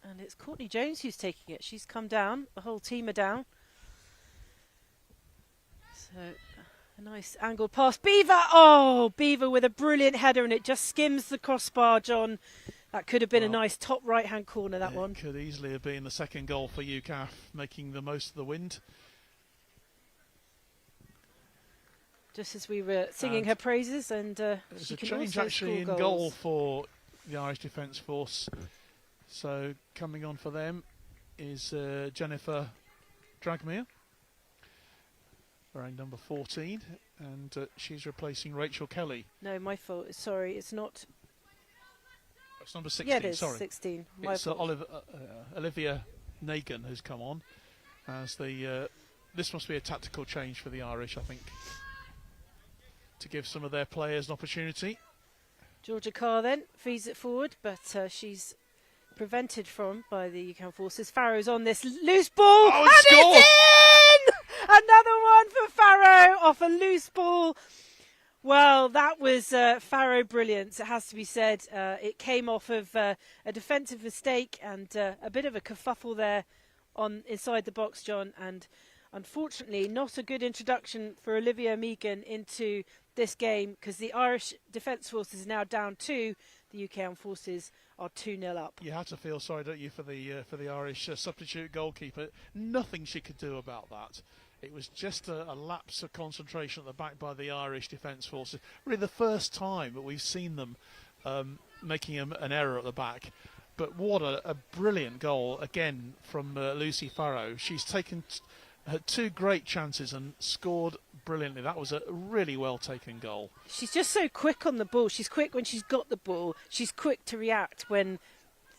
And it's Courtney Jones who's taking it. She's come down. The whole team are down. So a nice angled pass. Beaver! Oh, Beaver with a brilliant header, and it just skims the crossbar, John. That could have been a nice top right-hand corner, that one. Could easily have been the second goal for UKAF, making the most of the wind. Just as we were singing her praises, and she can change also actually score in goals. goal for the Irish Defence Force. So coming on for them is Jennifer Dragmere, wearing number 14, and she's replacing Rachel Kelly. No, my fault. Sorry, it's not It's number 16, Yeah, it is, sorry. 16. My It's fault. Olivia Nagan who's come on as the... this must be a tactical change for the Irish, I think, to give some of their players an opportunity. Georgia Carr then feeds it forward, but she's prevented from by the UKAF forces. Farrow's on this loose ball, Oh, and scored! it's in! Another one for Farrow off a loose ball. Well, that was Farrow brilliance, it has to be said. It came off of a defensive mistake and a bit of a kerfuffle there on inside the box, John, and unfortunately not a good introduction for Olivia Megan into this game, because the Irish Defence Forces is now down 2. The UK Armed Forces are 2-0 up. You have to feel sorry, don't you, for the Irish substitute goalkeeper. Nothing she could do about that. It was just a lapse of concentration at the back by the Irish Defence Forces. Really the first time that we've seen them making an error at the back. But what a brilliant goal, again, from Lucy Farrow. She's taken her 2 great chances and scored brilliantly. That was a really well-taken goal. She's just so quick on the ball. She's quick when she's got the ball. She's quick to react when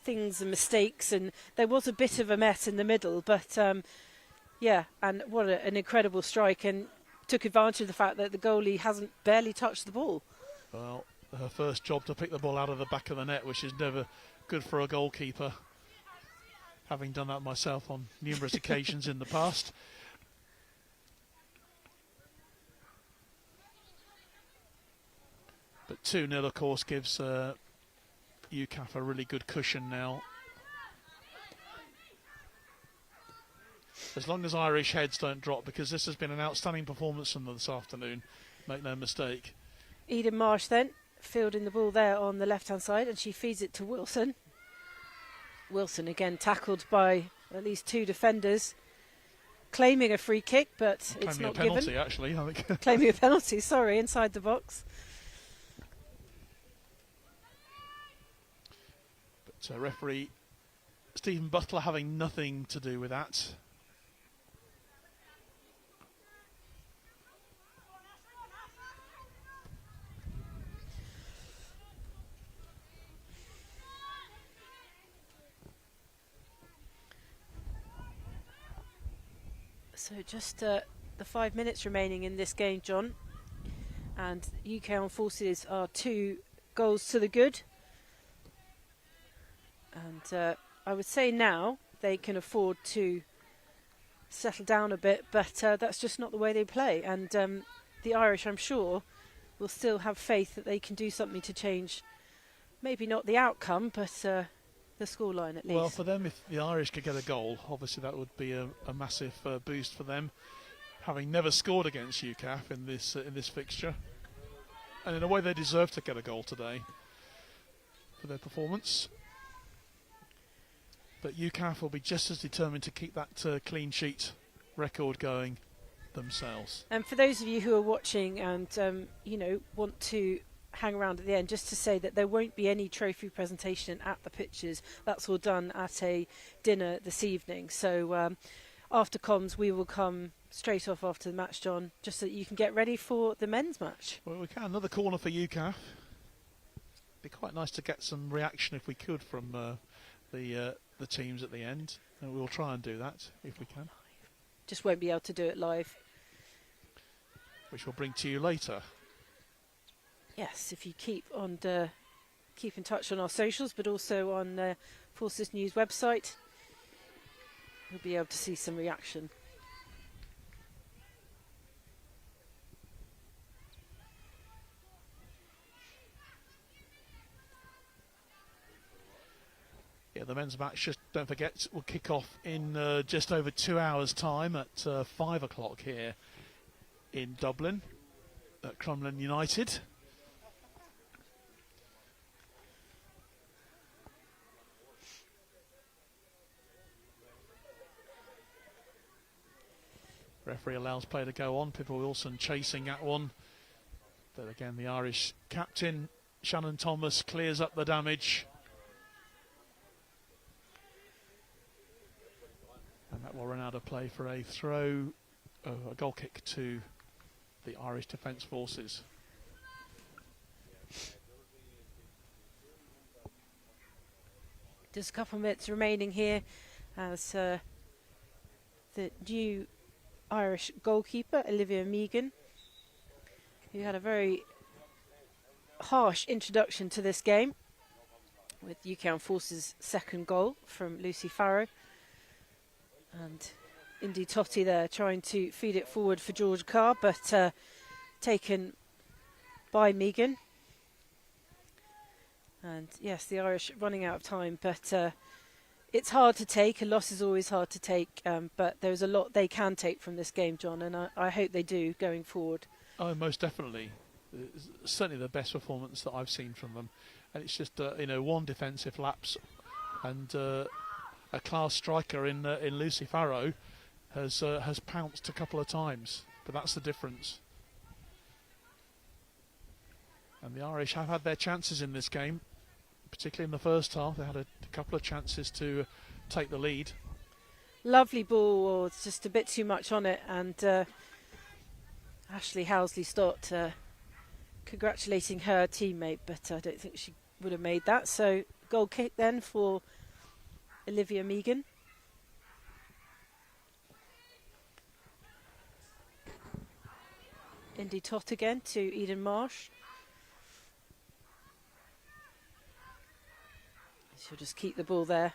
things are mistakes. And there was a bit of a mess in the middle. But, yeah, and what an incredible strike. And took advantage of the fact that the goalie hasn't barely touched the ball. Well, her first job to pick the ball out of the back of the net, which is never good for a goalkeeper, having done that myself on numerous occasions in the past. But 2-0, of course, gives UKAF a really good cushion now. As long as Irish heads don't drop, because this has been an outstanding performance from them this afternoon, make no mistake. Eden Marsh then, fielding the ball there on the left-hand side, and she feeds it to Wilson. Wilson again tackled by at least 2 defenders, claiming a free kick, but it's not given. Claiming a penalty, actually, I think. Claiming a penalty, sorry, inside the box. But referee Stephen Butler having nothing to do with that. So just the 5 minutes remaining in this game, John. And UK Armed Forces are 2 goals to the good. And I would say now they can afford to settle down a bit, but that's just not the way they play. And the Irish, I'm sure, will still have faith that they can do something to change, maybe not the outcome, but the scoreline at least. Well, for them, if the Irish could get a goal, obviously that would be a massive boost for them, having never scored against UKAF in this fixture. And in a way, they deserve to get a goal today for their performance. But UKAF will be just as determined to keep that clean sheet record going themselves. And for those of you who are watching and want to hang around at the end, just to say that there won't be any trophy presentation at the pitches. That's all done at a dinner this evening. So after comms, we will come straight off after the match, John, just so that you can get ready for the men's match. Well, we can. Another corner for UKAF. Be quite nice to get some reaction if we could from the teams at the end, and we'll try and do that if we can. Just won't be able to do it live, which we'll bring to you later. Yes, if you keep in touch on our socials, but also on Forces News website, you'll be able to see some reaction. Yeah, the men's match, just don't forget, will kick off in just over 2 hours' time at 5 o'clock here in Dublin at Crumlin United. Referee allows play to go on. Pippa Wilson chasing at one. Then again, the Irish captain, Shannon Thomas, clears up the damage. And that will run out of play for a throw, a goal kick to the Irish Defence Forces. Just a couple of minutes remaining here as the new Irish goalkeeper, Olivia Megan, who had a very harsh introduction to this game with UK Armed Forces' second goal from Lucy Farrow. And Indy Totti there trying to feed it forward for George Carr, but taken by Megan. And yes, the Irish running out of time, but it's hard to take. A loss is always hard to take, but there's a lot they can take from this game, John, and I hope they do going forward. Oh, most definitely. It's certainly the best performance that I've seen from them. And it's just, one defensive lapse, and a class striker in Lucy Farrow has pounced a couple of times, but that's the difference. And the Irish have had their chances in this game, particularly in the first half. They had a couple of chances to take the lead. Lovely ball, or it's just a bit too much on it, and Ashley Housley-Stott congratulating her teammate, but I don't think she would have made that. So goal kick then for Olivia Megan. Indy Tott again to Eden Marsh. She'll just keep the ball there.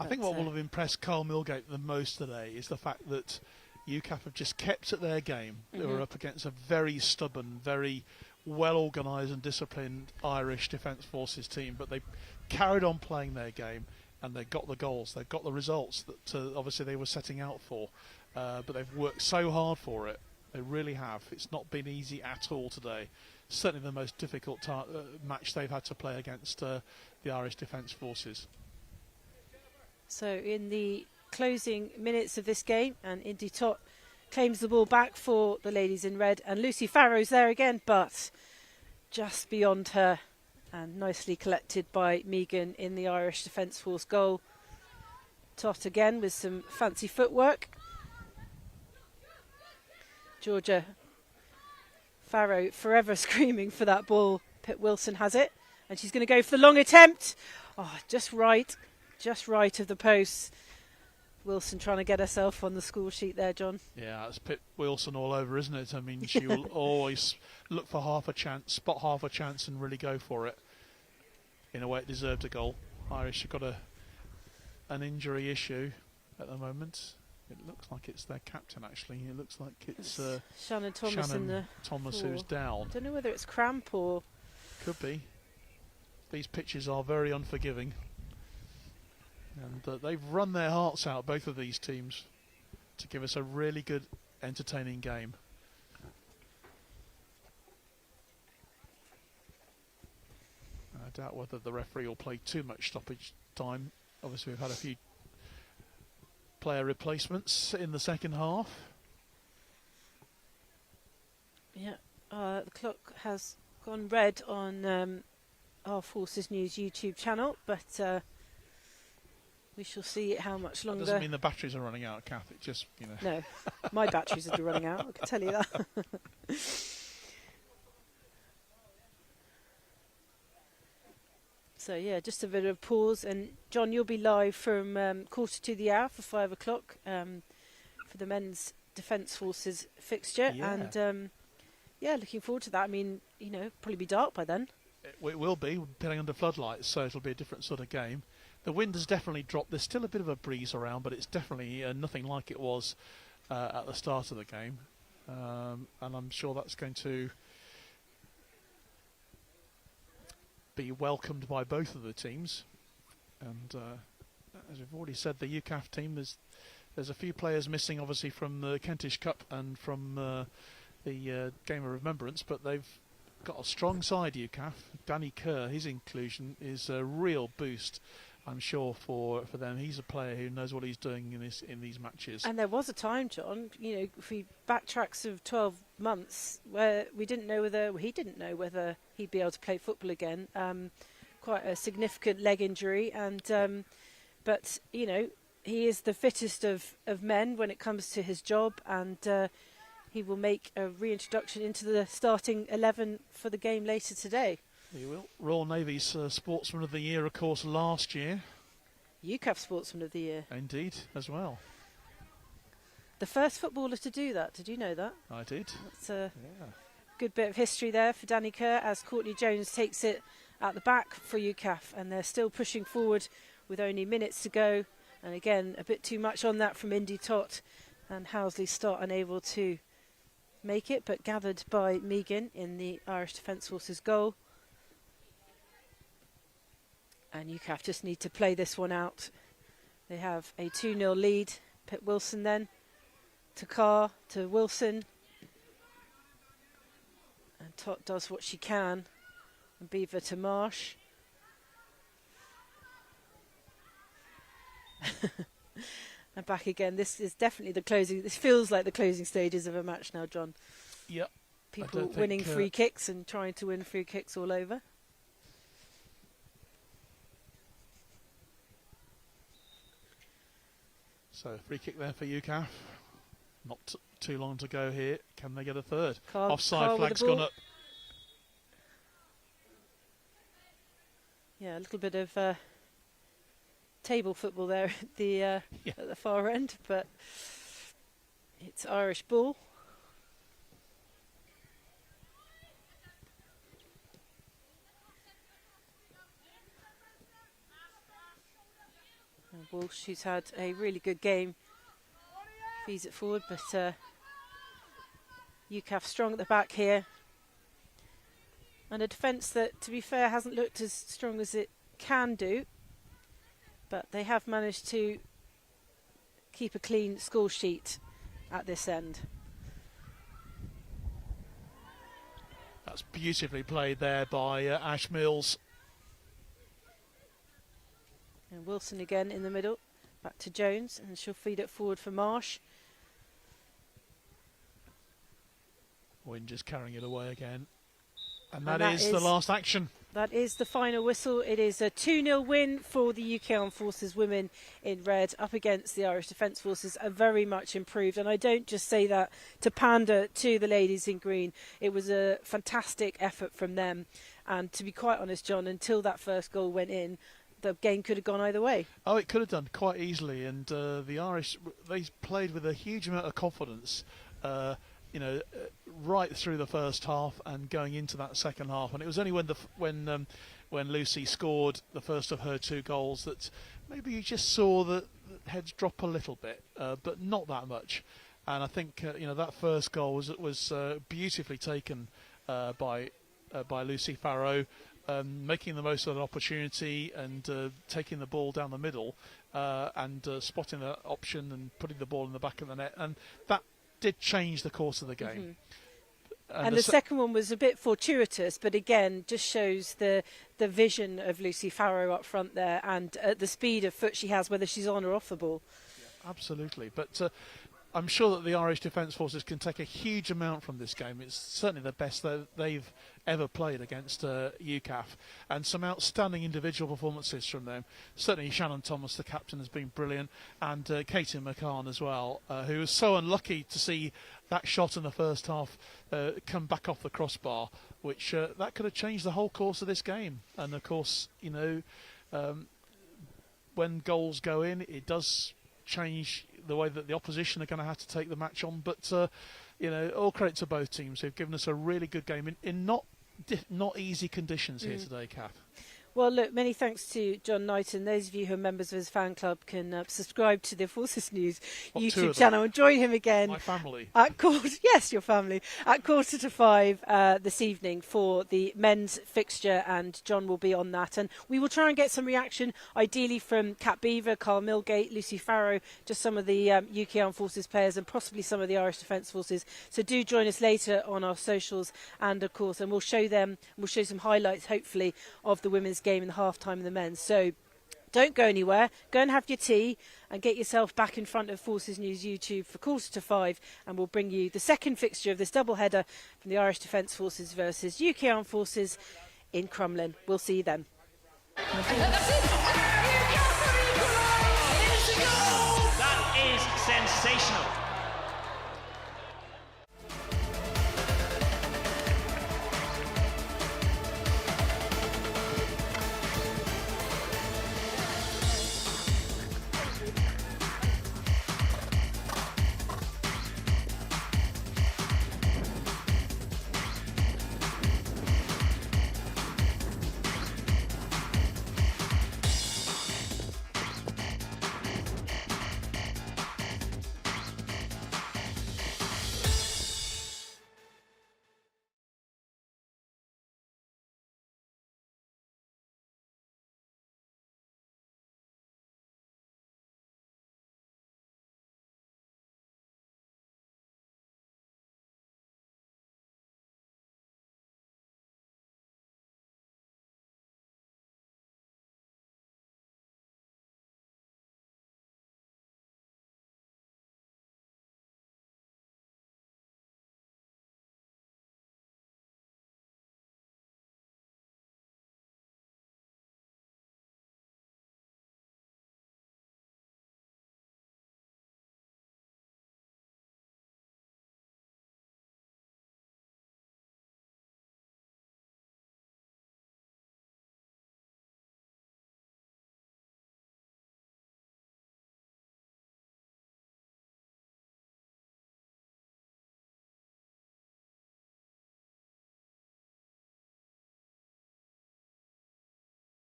I think what will have impressed Carl Millgate the most today is the fact that UKAF have just kept at their game. They were up against a very stubborn, very well-organised and disciplined Irish Defence Forces team, but they carried on playing their game and they got the goals, they got the results that obviously they were setting out for. But they've worked so hard for it. They really have. It's not been easy at all today. Certainly the most difficult match they've had to play against the Irish Defence Forces. So in the closing minutes of this game, and Indy Tott claims the ball back for the ladies in red, and Lucy Farrow's there again, but just beyond her, and nicely collected by Megan in the Irish Defence Force goal. Tott again with some fancy footwork. Georgia Farrow forever screaming for that ball. Pitt Wilson has it, and she's going to go for the long attempt. Oh, just right of the post. Wilson trying to get herself on the score sheet there, John. Yeah, it's Pitt Wilson all over, isn't it? I mean, she will always look for half a chance, spot half a chance and really go for it. In a way, it deserved a goal. Irish have got an injury issue at the moment. It looks like it's their captain, actually. It looks like it's Shannon Thomas who's down. I don't know whether it's cramp or... Could be. These pitches are very unforgiving. And they've run their hearts out, both of these teams, to give us a really good, entertaining game. I doubt whether the referee will play too much stoppage time. Obviously, we've had a few player replacements in the second half. Yeah, the clock has gone red on our Forces News YouTube channel, but we shall see how much longer. That doesn't mean the batteries are running out, Kath. It just, No, my batteries are running out, I can tell you that. So yeah, just a bit of pause, and John, you'll be live from quarter to the hour for 5 o'clock for the men's Defence Forces fixture, and looking forward to that. I mean, probably be dark by then. It will be. We're playing under floodlights, so it'll be a different sort of game. The wind has definitely dropped. There's still a bit of a breeze around, but it's definitely nothing like it was at the start of the game, and I'm sure that's going to be welcomed by both of the teams. And as we've already said, the UKAF team, there's a few players missing, obviously, from the Kentish Cup and from the Game of Remembrance, but they've got a strong side, UKAF. Danny Kerr, his inclusion is a real boost, I'm sure, for them. He's a player who knows what he's doing in these matches. And there was a time, John, if we backtracks of 12 months, where he didn't know whether he'd be able to play football again. Quite a significant leg injury, and but he is the fittest of men when it comes to his job, and he will make a reintroduction into the starting 11 for the game later today. The Royal Navy's Sportsman of the Year, of course, last year. UKAF Sportsman of the Year. Indeed, as well. The first footballer to do that. Did you know that? I did. That's a good bit of history there for Danny Kerr as Courtney Jones takes it at the back for UKAF, and they're still pushing forward with only minutes to go. And again, a bit too much on that from Indy Tott, and Housley Stott unable to make it, but gathered by Megan in the Irish Defence Forces goal. And UKAF just need to play this one out. They have a 2-0 lead. Pip Wilson then to Carr, to Wilson. And Tott does what she can. And Beaver to Marsh. And back again. This is definitely the closing. This feels like the closing stages of a match now, John. Yep. People winning free kicks and trying to win free kicks all over. So free kick there for UKAF. Not too long to go here. Can they get a third? Carl, Offside flag's gone up. Yeah, a little bit of table football there at the far end, but it's Irish ball. And Walsh, who's had a really good game, feeds it forward, but UKAF strong at the back here. And a defence that, to be fair, hasn't looked as strong as it can do. But they have managed to keep a clean score sheet at this end. That's beautifully played there by Ash Mills. And Wilson again in the middle. Back to Jones, and she'll feed it forward for Marsh. Wynne just carrying it away again. And that is the last action. That is the final whistle. It is a 2-0 win for the UK Armed Forces women in red up against the Irish Defence Forces, are very much improved. And I don't just say that to pander to the ladies in green. It was a fantastic effort from them. And to be quite honest, John, until that first goal went in, the game could have gone either way. Oh, it could have done quite easily. And the Irish, they played with a huge amount of confidence. Right through the first half and going into that second half, and it was only when Lucy scored the first of her 2 goals that maybe you just saw the heads drop a little bit, but not that much. And I think that first goal was beautifully taken by Lucy Farrow, making the most of an opportunity and taking the ball down the middle and spotting the option and putting the ball in the back of the net, and that did change the course of the game. Mm-hmm. And the second one was a bit fortuitous, but again, just shows the vision of Lucy Farrow up front there, and the speed of foot she has, whether she's on or off the ball. Yeah, absolutely. But I'm sure that the Irish Defence Forces can take a huge amount from this game. It's certainly the best that they've ever played against UKAF, and some outstanding individual performances from them. Certainly Shannon Thomas, the captain, has been brilliant, and Katie McCann as well, who was so unlucky to see that shot in the first half come back off the crossbar, which that could have changed the whole course of this game. And of course, when goals go in, it does change the way that the opposition are going to have to take the match on. But all credit to both teams who've given us a really good game in not easy conditions here today, Kath. Well, look, many thanks to John Knighton. Those of you who are members of his fan club can subscribe to the Forces News YouTube channel and join him again. My family. Yes, your family. At 4:45 this evening for the men's fixture, and John will be on that. And we will try and get some reaction, ideally from Kat Beaver, Carl Milgate, Lucy Farrow, just some of the UK Armed Forces players and possibly some of the Irish Defence Forces. So do join us later on our socials, and of course, and we'll show some highlights, hopefully, of the women's game in the half-time of the men's. So don't go anywhere. Go and have your tea and get yourself back in front of Forces News YouTube for 4:45, and we'll bring you the second fixture of this double-header from the Irish Defence Forces versus UK Armed Forces in Crumlin. We'll see you then. That is sensational.